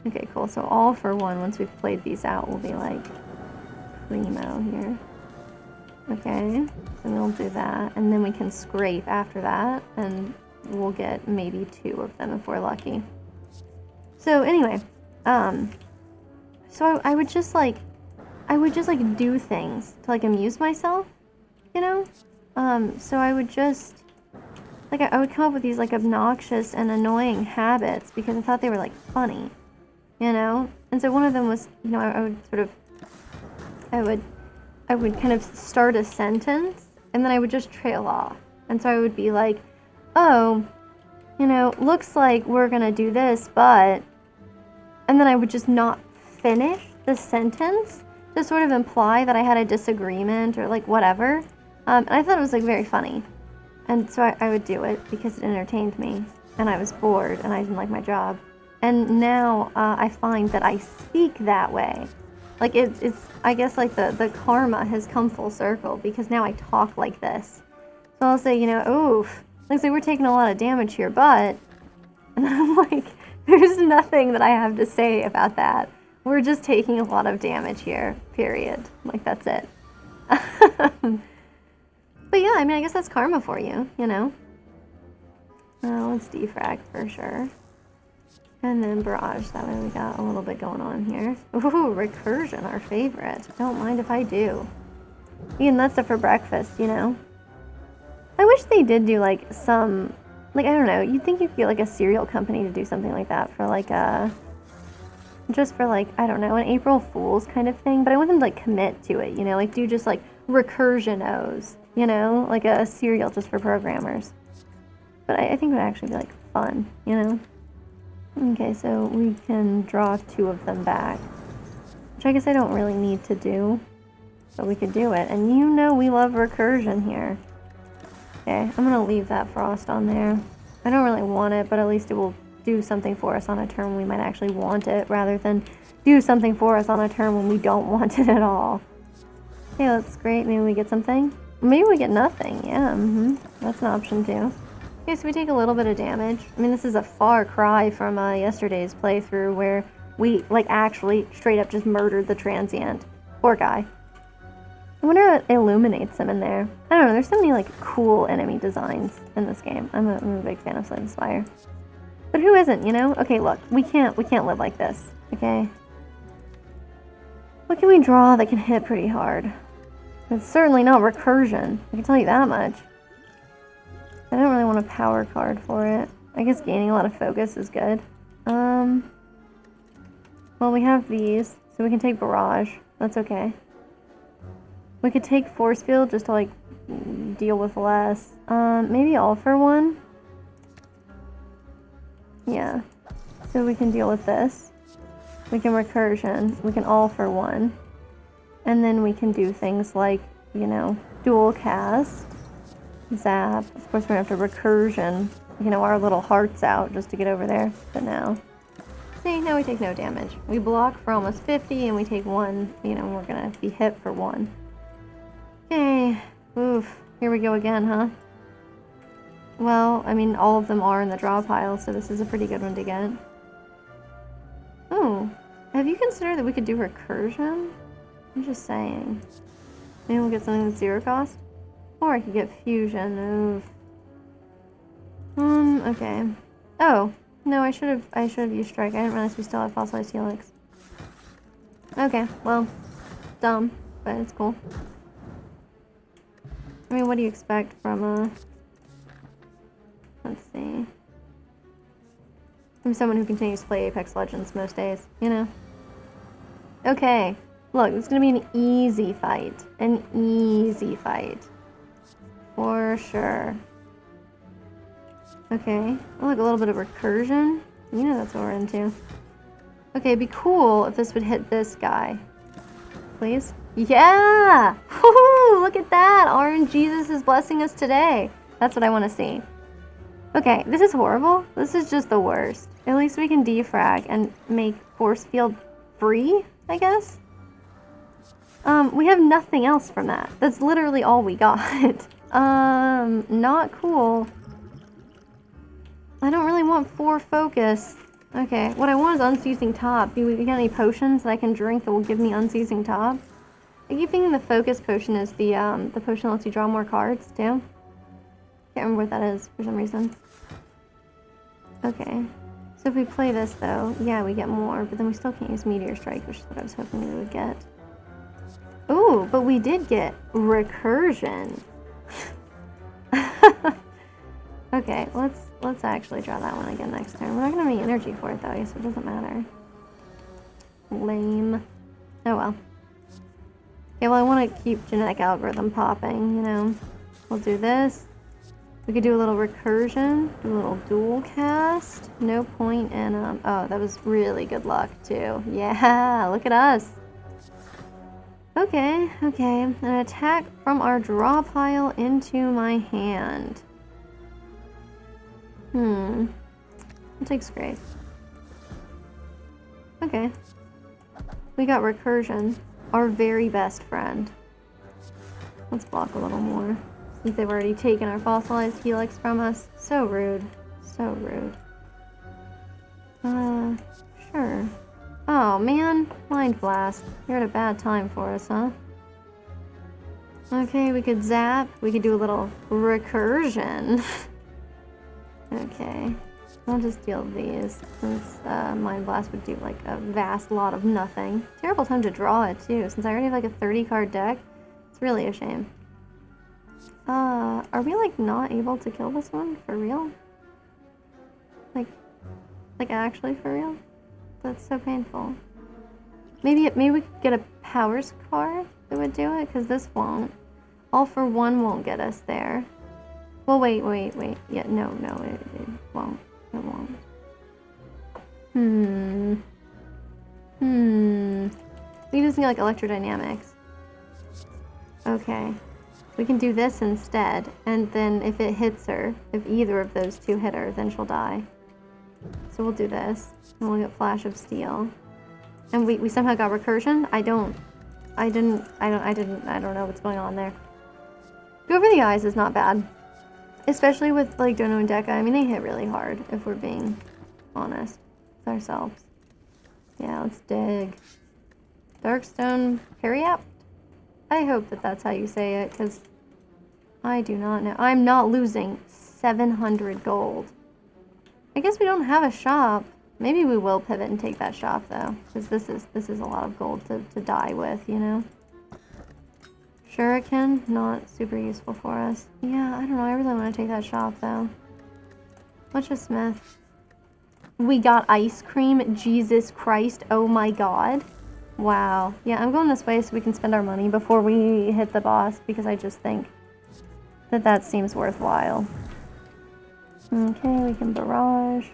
okay, cool. So all for one, once we've played these out, we'll be like primo here. Okay, so we'll do that, and then we can scrape after that, and we'll get maybe 2 of them if we're lucky. So anyway, so I would just like do things to like amuse myself, you know? So I would just, like, I would come up with these like obnoxious and annoying habits because I thought they were like funny, you know? And so one of them was, you know, I would kind of start a sentence and then I would just trail off. And so I would be like, oh, you know, looks like we're gonna do this, but, and then I would just not finish the sentence to sort of imply that I had a disagreement or like whatever. And I thought it was like very funny. And so I would do it because it entertained me and I was bored and I didn't like my job. And now I find that I speak that way. Like it's I guess like the karma has come full circle because now I talk like this. So I'll say, you know, oof, looks like we're taking a lot of damage here, but, and I'm like, there's nothing that I have to say about that. We're just taking a lot of damage here, period. Like, that's it. But yeah, I mean, I guess that's karma for you, you know? Let's defrag for sure. And then barrage, that way we got a little bit going on here. Ooh, recursion, our favorite. Don't mind if I do. Eating that stuff for breakfast, you know? I wish they did do, like, some, like, I don't know, you'd think you could get, like, a cereal company to do something like that for, like, just for, like, I don't know, an April Fool's kind of thing, but I want them to, like, commit to it, you know? Like, do just, like, recursion-os, you know? Like a cereal just for programmers. But I think it would actually be, like, fun, you know? Okay, so we can draw 2 of them back, which I guess I don't really need to do, but we could do it. And you know we love recursion here. Okay, I'm going to leave that frost on there. I don't really want it, but at least it will do something for us on a turn when we might actually want it, rather than do something for us on a turn when we don't want it at all. Okay, that's great. Maybe we get something. Maybe we get nothing. Yeah, that's an option too. Okay, so we take a little bit of damage. I mean, this is a far cry from yesterday's playthrough where we, like, actually straight up just murdered the transient. Poor guy. I wonder what illuminates him in there. I don't know, there's so many, like, cool enemy designs in this game. I'm a big fan of Spire. But who isn't, you know? Okay, look, we can't live like this, okay? What can we draw that can hit pretty hard? It's certainly not recursion, I can tell you that much. I don't really want a power card for it. I guess gaining a lot of focus is good. Well, we have these, so we can take barrage. That's okay. We could take force field just to, like, deal with less. Maybe all for one? Yeah. So we can deal with this. We can recursion. We can all for one. And then we can do things like, you know, dual cast. Zap. Of course, we're going to have to recursion, you know, our little hearts out just to get over there. But now, see, now we take no damage. We block for almost 50 and we take 1, you know, we're going to be hit for 1. Okay. Oof. Here we go again, huh? Well, I mean, all of them are in the draw pile, so this is a pretty good one to get. Oh. Have you considered that we could do recursion? I'm just saying. Maybe we'll get something with 0 cost? Or I could get fusion. Oof. Okay. Oh, no, I should have used strike. I didn't realize we still have fossilized helix. Okay, well, dumb, but it's cool. I mean, what do you expect from let's see, from someone who continues to play Apex Legends most days, you know? Okay, look, it's gonna be an easy fight. An easy fight. For sure. Okay. Oh, look, a little bit of recursion. You know that's what we're into. Okay, it'd be cool if this would hit this guy. Please? Yeah! Woohoo! Look at that! Orange Jesus is blessing us today. That's what I want to see. Okay, this is horrible. This is just the worst. At least we can defrag and make force field free, I guess? We have nothing else from that. That's literally all we got. Not cool. I don't really want 4 focus. Okay, what I want is unceasing top. Do we got any potions that I can drink that will give me unceasing top? I keep thinking the focus potion is the potion that lets you draw more cards, too. Can't remember what that is for some reason. Okay. So if we play this, though, yeah, we get more, but then we still can't use Meteor Strike, which is what I was hoping we would get. Ooh, but we did get recursion. Okay, let's actually draw that one again next turn. We're not gonna have any energy for it though, I guess it doesn't matter. Lame. Oh well. Okay, well I want to keep genetic algorithm popping, you know. We'll do this. We could do a little recursion, do a little dual cast. No point in oh, that was really good luck too. Yeah, look at us. Okay, okay. An attack from our draw pile into my hand. I'll take Scrape. Okay. We got recursion. Our very best friend. Let's block a little more. Since they've already taken our fossilized helix from us. So rude. So rude. Sure. Oh man, Mind Blast. You're at a bad time for us, huh? Okay, we could zap. We could do a little recursion. Okay. I'll just deal these, since Mind Blast would do like a vast lot of nothing. Terrible time to draw it too, since I already have like a 30 card deck. It's really a shame. Are we like not able to kill this one? For real? Like actually for real? That's so painful. Maybe we could get a powers card that would do it, because this won't. All for one won't get us there. Well, wait. Yeah, no, it won't. It won't. We just need like electrodynamics. Okay. We can do this instead, and then if it hits her, if either of those two hit her, then she'll die. So we'll do this, and we'll get Flash of Steel. And we somehow got recursion? I don't know what's going on there. Go over the eyes is not bad. Especially with like Dono and Deca. I mean, they hit really hard, if we're being honest with ourselves. Yeah, let's dig. Darkstone Periapt? I hope that that's how you say it, because I do not know. I'm not losing 700 gold. I guess we don't have a shop. Maybe we will pivot and take that shop, though, because this is a lot of gold to die with, you know? Shuriken, not super useful for us. Yeah, I don't know. I really want to take that shop, though. What's a smith? We got ice cream. Jesus Christ. Oh my god. Wow. Yeah, I'm going this way so we can spend our money before we hit the boss, because I just think that seems worthwhile. Okay, we can barrage.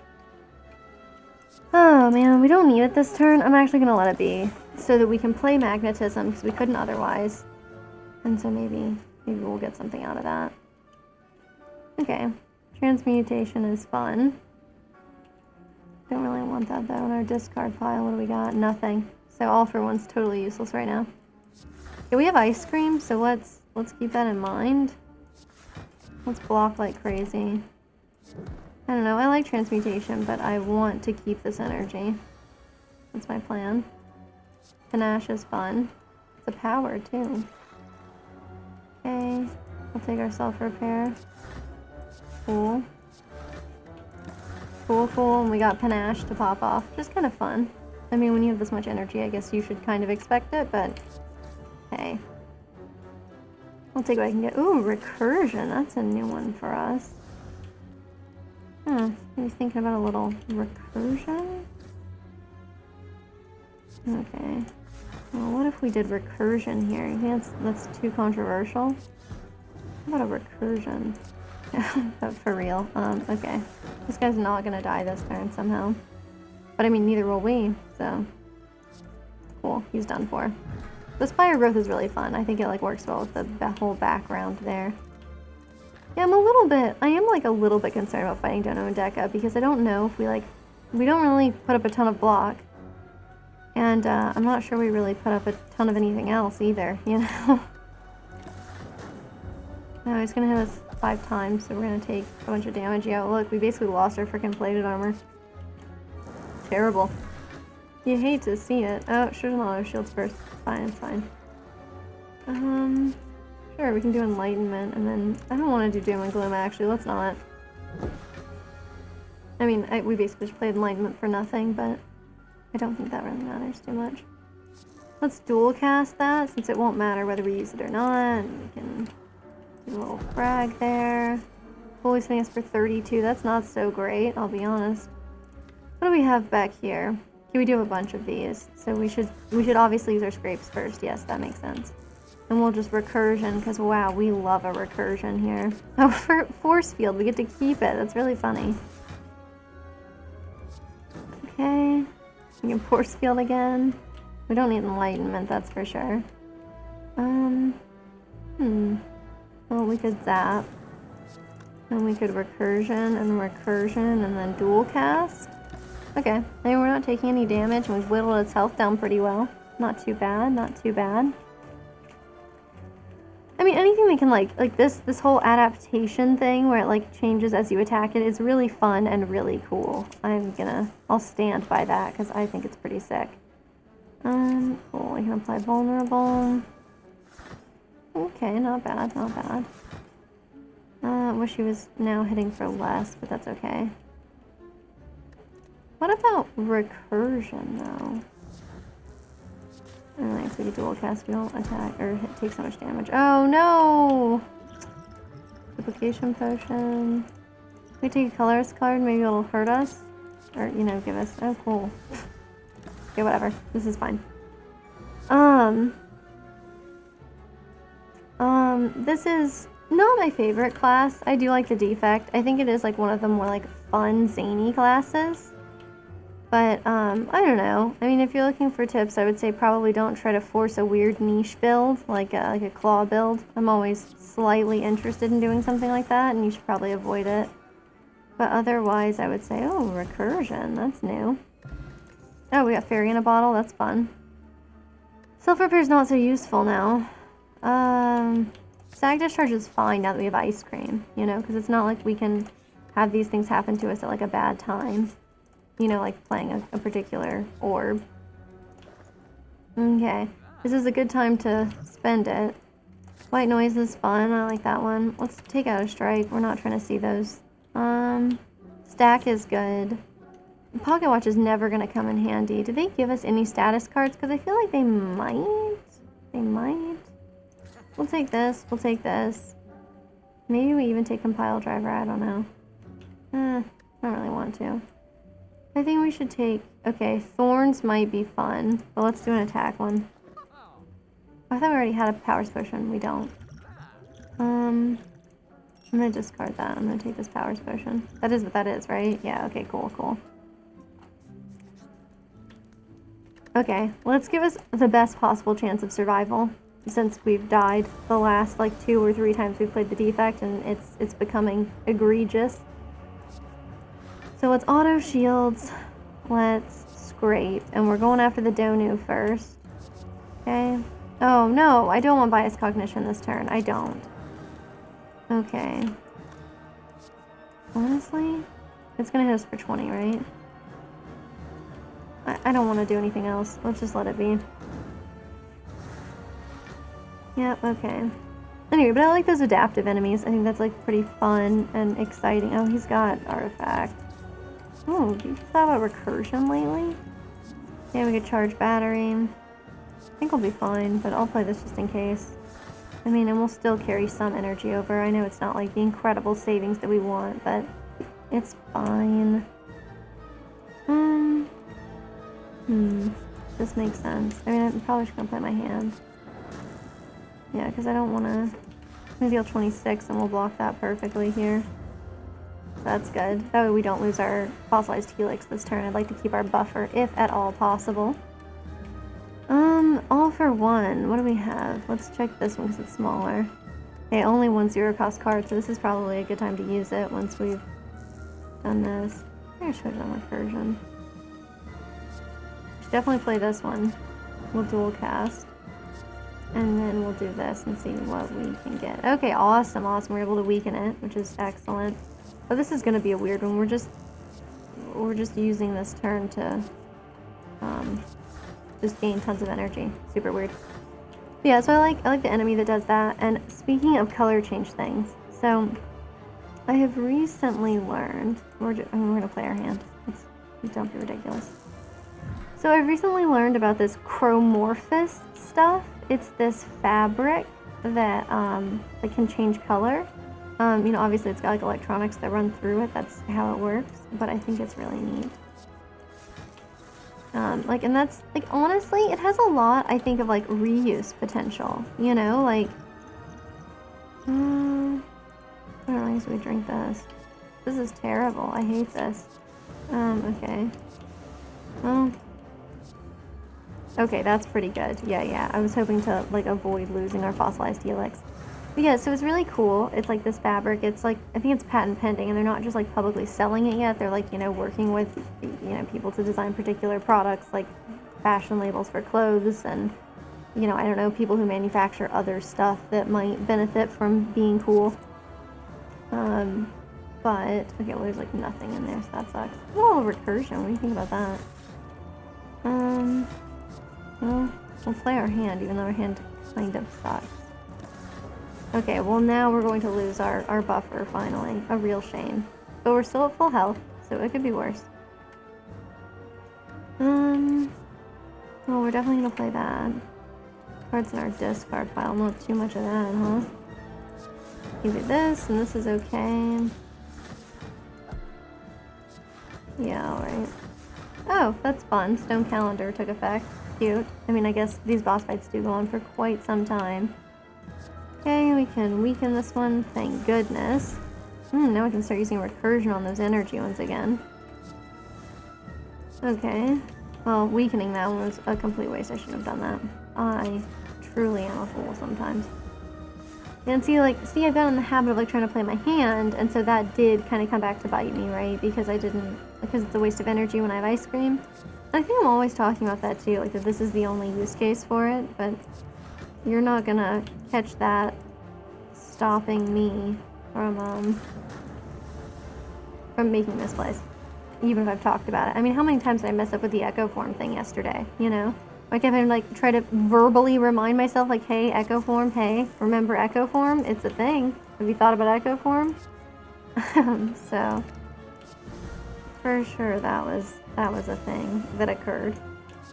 Oh man, we don't need it this turn. I'm actually going to let it be so that we can play magnetism, because we couldn't otherwise. And so maybe we'll get something out of that. Okay. Transmutation is fun. Don't really want that though. In our discard pile, what do we got? Nothing. So all for one's totally useless right now. Yeah, we have ice cream, so let's keep that in mind. Let's block like crazy. I don't know, I like transmutation, but I want to keep this energy. That's my plan. Panache is fun. It's a power too. Okay, we'll take our self-repair. Cool. Cool, and we got Panache to pop off. Just kind of fun. I mean, when you have this much energy, I guess you should kind of expect it, but hey. I'll take what I can get. Ooh, recursion. That's a new one for us. I was thinking about a little recursion. Okay. Well, what if we did recursion here? You think that's too controversial? How about a recursion? But for real. Okay. This guy's not gonna die this turn somehow. But I mean, neither will we, so. Cool, he's done for. The Spire growth is really fun. I think it like works well with the whole background there. Yeah, I am like a little bit concerned about fighting Dono and Deca, because I don't know if we don't really put up a ton of block. And I'm not sure we really put up a ton of anything else either, you know? No, he's gonna hit us 5 times, so we're gonna take a bunch of damage. Yeah, look, we basically lost our freaking plated armor. Terrible. You hate to see it. Oh, should've done auto shields first. Fine, it's fine. Sure, we can do enlightenment, and then I don't want to do doom and gloom actually. Let's not. I mean, we basically just played enlightenment for nothing, but I don't think that really matters too much. Let's dual cast that, since it won't matter whether we use it or not. And we can do a little frag there. Holy swing is for 32. That's not so great, I'll be honest. What do we have back here? Okay, we do have a bunch of these, so we should obviously use our scrapes first. Yes, that makes sense. And we'll just recursion, because wow, we love a recursion here. Oh, for force field, we get to keep it. That's really funny. Okay, we can force field again. We don't need enlightenment, that's for sure. Well, we could zap. And we could recursion, and then dual cast. Okay, I mean, we're not taking any damage, and we've whittled its health down pretty well. Not too bad, not too bad. I mean, anything that can, like this whole adaptation thing where it, like, changes as you attack it is really fun and really cool. I'll stand by that, because I think it's pretty sick. Cool, I can apply vulnerable. Okay, not bad, not bad. Wish he was now hitting for less, but that's okay. What about recursion, though? Alright, so we can dual cast, we don't attack, or take so much damage. Oh, no! Duplication potion. If we take a colorist card, maybe it'll hurt us? Or, you know, give us... Oh, cool. Okay, whatever. This is fine. This is not my favorite class. I do like the defect. I think it is, like, one of the more, like, fun, zany classes. But, I don't know. I mean, if you're looking for tips, I would say probably don't try to force a weird niche build, like a claw build. I'm always slightly interested in doing something like that, and you should probably avoid it. But otherwise, I would say, oh, recursion, that's new. Oh, we got fairy in a bottle, that's fun. Self-repair's not so useful now. Sag discharge is fine now that we have ice cream, you know, because it's not like we can have these things happen to us at, like, a bad time. You know, like playing a particular orb. Okay. This is a good time to spend it. White noise is fun. I like that one. Let's take out a strike. We're not trying to see those. Stack is good. Pocket watch is never going to come in handy. Do they give us any status cards? Because I feel like they might. They might. We'll take this. We'll take this. Maybe we even take compile driver. I don't know. I don't really want to. I think we should take... Okay, thorns might be fun, but let's do an attack one. I thought we already had a powers potion. We don't. I'm gonna discard that. I'm gonna take this powers potion. That is what that is, right? Yeah, okay, cool, cool. Okay, let's give us the best possible chance of survival, since we've died the last, like, 2 or 3 times we've played the defect, and it's becoming egregious. So let's auto shields, let's scrape, and we're going after the Donu first. Okay. Oh no, I don't want bias cognition this turn. I don't. Okay. Honestly, it's gonna hit us for 20, right? I don't want to do anything else. Let's just let it be. Yep, okay. Anyway, but I like those adaptive enemies. I think that's, like, pretty fun and exciting. Oh, he's got artifact. Oh, have you thought about recursion lately? Yeah, we could charge battery. I think we'll be fine, but I'll play this just in case. I mean, and we'll still carry some energy over. I know it's not, like, the incredible savings that we want, but it's fine. This makes sense. I mean, I'm probably just gonna play my hand. Yeah, because I don't want to... I'm gonna deal 26, and we'll block that perfectly here. That's good. That way we don't lose our fossilized helix this turn. I'd like to keep our buffer, if at all possible. All for one. What do we have? Let's check this one because it's smaller. Okay, only 1 0-cost card, so this is probably a good time to use it once we've done this. I should have done recursion. definitely play this one. We'll dual cast. And then we'll do this and see what we can get. Okay, awesome, awesome. We're able to weaken it, which is excellent. But this is going to be a weird one. We're just using this turn to just gain tons of energy. Super weird. But yeah, so I like the enemy that does that. And speaking of color change things, so I have recently learned. We're gonna play our hand. Don't be ridiculous. So I've recently learned about this chromorphous stuff. It's this fabric that can change color. You know, obviously it's got like electronics that run through it. That's how it works. But I think it's really neat. And that's, like, honestly, it has a lot, I think, of, like, reuse potential, you know, like, I don't know, I guess we drink this. This is terrible, I hate this. Okay. Well, okay, that's pretty good, yeah, I was hoping to, like, avoid losing our fossilized helix. But yeah, so it's really cool. It's like this fabric. It's like, I think it's patent pending, and they're not just like publicly selling it yet. They're like, you know, working with, you know, people to design particular products, like fashion labels for clothes, and, you know, I don't know, people who manufacture other stuff that might benefit from being cool. But okay, well, there's like nothing in there, so that sucks. Oh, recursion. What do you think about that? Well, we'll play our hand, even though our hand kind of sucks. Okay, well now we're going to lose our buffer, finally. A real shame. But we're still at full health, so it could be worse. Well, we're definitely gonna play that. Cards in our discard pile, not too much of that, huh? You do this, and this is okay. Yeah, alright. Oh, that's fun. Stone Calendar took effect. Cute. I mean, I guess these boss fights do go on for quite some time. Okay, we can weaken this one, thank goodness. Now we can start using recursion on those energy ones again. Okay. Well, weakening that one was a complete waste. I shouldn't have done that. I truly am a fool sometimes. And see, I've gotten in the habit of, like, trying to play my hand, and so that did kind of come back to bite me, right? Because it's a waste of energy when I have ice cream. And I think I'm always talking about that, too, like, that this is the only use case for it, but you're not gonna catch that stopping me from making this place, even if I've talked about it. I mean, how many times did I mess up with the echo form thing yesterday, you know? Like, if I, like, try to verbally remind myself, like, hey, echo form, hey, remember echo form? It's a thing. Have you thought about echo form? So, for sure that was a thing that occurred.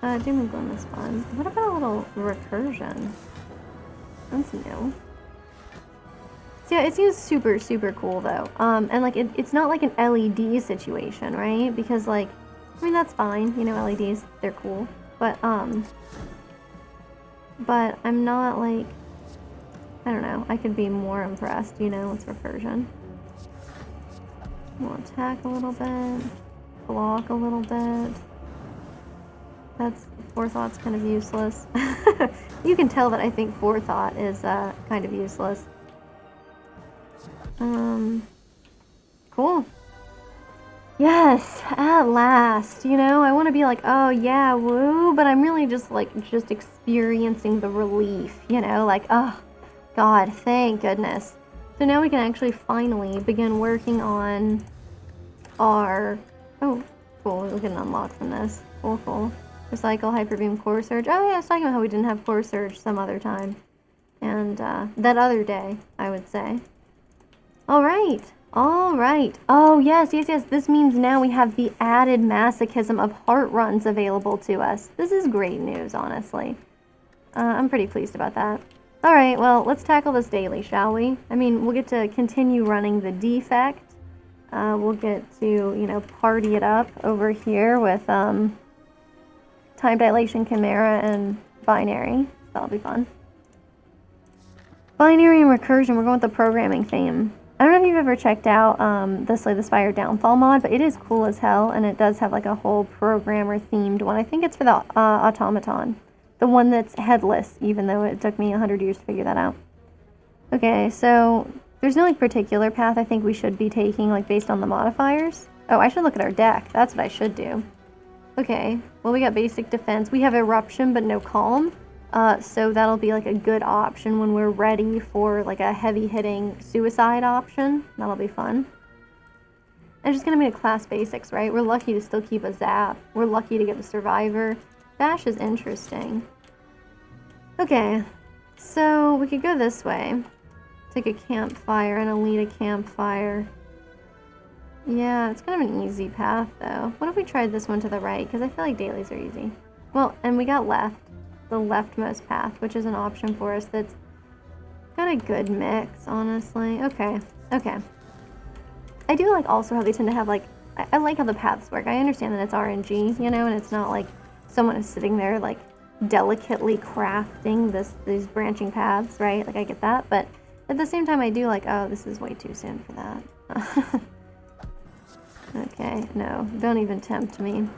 Doom and gloom is fun. What about a little recursion? That's new. So yeah, it seems super, super cool though. And like it's not like an LED situation, right? Because like, I mean, that's fine, you know, LEDs, they're cool. But I'm not like, I don't know, I could be more impressed, you know, with recursion. We'll attack a little bit, block a little bit. That's, forethought's kind of useless. You can tell that I think forethought is kind of useless. Cool. Yes, at last. You know, I want to be like, oh yeah, woo, but I'm really just experiencing the relief, you know, like, oh God, thank goodness. So now we can actually finally begin working on our, oh, cool, we can unlock from this. Cool. Recycle, Hyperbeam, Core Surge. Oh yeah, I was talking about how we didn't have Core Surge some other time. And, that other day, I would say. Alright. Oh, yes. This means now we have the added masochism of heart runs available to us. This is great news, honestly. I'm pretty pleased about that. Alright, well, let's tackle this daily, shall we? I mean, we'll get to continue running the defect. We'll get to, you know, party it up over here with, Time Dilation, Chimera, and Binary. That'll be fun. Binary and recursion, we're going with the programming theme. I don't know if you've ever checked out the Slay the Spire Downfall mod, but it is cool as hell, and it does have like a whole programmer-themed one. I think it's for the automaton. The one that's headless, even though it took me 100 years to figure that out. Okay, so there's no like particular path I think we should be taking, like based on the modifiers. Oh, I should look at our deck. That's what I should do. Okay, well we got basic defense. We have eruption but no calm. So that'll be like a good option when we're ready for like a heavy hitting suicide option. That'll be fun. And just gonna be a class basics, right? We're lucky to still keep a zap. We're lucky to get a survivor. Bash is interesting. Okay, so we could go this way. Take a campfire and lead a campfire. Yeah, it's kind of an easy path though. What if we tried this one to the right? Because I feel like dailies are easy. Well, and we got left. The leftmost path, which is an option for us that's got a good mix, honestly. Okay, okay. I do like also how they tend to have like, I like how the paths work. I understand that it's RNG, you know, and it's not like someone is sitting there like delicately crafting these branching paths, right? Like I get that, but at the same time I do like, oh, this is way too soon for that. Okay, no, don't even tempt me.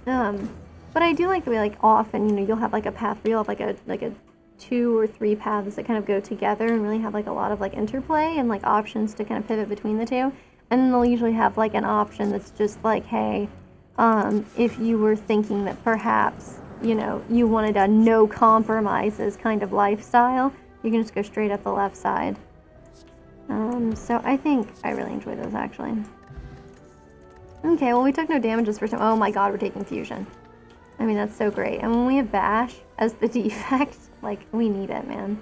But I do like the way, like, often, you know, you'll have, like, a path where you'll have, like a 2 or 3 paths that kind of go together and really have, like, a lot of, like, interplay and, like, options to kind of pivot between the two. And then they'll usually have, like, an option that's just like, hey, if you were thinking that perhaps, you know, you wanted a no compromises kind of lifestyle, you can just go straight up the left side. So I think I really enjoy those, actually. Okay, well, we took no damage this first time. Oh my god, we're taking fusion. I mean, that's so great. And when we have bash as the defect, like, we need it, man.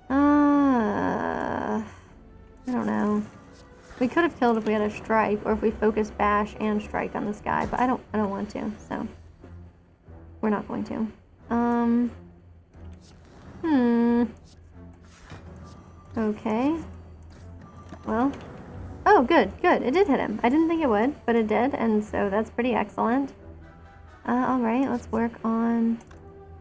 I don't know. We could have killed if we had a strike, or if we focused bash and strike on this guy, but I don't want to, so we're not going to. Okay. Well. Oh, good. It did hit him. I didn't think it would, but it did, and so that's pretty excellent. Alright, let's work on...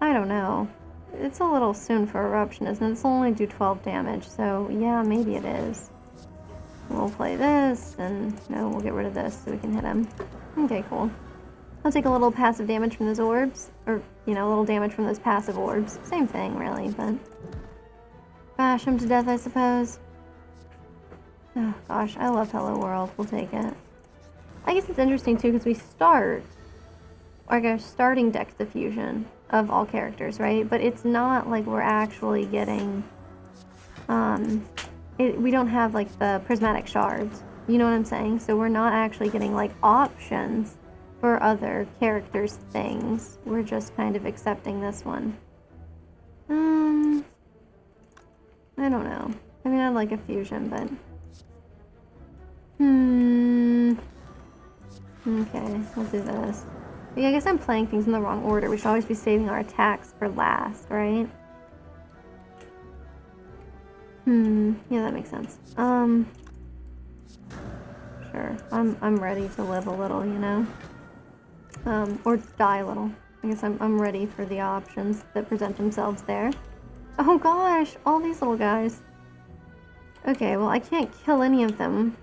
I don't know. It's a little soon for eruption, isn't it? This will only do 12 damage, so yeah, maybe it is. We'll play this, and no, we'll get rid of this so we can hit him. Okay, cool. I'll take a little passive damage from those orbs, or, you know, a little damage from those passive orbs. Same thing, really, but... bash him to death, I suppose. Oh, gosh, I love Hello World. We'll take it. I guess it's interesting, too, because we start... like a starting dex diffusion of all characters, right? But it's not like we're actually getting, we don't have like the prismatic shards, you know what I'm saying? So we're not actually getting like options for other characters' things. We're just kind of accepting this one. I don't know. I mean, I'd like a fusion, but... Okay, we'll do this. Yeah, I guess I'm playing things in the wrong order. We should always be saving our attacks for last, right? Yeah, that makes sense. Sure. I'm ready to live a little, you know? Or die a little. I guess I'm ready for the options that present themselves there. Oh gosh, all these little guys. Okay, well I can't kill any of them.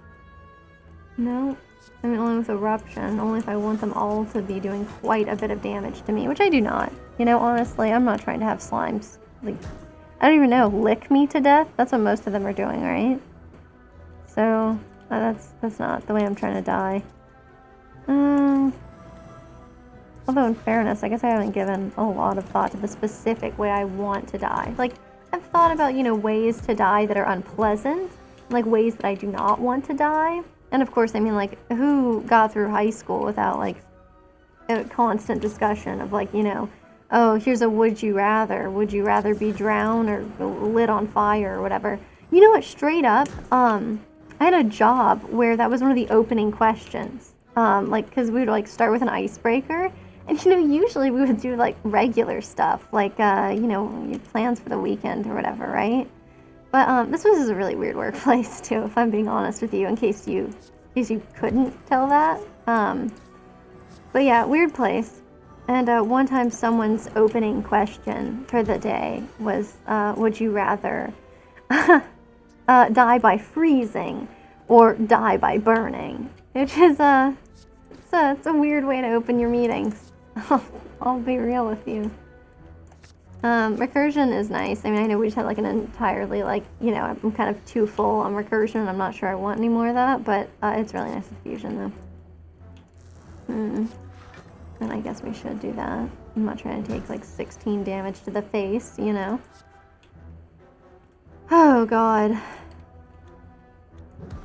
No. I mean, only with eruption, only if I want them all to be doing quite a bit of damage to me, which I do not. You know, honestly, I'm not trying to have slimes, like, I don't even know, lick me to death? That's what most of them are doing, right? So, that's not the way I'm trying to die. Although in fairness, I guess I haven't given a lot of thought to the specific way I want to die. Like, I've thought about, you know, ways to die that are unpleasant, like ways that I do not want to die. And of course, I mean, like, who got through high school without, like, a constant discussion of, like, you know, oh, here's a would you rather. Would you rather be drowned or lit on fire or whatever? You know what, straight up, I had a job where that was one of the opening questions. Like, because we would, like, start with an icebreaker. And, you know, usually we would do, like, regular stuff. Like, you know, your plans for the weekend or whatever, right? But this was a really weird workplace too, if I'm being honest with you, in case you couldn't tell that. But yeah, weird place. And one time someone's opening question for the day was, would you rather die by freezing or die by burning? Which is it's a weird way to open your meetings. I'll be real with you. Recursion is nice. I mean, I know we just had like an entirely, like, you know, I'm kind of too full on recursion. I'm not sure I want any more of that, but it's really nice with fusion, though. And I guess we should do that. I'm not trying to take like 16 damage to the face, you know? Oh god.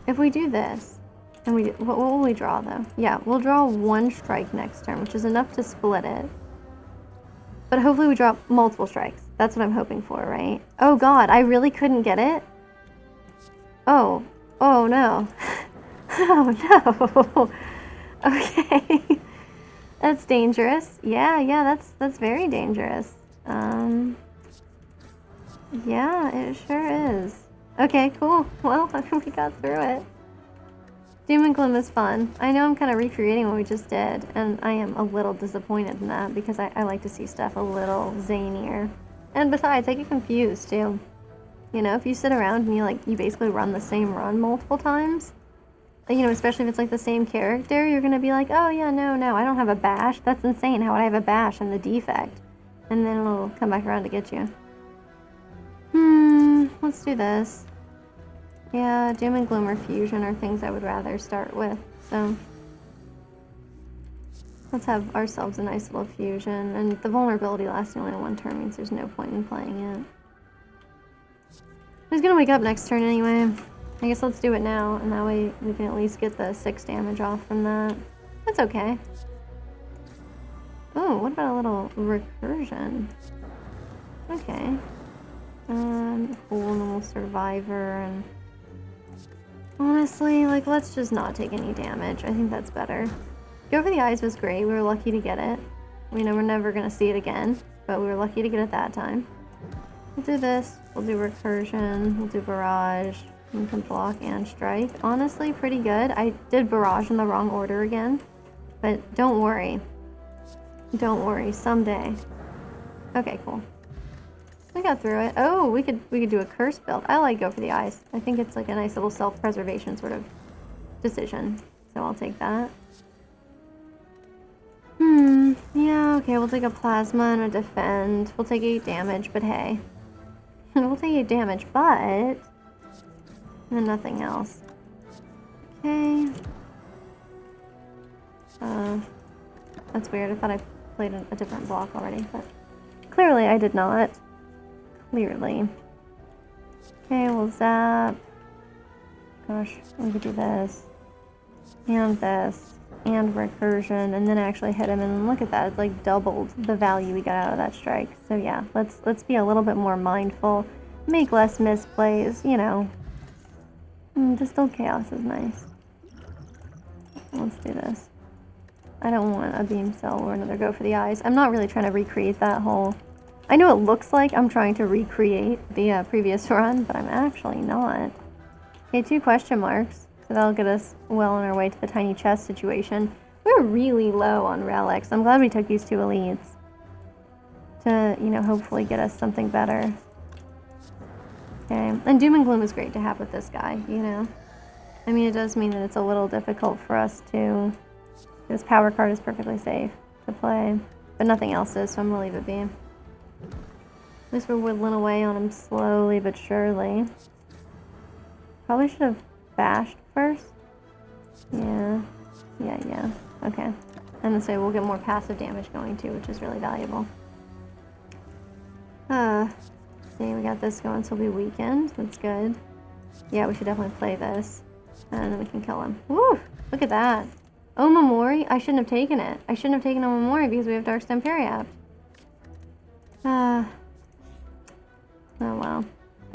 If we do this, and what will we draw though? Yeah, we'll draw 1 strike next turn, which is enough to split it. But hopefully we draw multiple strikes. That's what I'm hoping for, right? Oh god, I really couldn't get it? Oh. Oh no. Oh no. Okay. That's dangerous. Yeah, that's very dangerous. Yeah, it sure is. Okay, cool. Well, I think we got through it. Doom and Gloom is fun. I know I'm kind of recreating what we just did, and I am a little disappointed in that because I like to see stuff a little zanier. And besides, I get confused too. You know, if you sit around and you basically run the same run multiple times, you know, especially if it's like the same character, you're gonna be like, oh yeah, no, I don't have a bash. That's insane. How would I have a bash and the defect? And then it'll come back around to get you. Let's do this. Yeah, Doom and Gloom or Fusion are things I would rather start with, so let's have ourselves a nice little fusion, and the vulnerability lasting only 1 turn means there's no point in playing it. He's gonna wake up next turn anyway. I guess let's do it now, and that way we can at least get the 6 damage off from that. That's okay. Oh, what about a little recursion? Okay. Whole normal survivor, and honestly, like, let's just not take any damage. I think that's better. Go for the Eyes was great. We were lucky to get it. We know we're never gonna see it again, but we were lucky to get it that time. We'll do this. We'll do recursion. We'll do barrage. We can block and strike. Honestly, pretty good. I did barrage in the wrong order again, but don't worry. Don't worry. Someday. Okay, cool. We got through it. Oh, we could do a curse build. I like go for the Eyes. I think it's like a nice little self-preservation sort of decision. So I'll take that. Yeah, okay, we'll take a plasma and a defend. We'll take 8 damage, but hey. We'll take 8 damage, but and nothing else. Okay. That's weird. I thought I played a different block already, but clearly I did not. Clearly. Okay, we'll zap. Gosh, we could do this. And this. And recursion. And then actually hit him, and look at that. It's like doubled the value we got out of that strike. So yeah, let's be a little bit more mindful. Make less misplays, you know. Distilled Chaos is nice. Let's do this. I don't want a beam cell or another go for the Eyes. I'm not really trying to recreate that whole... I know it looks like I'm trying to recreate the previous run, but I'm actually not. Okay, 2 question marks. So that'll get us well on our way to the tiny chest situation. We're really low on relics. I'm glad we took these 2 elites to, you know, hopefully get us something better. Okay, and Doom and Gloom is great to have with this guy, you know. I mean, it does mean that it's a little difficult for us to... This power card is perfectly safe to play, but nothing else is, so I'm gonna leave it be. At least we're whittling away on him slowly but surely. Probably should have bashed first. Yeah. Okay. And this way we'll get more passive damage going too, which is really valuable. See, we got this going, so we'll be weakened. That's good. Yeah, we should definitely play this. And then we can kill him. Woo! Look at that. Omamori? I shouldn't have taken it. I shouldn't have taken Omamori because we have Darkstem Periapt. Oh well.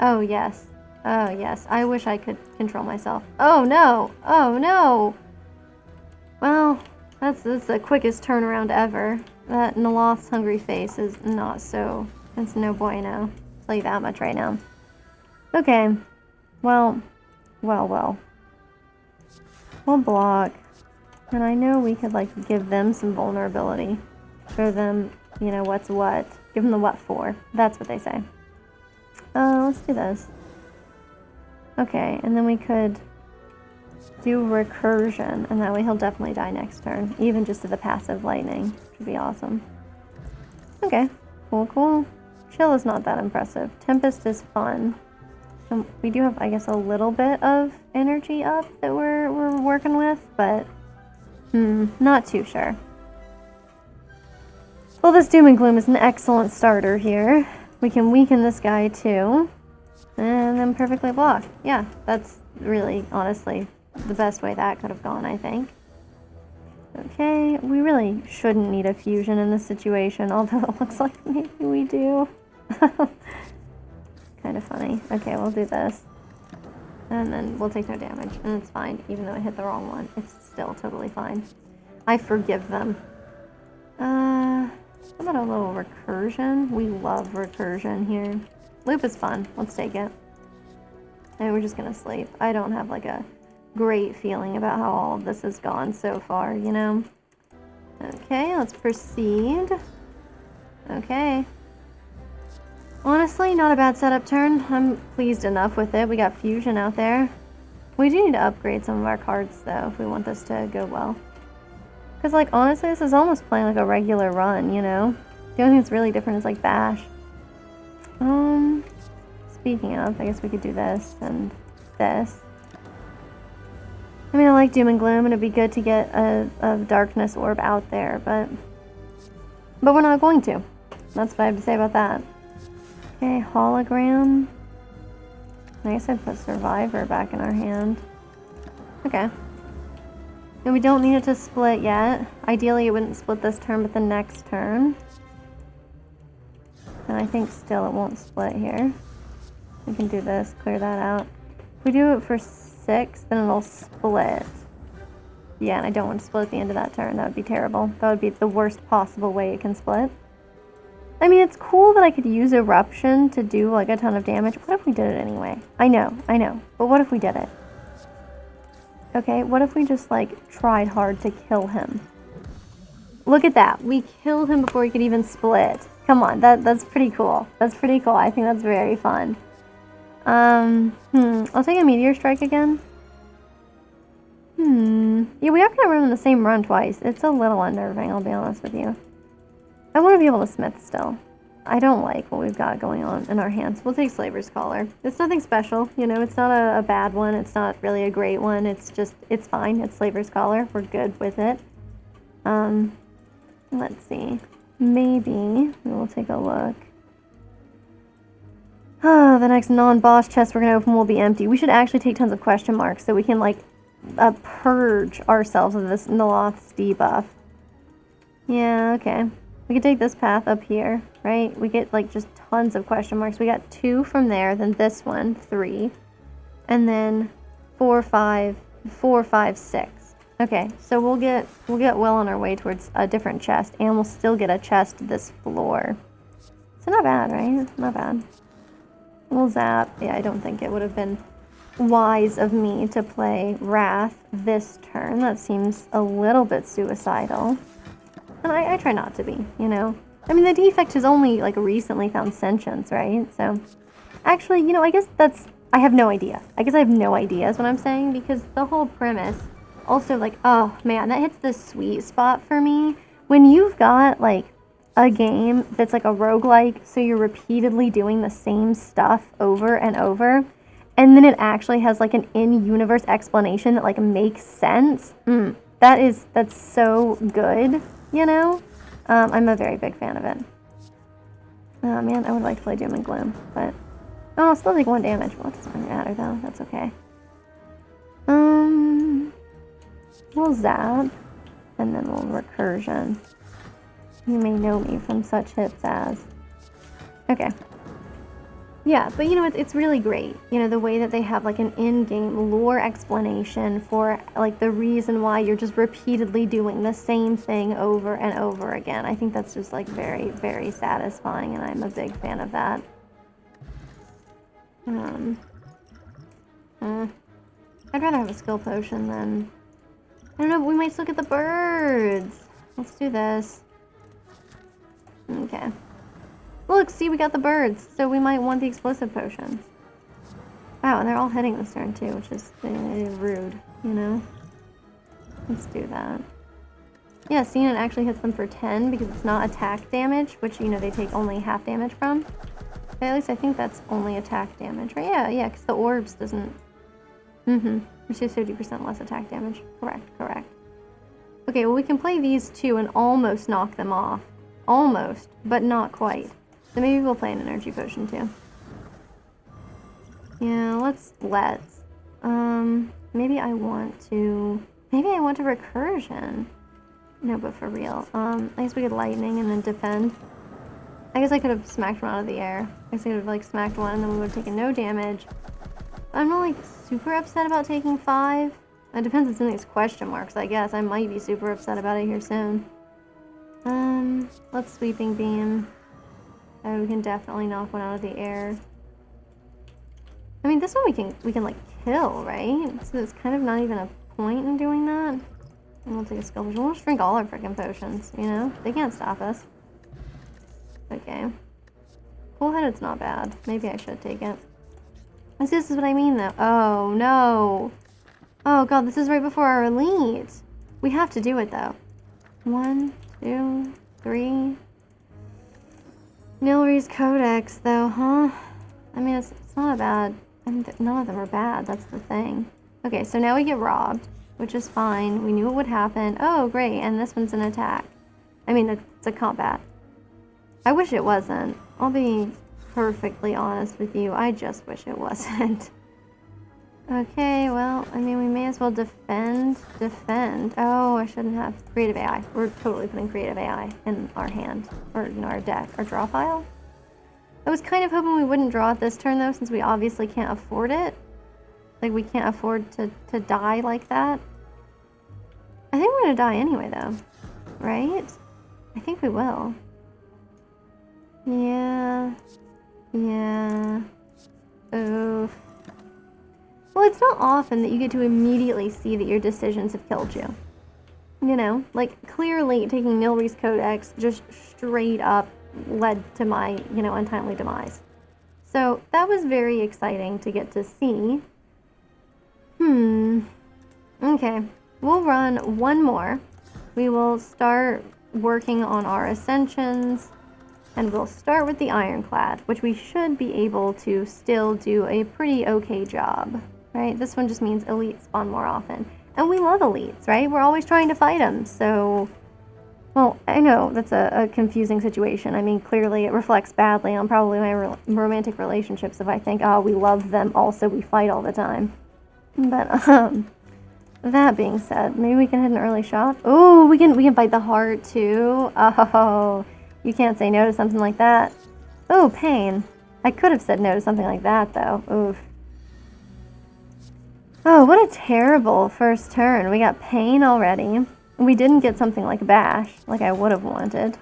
Oh yes. Oh yes. I wish I could control myself. Oh no! Oh no! Well, that's the quickest turnaround ever. That Naloth's hungry face is not so... It's no bueno. I'll tell you that much right now. Okay. Well. We'll block. And I know we could, like, give them some vulnerability. Show them, you know, what's what. Give them the what for. That's what they say. Let's do this. Okay, and then we could do recursion, and that way he'll definitely die next turn. Even just to the passive lightning. Which would be awesome. Okay. Cool. Chill is not that impressive. Tempest is fun. So we do have, I guess, a little bit of energy up that we're working with, but Not too sure. Well, this Doom and Gloom is an excellent starter here. We can weaken this guy too. And then perfectly block. Yeah, that's really, honestly, the best way that could have gone, I think. Okay, we really shouldn't need a fusion in this situation, although it looks like maybe we do. Kind of funny. Okay, we'll do this. And then we'll take no damage, and it's fine. Even though I hit the wrong one, it's still totally fine. I forgive them. How about a little recursion? We love recursion here. Loop is fun. Let's take it. And we're just gonna sleep. I don't have like a great feeling about how all of this has gone so far, you know? Okay, let's proceed. Okay. Honestly, not a bad setup turn. I'm pleased enough with it. We got fusion out there. We do need to upgrade some of our cards, though, if we want this to go well. Because, like, honestly, this is almost playing like a regular run, you know? The only thing that's really different is, like, bash. Speaking of, I guess we could do this and this. I mean, I like Doom and Gloom, and it'd be good to get a darkness orb out there, but we're not going to. That's what I have to say about that. Okay, hologram. I guess I put Survivor back in our hand. Okay. And we don't need it to split yet. Ideally, it wouldn't split this turn, but the next turn. And I think still it won't split here. We can do this, clear that out. If we do it for 6, then it'll split. Yeah, and I don't want to split at the end of that turn. That would be terrible. That would be the worst possible way it can split. I mean, it's cool that I could use Eruption to do, like, a ton of damage. What if we did it anyway? I know. But what if we did it? Okay, what if we just, like, tried hard to kill him? Look at that. We killed him before he could even split. Come on, that's pretty cool. That's pretty cool. I think that's very fun. I'll take a Meteor Strike again. Yeah, we are kind of running the same run twice. It's a little unnerving, I'll be honest with you. I want to be able to smith still. I don't like what we've got going on in our hands. We'll take Slaver's Collar. It's nothing special, you know, it's not a bad one. It's not really a great one. It's just, it's fine. It's Slaver's Collar. We're good with it. Let's see. Maybe we'll take a look. The next non-boss chest we're going to open will be empty. We should actually take tons of question marks so we can, like, purge ourselves of this Noloth's debuff. Yeah, okay. We could take this path up here, right? We get, like, just tons of question marks. We got 2 from there, then this one, 3. And then 4, 5, 6. Okay, so we'll get well on our way towards a different chest, and we'll still get a chest this floor. So not bad, right? Not bad. We'll zap. Yeah, I don't think it would have been wise of me to play Wrath this turn. That seems a little bit suicidal. And I try not to be, you know? I mean, the defect has only, like, recently found sentience, right? So, actually, you know, I guess that's... I have no idea. I guess I have no idea is what I'm saying, because the whole premise... Also, like, oh, man, that hits the sweet spot for me. When you've got, like, a game that's like a roguelike, so you're repeatedly doing the same stuff over and over, and then it actually has, like, an in-universe explanation that, like, makes sense. That's so good, you know? I'm a very big fan of it. Oh, man, I would like to play Doom and Gloom, but... Oh, I'll still take 1 damage. Well, it doesn't matter, though. That's okay. We'll zap, and then we'll recursion. You may know me from such hits as... Okay. Yeah, but you know, it's really great. You know, the way that they have, like, an in-game lore explanation for, like, the reason why you're just repeatedly doing the same thing over and over again. I think that's just, like, very, very satisfying, and I'm a big fan of that. I'd rather have a skill potion than... I don't know, but we might still get the birds. Let's do this. Okay. Look, see, we got the birds, so we might want the explosive potion. Wow, and they're all hitting this turn too, which is rude, you know? Let's do that. Yeah, seeing it actually hits them for 10 because it's not attack damage, which, you know, they take only half damage from. But at least I think that's only attack damage, right? Yeah, because the orbs doesn't... It's just 50% less attack damage. Correct. Okay, well we can play these two and almost knock them off. Almost, but not quite. So maybe we'll play an energy potion too. Yeah, let's. Maybe I want to recursion. No, but for real. I guess we could lightning and then defend. I guess I could have smacked one out of the air. I guess I could have like smacked one and then we would have taken no damage. I'm not like super upset about taking 5. It depends if something's question marks, I guess. I might be super upset about it here soon. Let's sweeping beam. Oh, we can definitely knock one out of the air. I mean, this one we can like kill, right? So it's kind of not even a point in doing that. And we'll take a skill potion. We'll just drink all our freaking potions, you know? They can't stop us. Okay. Cool-headed's not bad. Maybe I should take it. This is what I mean, though. Oh, no. Oh, God, this is right before our elite. We have to do it, though. 1, 2, 3. Nilry's Codex, though, huh? I mean, it's not a bad... I mean, none of them are bad. That's the thing. Okay, so now we get robbed, which is fine. We knew it would happen. Oh, great. And this one's an attack. I mean, it's a combat. I wish it wasn't. I'll be perfectly honest with you. I just wish it wasn't. Okay, well, I mean, we may as well defend. Oh, I shouldn't have. Creative AI. We're totally putting creative AI in our hand. Or, you know, our deck. Our draw file. I was kind of hoping we wouldn't draw it this turn, though, since we obviously can't afford it. Like, we can't afford to die like that. I think we're gonna die anyway, though. Right? I think we will. Yeah. Yeah. Oof. Well, it's not often that you get to immediately see that your decisions have killed you. You know? Like, clearly taking Nilry's Codex just straight up led to my, you know, untimely demise. So, that was very exciting to get to see. Okay. We'll run one more. We will start working on our ascensions. And we'll start with the Ironclad, which we should be able to still do a pretty okay job, right? This one just means elites spawn more often. And we love elites, right? We're always trying to fight them, so... Well, I know that's a confusing situation. I mean, clearly it reflects badly on probably my romantic relationships if I think, oh, we love them, also we fight all the time. But, that being said, maybe we can hit an early shot. Oh, we can fight the heart, too. Oh... You can't say no to something like that. Oh, pain. I could have said no to something like that, though. Oof. Oh, what a terrible first turn. We got pain already. We didn't get something like bash, like I would have wanted.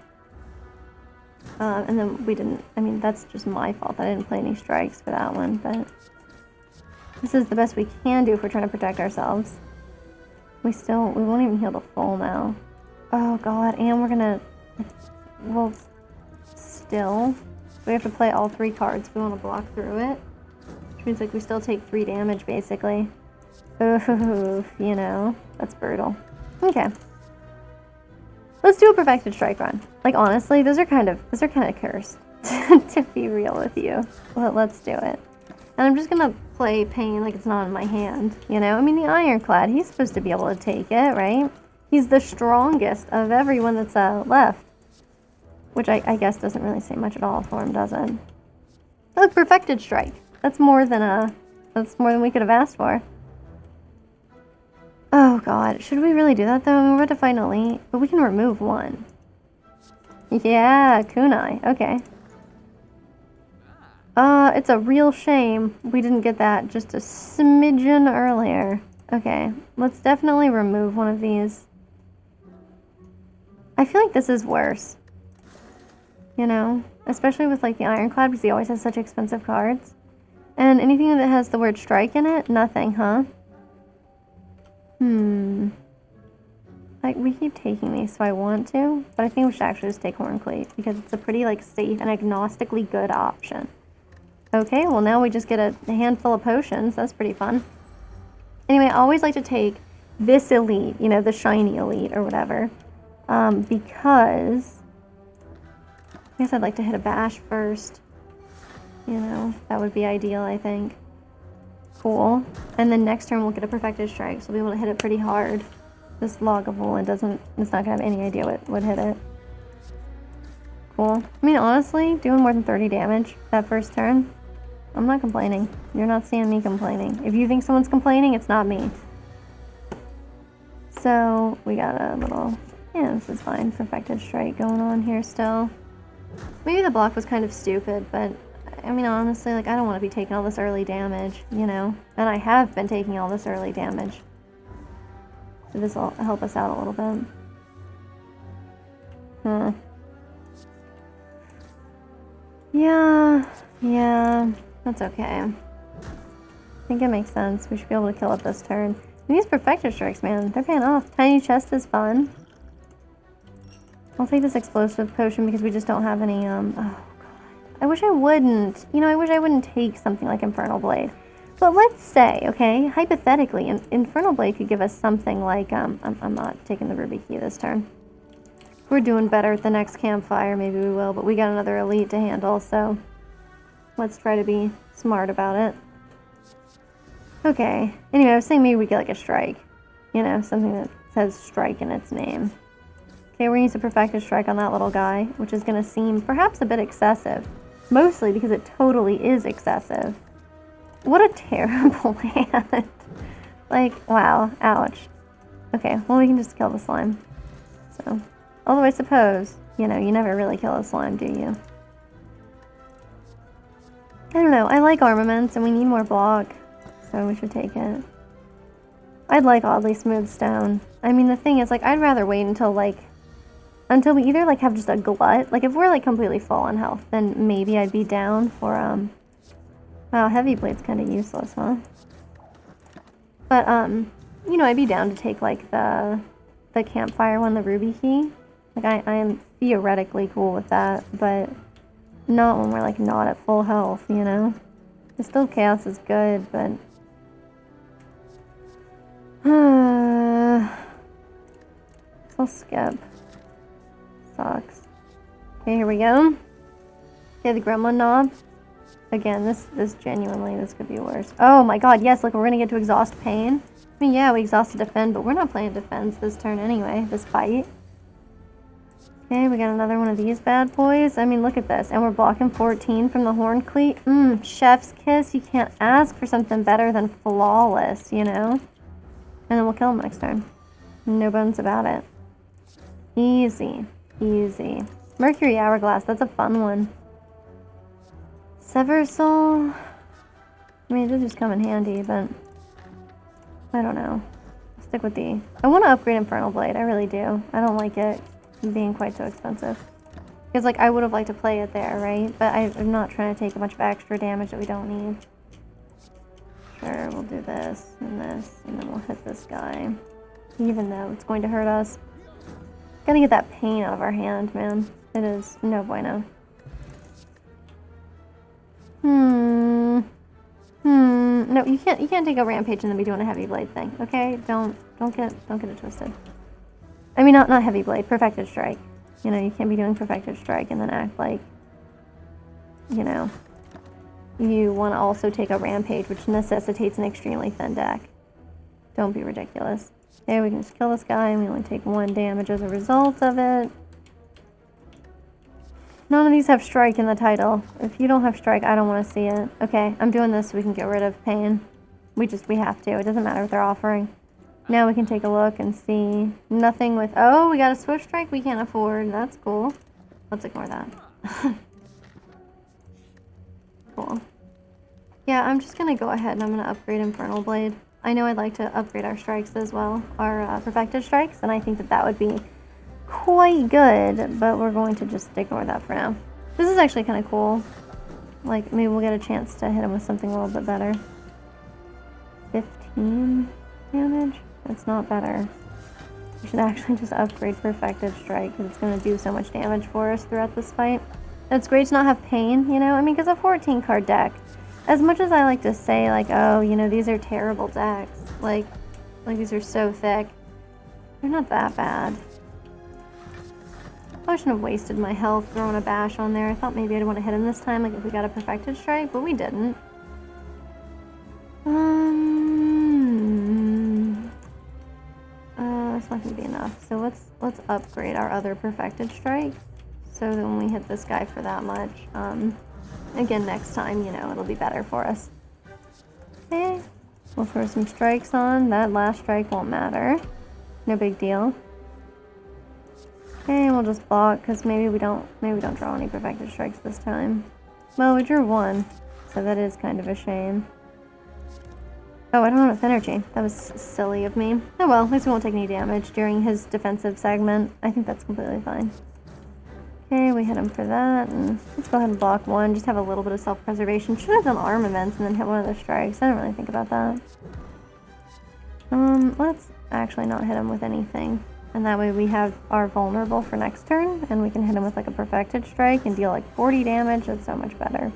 And then we didn't... I mean, that's just my fault. I didn't play any strikes for that one, but... This is the best we can do if we're trying to protect ourselves. We won't even heal to full now. Oh, God. And we're gonna... Well, still, we have to play all 3 cards if we want to block through it. Which means, like, we still take 3 damage, basically. Oof, you know, that's brutal. Okay. Let's do a Perfected Strike run. Like, honestly, those are kind of cursed, to be real with you. Well, let's do it. And I'm just gonna play pain like it's not in my hand, you know? I mean, the Ironclad, he's supposed to be able to take it, right? He's the strongest of everyone that's left. Which I guess doesn't really say much at all for him, does it? Look, Perfected Strike. That's more than we could have asked for. Oh god, should we really do that though? I mean, we're about to fight an elite, but we can remove 1. Yeah, kunai. Okay. It's a real shame we didn't get that just a smidgen earlier. Okay, let's definitely remove one of these. I feel like this is worse. You know, especially with like the Ironclad because he always has such expensive cards. And anything that has the word strike in it, nothing, huh? Like, we keep taking these, so I want to, but I think we should actually just take Horncleave because it's a pretty like safe and agnostically good option. Okay, well now we just get a handful of potions. That's pretty fun. Anyway, I always like to take this elite, you know, the shiny elite or whatever, because I guess I'd like to hit a bash first. You know, that would be ideal, I think. Cool. And then next turn we'll get a Perfected Strike, so we'll be able to hit it pretty hard. this log of wool and it's not gonna have any idea what hit it. Cool. I mean, honestly, doing more than 30 damage that first turn, I'm not complaining. You're not seeing me complaining. If you think someone's complaining, it's not me. So, we got a little... Yeah, this is fine. Perfected strike going on here still. Maybe the block was kind of stupid, but... I mean, honestly, like, I don't want to be taking all this early damage, you know? And I have been taking all this early damage. So this will help us out a little bit. Yeah, that's okay. I think it makes sense. We should be able to kill it this turn. And these perfected strikes, man, they're paying off. Tiny chest is fun. I'll take this explosive potion because we just don't have any, oh god. I wish I wouldn't. You know, I wish I wouldn't take something like Infernal Blade. But let's say, okay, hypothetically, Infernal Blade could give us something like, I'm not taking the Ruby Key this turn. If we're doing better at the next campfire, maybe we will, but we got another elite to handle, so let's try to be smart about it. Okay, anyway, I was saying maybe we get like a strike. You know, something that says strike in its name. Okay, we're going to use a perfected strike on that little guy, which is going to seem perhaps a bit excessive. Mostly because it totally is excessive. What a terrible hand. Like, wow, ouch. Okay, well we can just kill the slime. So, although I suppose, you know, you never really kill a slime, do you? I don't know, I like armaments and we need more block. So we should take it. I'd like oddly smooth stone. I mean, the thing is, like, I'd rather wait until we either, like, have just a glut. Like, if we're, like, completely full on health, then maybe I'd be down for, wow, Heavy Blade's kind of useless, huh? But, you know, I'd be down to take, like, the campfire one, the Ruby Key. Like, I am theoretically cool with that, but not when we're, like, not at full health, you know? Still Chaos is good, but... I'll skip. Sucks. Okay, here we go. Okay, the gremlin knob. Again, this genuinely, this could be worse. Oh my god, yes, look, we're gonna get to exhaust pain. I mean, yeah, we exhausted defend, but we're not playing defense this turn anyway, this fight. Okay, we got another one of these bad boys. I mean, look at this. And we're blocking 14 from the Horn Cleat. Chef's kiss. You can't ask for something better than flawless, you know? And then we'll kill him next turn. No bones about it. Easy. Easy. Mercury Hourglass, that's a fun one. Sever Soul. I mean, it does just come in handy, but I don't know. I'll stick with the... I want to upgrade Infernal Blade, I really do. I don't like it being quite so expensive. Because, like, I would have liked to play it there, right? But I'm not trying to take a bunch of extra damage that we don't need. Sure, we'll do this, and then we'll hit this guy. Even though it's going to hurt us. Gotta get that pain out of our hand, man. It is no bueno. No, you can't take a rampage and then be doing a heavy blade thing, okay? Don't get it twisted. I mean, not heavy blade, perfected strike. You know, you can't be doing perfected strike and then act like, you know, you want to also take a rampage, which necessitates an extremely thin deck. Don't be ridiculous. Okay, we can just kill this guy, and we only take 1 damage as a result of it. None of these have strike in the title. If you don't have strike, I don't want to see it. Okay, I'm doing this so we can get rid of pain. We have to. It doesn't matter what they're offering. Now we can take a look and see. Nothing with... Oh, we got a Swift Strike we can't afford. That's cool. Let's ignore that. Cool. Yeah, I'm just going to go ahead and I'm going to upgrade Infernal Blade. I know I'd like to upgrade our strikes as well. Our perfected strikes. And I think that would be quite good. But we're going to just ignore that for now. This is actually kind of cool. Like, maybe we'll get a chance to hit him with something a little bit better. 15 damage? That's not better. We should actually just upgrade Perfected Strike because it's going to do so much damage for us throughout this fight. And it's great to not have pain, you know? I mean, because a 14 card deck, as much as I like to say, like, oh, you know, these are terrible decks. Like these are so thick. They're not that bad. I shouldn't have wasted my health throwing a bash on there. I thought maybe I'd want to hit him this time, like if we got a Perfected Strike, but we didn't. that's not gonna be enough. So let's upgrade our other perfected strike, so that when we hit this guy for that much, again next time, you know, it'll be better for us. Okay, we'll throw some strikes on. That last strike won't matter. No big deal. Okay, we'll just block because maybe we don't draw any perfected strikes this time. Well, we drew one, so that is kind of a shame. Oh, I don't have enough energy. That was silly of me. Oh well, at least we won't take any damage during his defensive segment. I think that's completely fine. Okay, we hit him for that, and let's go ahead and block one. Just have a little bit of self-preservation. Should have done armaments and then hit one of the strikes. I didn't really think about that. Let's actually not hit him with anything. And that way we have our vulnerable for next turn, and we can hit him with like a perfected strike and deal like 40 damage. That's so much better.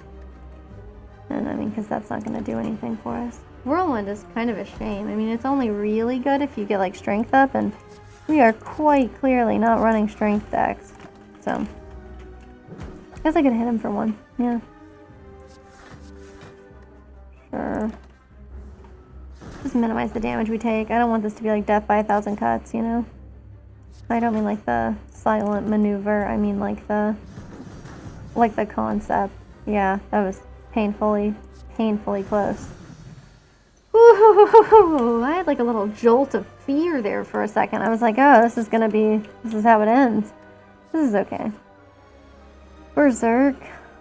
And I mean, because that's not going to do anything for us. Whirlwind is kind of a shame. I mean, it's only really good if you get like strength up, and we are quite clearly not running strength decks. So, I guess I could hit him for one. Yeah. Sure. Just minimize the damage we take. I don't want this to be like death by 1,000 cuts, you know? I don't mean like the silent maneuver. I mean like the concept. Yeah, that was painfully close. Ooh, I had like a little jolt of fear there for a second. I was like, oh, this is how it ends. This is okay. Berserk.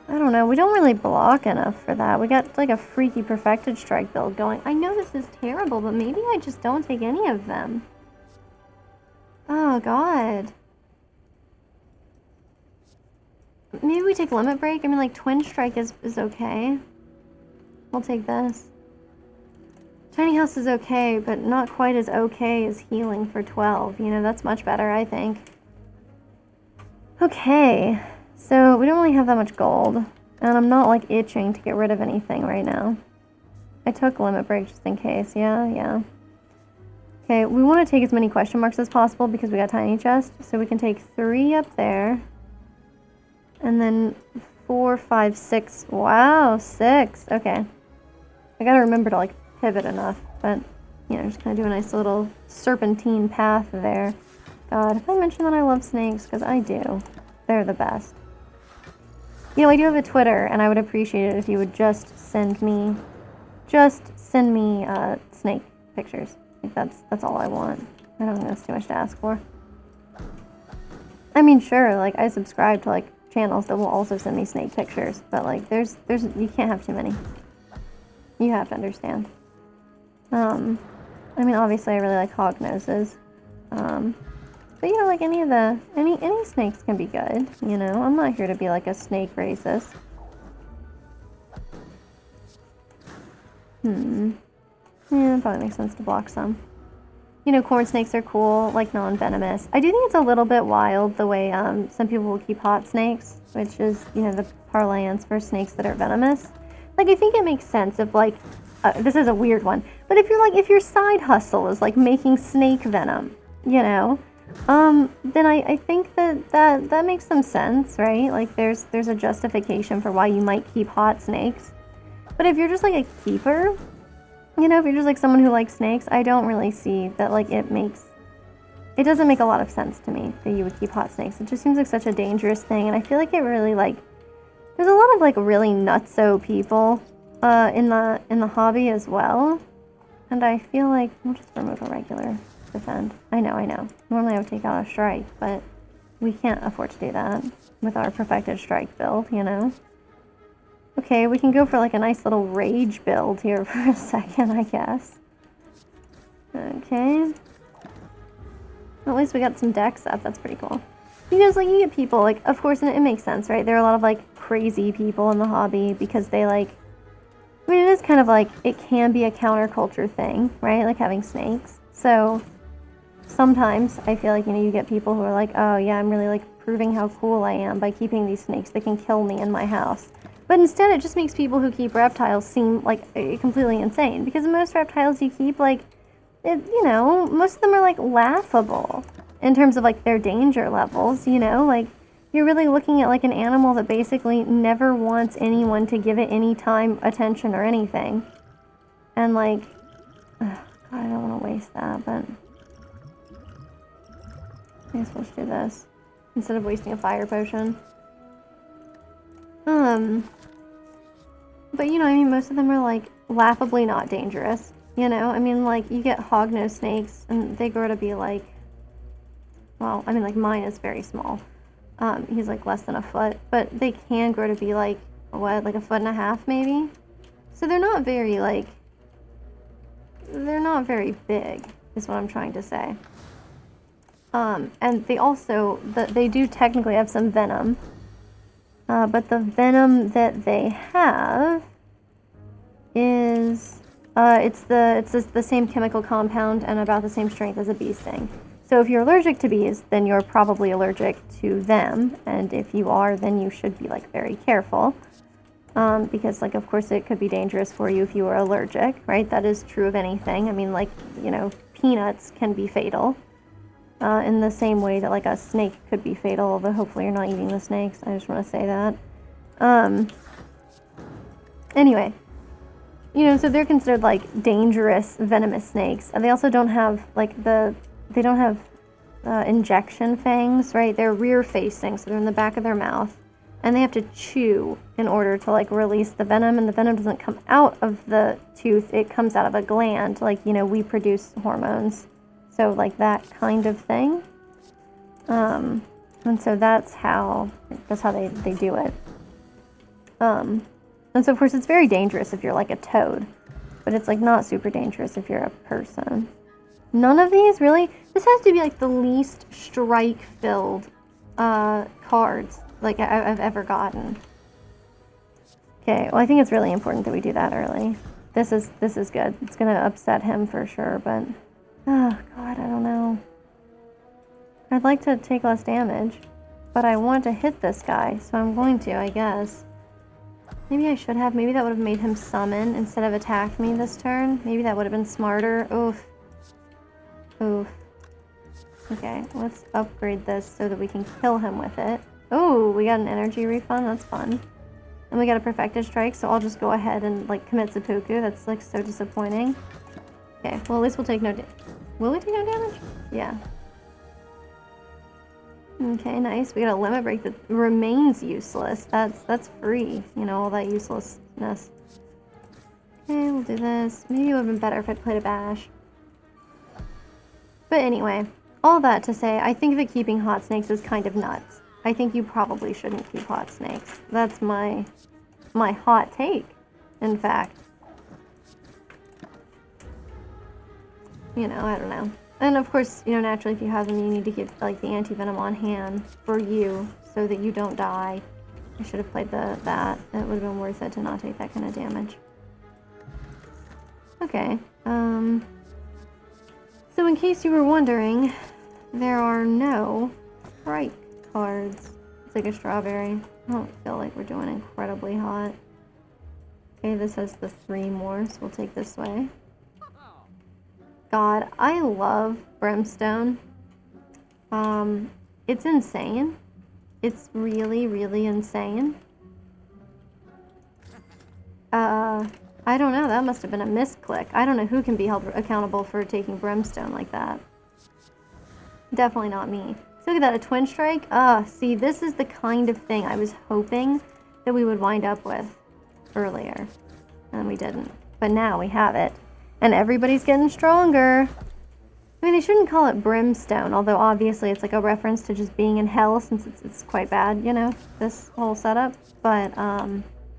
I don't know. We don't really block enough for that. We got like a freaky perfected strike build going. I know this is terrible, but maybe I just don't take any of them. Oh, God. Maybe we take limit break? I mean, like, twin strike is okay. We'll take this. Tiny house is okay, but not quite as okay as healing for 12. You know, that's much better, I think. Okay. So, we don't really have that much gold. And I'm not, like, itching to get rid of anything right now. I took limit break just in case. Yeah. Okay, we want to take as many question marks as possible because we got tiny chest. So we can take 3 up there. And then 4, 5, 6. Wow, 6. Okay. I gotta remember to, like, pivot enough. But, you know, just kind of do a nice little serpentine path there. God, if I mention that I love snakes, because I do. They're the best. You know, I do have a Twitter, and I would appreciate it if you would just send me snake pictures. Like that's all I want. I don't think that's too much to ask for. I mean, sure, like I subscribe to like channels that will also send me snake pictures, but like there's you can't have too many. You have to understand. I mean, obviously I really like hog noses. But you know, like any snakes can be good, you know? I'm not here to be like a snake racist. Yeah, it probably makes sense to block some. You know, corn snakes are cool, like non-venomous. I do think it's a little bit wild the way some people will keep hot snakes, which is, you know, the parlance for snakes that are venomous. Like, I think it makes sense if, like, this is a weird one, but if your side hustle is, like, making snake venom, you know, then I think that makes some sense, right? Like, there's a justification for why you might keep hot snakes. But if you're just, like, a keeper, you know, if you're just, like, someone who likes snakes, I don't really see that, like, it doesn't make a lot of sense to me that you would keep hot snakes. It just seems like such a dangerous thing, and I feel like it really, like, there's a lot of, like, really nutso people in the hobby as well, and I feel like we'll just remove a regular defend. I know. Normally I would take out a strike, but we can't afford to do that with our perfected strike build, you know? Okay, we can go for, like, a nice little rage build here for a second, I guess. Okay. At least we got some decks up. That's pretty cool. Because, like, you get people, like, of course, and it makes sense, right? There are a lot of, like, crazy people in the hobby because they, like, I mean, it is kind of like, it can be a counterculture thing, right? Like, having snakes. So, sometimes I feel like, you know, you get people who are like, oh, yeah, I'm really, like, proving how cool I am by keeping these snakes that can kill me in my house. But instead, it just makes people who keep reptiles seem, like, completely insane. Because most reptiles you keep, like, you know, most of them are, like, laughable in terms of, like, their danger levels, you know? Like, you're really looking at, like, an animal that basically never wants anyone to give it any time, attention, or anything. And, like, God, I don't want to waste that, but I guess we'll just do this instead of wasting a fire potion. But you know, I mean, most of them are like laughably not dangerous. You know, I mean, like you get hognose snakes and they grow to be like, well, I mean, like mine is very small. He's like less than a foot, but they can grow to be like, what, like a foot and a half maybe? So they're not very like, they're not very big, is what I'm trying to say. And they also, they do technically have some venom, but the venom that they have is, it's the same chemical compound and about the same strength as a bee sting. So if you're allergic to bees, then you're probably allergic to them, and if you are, then you should be like very careful, because like of course it could be dangerous for you if you are allergic, right? That is true of anything. I mean, like, you know, peanuts can be fatal, in the same way that like a snake could be fatal, although hopefully you're not eating the snakes. I just want to say that. Anyway, you know, so they're considered like dangerous venomous snakes. They also don't have like they don't have injection fangs, right? They're rear facing, so they're in the back of their mouth, and they have to chew in order to like release the venom, and the venom doesn't come out of the tooth, it comes out of a gland, like, you know, we produce hormones, so like that kind of thing. And so that's how they do it. And so of course it's very dangerous if you're like a toad, but it's like not super dangerous if you're a person. None of these, really? This has to be like the least strike-filled cards like I've ever gotten. Okay, well I think it's really important that we do that early. This is good. It's gonna upset him for sure, but oh god, I don't know. I'd like to take less damage, but I want to hit this guy, so I'm going to, I guess. Maybe I should have. Maybe that would have made him summon instead of attack me this turn. Maybe that would have been smarter. Oof. Oof. Okay, let's upgrade this so that we can kill him with it. Oh, we got an energy refund. That's fun. And we got a perfected strike, so I'll just go ahead and like commit seppuku. That's like so disappointing. Okay, well at least we'll take no damage. Will we take no damage? Yeah. Okay, nice. We got a limit break that remains useless. That's free. You know, all that uselessness. Okay, we'll do this. Maybe it would have been better if I'd played a bash. But anyway, all that to say, I think that keeping hot snakes is kind of nuts. I think you probably shouldn't keep hot snakes. That's my hot take, in fact. You know, I don't know. And of course, you know, naturally if you have them, you need to keep like the anti-venom on hand for you so that you don't die. I should have played that. It would have been worth it to not take that kind of damage. Okay, so in case you were wondering, there are no strike cards. It's like a strawberry. I don't feel like we're doing incredibly hot. Okay, this has the 3 more, so we'll take this way. God, I love brimstone. It's insane. It's really, really insane. I don't know, that must have been a misclick. I don't know who can be held accountable for taking brimstone like that. Definitely not me. So look at that, a twin strike? See, this is the kind of thing I was hoping that we would wind up with earlier. And we didn't. But now we have it. And everybody's getting stronger. I mean, they shouldn't call it brimstone, although obviously it's like a reference to just being in hell since it's quite bad, you know, this whole setup. But,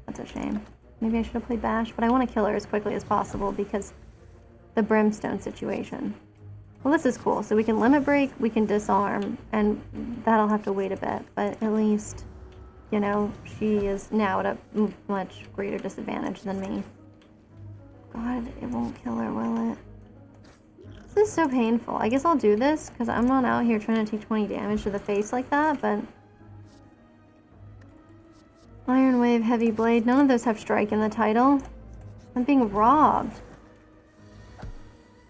that's a shame. Maybe I should have played Bash, but I want to kill her as quickly as possible because the brimstone situation. Well, this is cool. So we can limit break, we can disarm, and that'll have to wait a bit. But at least, you know, she is now at a much greater disadvantage than me. God, it won't kill her, will it? This is so painful. I guess I'll do this because I'm not out here trying to take 20 damage to the face like that, but... Iron Wave, Heavy Blade, none of those have strike in the title. I'm being robbed.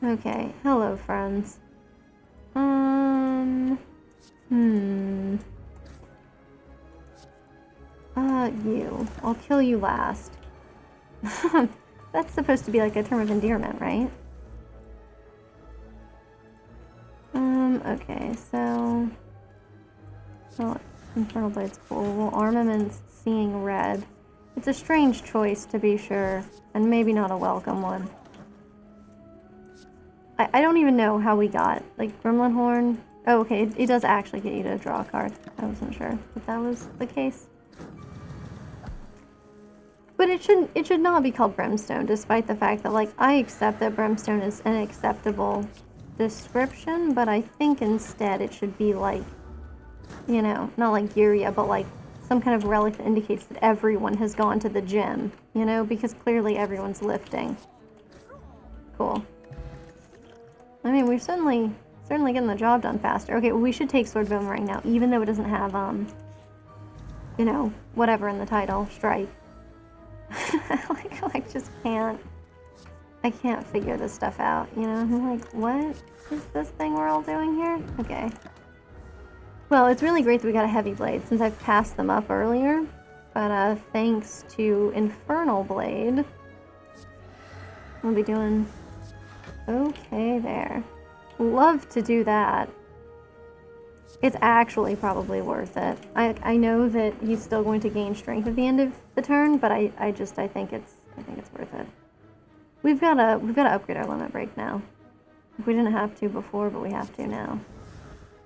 Okay, hello friends. You. I'll kill you last. That's supposed to be like a term of endearment, right? Okay, so... Well, Infernal Blade's cool. Well, Armaments, Seeing Red. It's a strange choice, to be sure, and maybe not a welcome one. I don't even know how we got, like, Gremlin Horn. Oh, okay, it does actually get you to draw a card. I wasn't sure that that was the case. But it should not be called Brimstone, despite the fact that, like, I accept that Brimstone is an acceptable description, but I think instead it should be like, you know, not like Yuria, but like some kind of relic that indicates that everyone has gone to the gym, you know, because clearly everyone's lifting. Cool. I mean, we're certainly getting the job done faster. Okay, well, we should take Sword Boomerang now, even though it doesn't have, you know, whatever in the title, Strike. I just can't. I can't figure this stuff out, you know? I'm like, what is this thing we're all doing here? Okay. Well, it's really great that we got a Heavy Blade, since I've passed them up earlier. But, thanks to Infernal Blade, we'll be doing okay there. Love to do that. It's actually probably worth it. I know that he's still going to gain strength at the end of the turn, but I think it's worth it. We've got to upgrade our limit break now. We didn't have to before, but we have to now.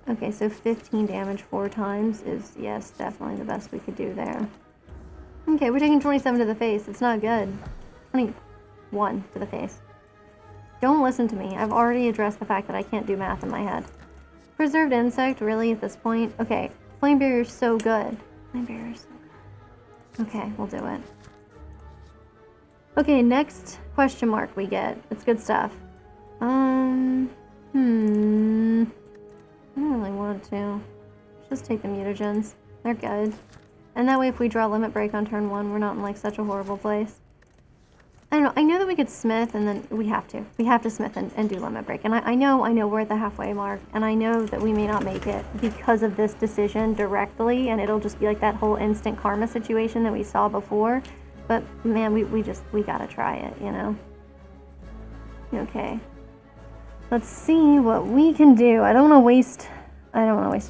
Okay, so 15 damage 4 times is, yes, definitely the best we could do there. Okay, we're taking 27 to the face. It's not good. 21 to the face. Don't listen to me. I've already addressed the fact that I can't do math in my head. Preserved Insect, really, at this point? Okay, Flame Barrier's so good. Flame Barrier's so good. Okay, we'll do it. Okay, next question mark we get. It's good stuff. I don't really want to. Just take the mutagens. They're good. And that way if we draw Limit Break on turn 1, we're not in like such a horrible place. I don't know, I know that we could smith and then we have to. We have to smith and do Limit Break. And I know we're at the halfway mark, and I know that we may not make it because of this decision directly, and it'll just be like that whole instant karma situation that we saw before. But man, we gotta try it, you know? Okay. Let's see what we can do. I don't wanna waste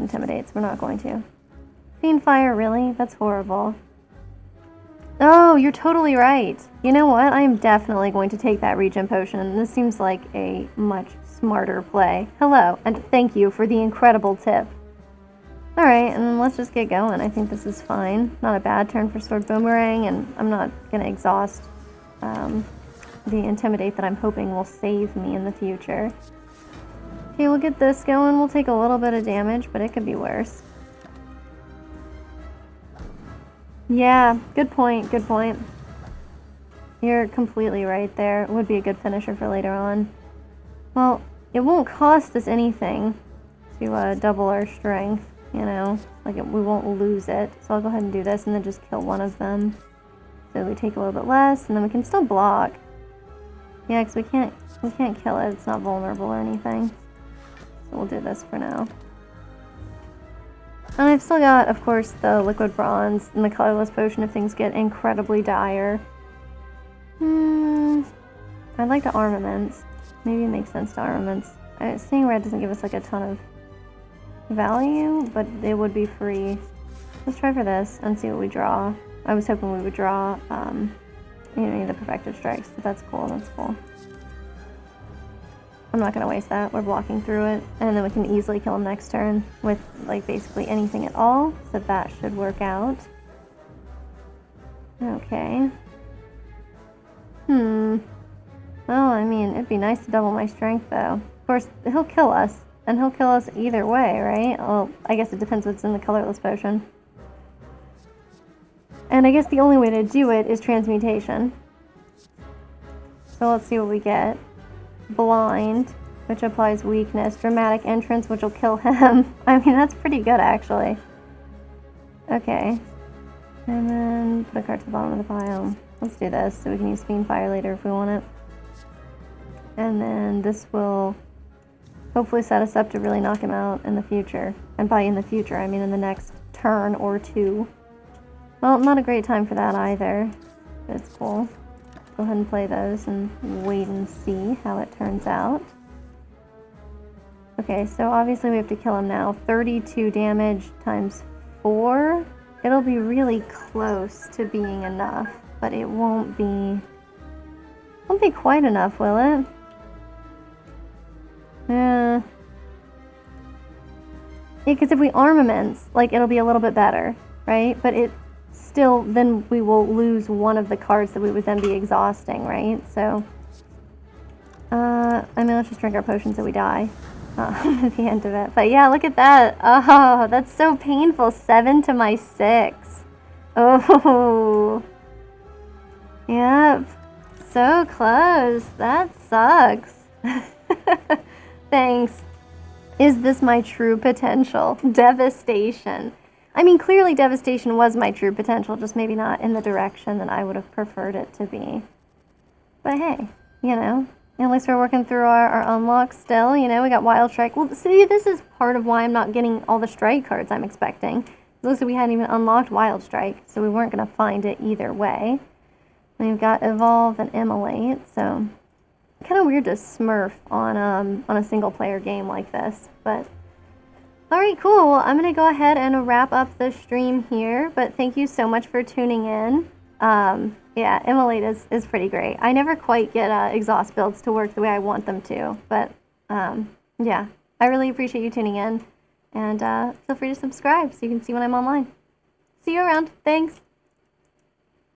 Intimidates. We're not going to. Fiend Fire, really? That's horrible. Oh, you're totally right. You know what? I am definitely going to take that Regen Potion, and this seems like a much smarter play. Hello, and thank you for the incredible tip. Alright, and then let's just get going. I think this is fine. Not a bad turn for Sword Boomerang, and I'm not going to exhaust the Intimidate that I'm hoping will save me in the future. Okay, we'll get this going. We'll take a little bit of damage, but it could be worse. Yeah, good point, good point. You're completely right there. It would be a good finisher for later on. Well, it won't cost us anything to double our strength, you know? Like, we won't lose it. So I'll go ahead and do this and then just kill one of them. So we take a little bit less, and then we can still block. Yeah, because we can't kill it. It's not vulnerable or anything. So we'll do this for now. And I've still got, of course, the Liquid Bronze and the Colorless Potion if things get incredibly dire. I'd like to Armaments. Maybe it makes sense to Armaments. Seeing Red doesn't give us like a ton of value, but it would be free. Let's try for this and see what we draw. I was hoping we would draw, you know, the Perfected Strikes, but that's cool, that's cool. I'm not going to waste that. We're blocking through it, and then we can easily kill him next turn with, like, basically anything at all, so that should work out. Okay. Well, I mean, it'd be nice to double my strength, though. Of course, he'll kill us, and he'll kill us either way, right? Well, I guess it depends what's in the Colorless Potion. And I guess the only way to do it is Transmutation. So let's see what we get. Blind, which applies weakness. Dramatic Entrance, which will kill him. I mean, that's pretty good, actually. Okay. And then put a card to the bottom of the pile. Let's do this, so we can use Fiend Fire later if we want it. And then this will hopefully set us up to really knock him out in the future. And by in the future, I mean in the next turn or two. Well, not a great time for that either. But it's cool. Go ahead and play those and wait and see how it turns out. Okay, so obviously we have to kill him now. 32 damage times 4. It'll be really close to being enough, but it won't be quite enough, will it? Yeah, because if we armaments, like, it'll be a little bit better, right? But it still, then we will lose one of the cards that we would then be exhausting, right? So, I mean, let's just drink our potion so we die at the end of it. But yeah, look at that. Oh, that's so painful. 7 to my 6. Oh. Yep. So close. That sucks. Thanks. Is this my true potential? Devastation. I mean, clearly devastation was my true potential, just maybe not in the direction that I would have preferred it to be. But hey, you know, at least we're working through our unlocks still. You know, we got Wild Strike. Well, see, this is part of why I'm not getting all the Strike cards I'm expecting. It looks like we hadn't even unlocked Wild Strike, so we weren't going to find it either way. And we've got Evolve and Immolate, so kind of weird to smurf on a single player game like this, but alright, cool. Well, I'm gonna go ahead and wrap up the stream here, but thank you so much for tuning in. Yeah, Immolate is pretty great. I never quite get exhaust builds to work the way I want them to, but yeah, I really appreciate you tuning in, and feel free to subscribe so you can see when I'm online. See you around. Thanks.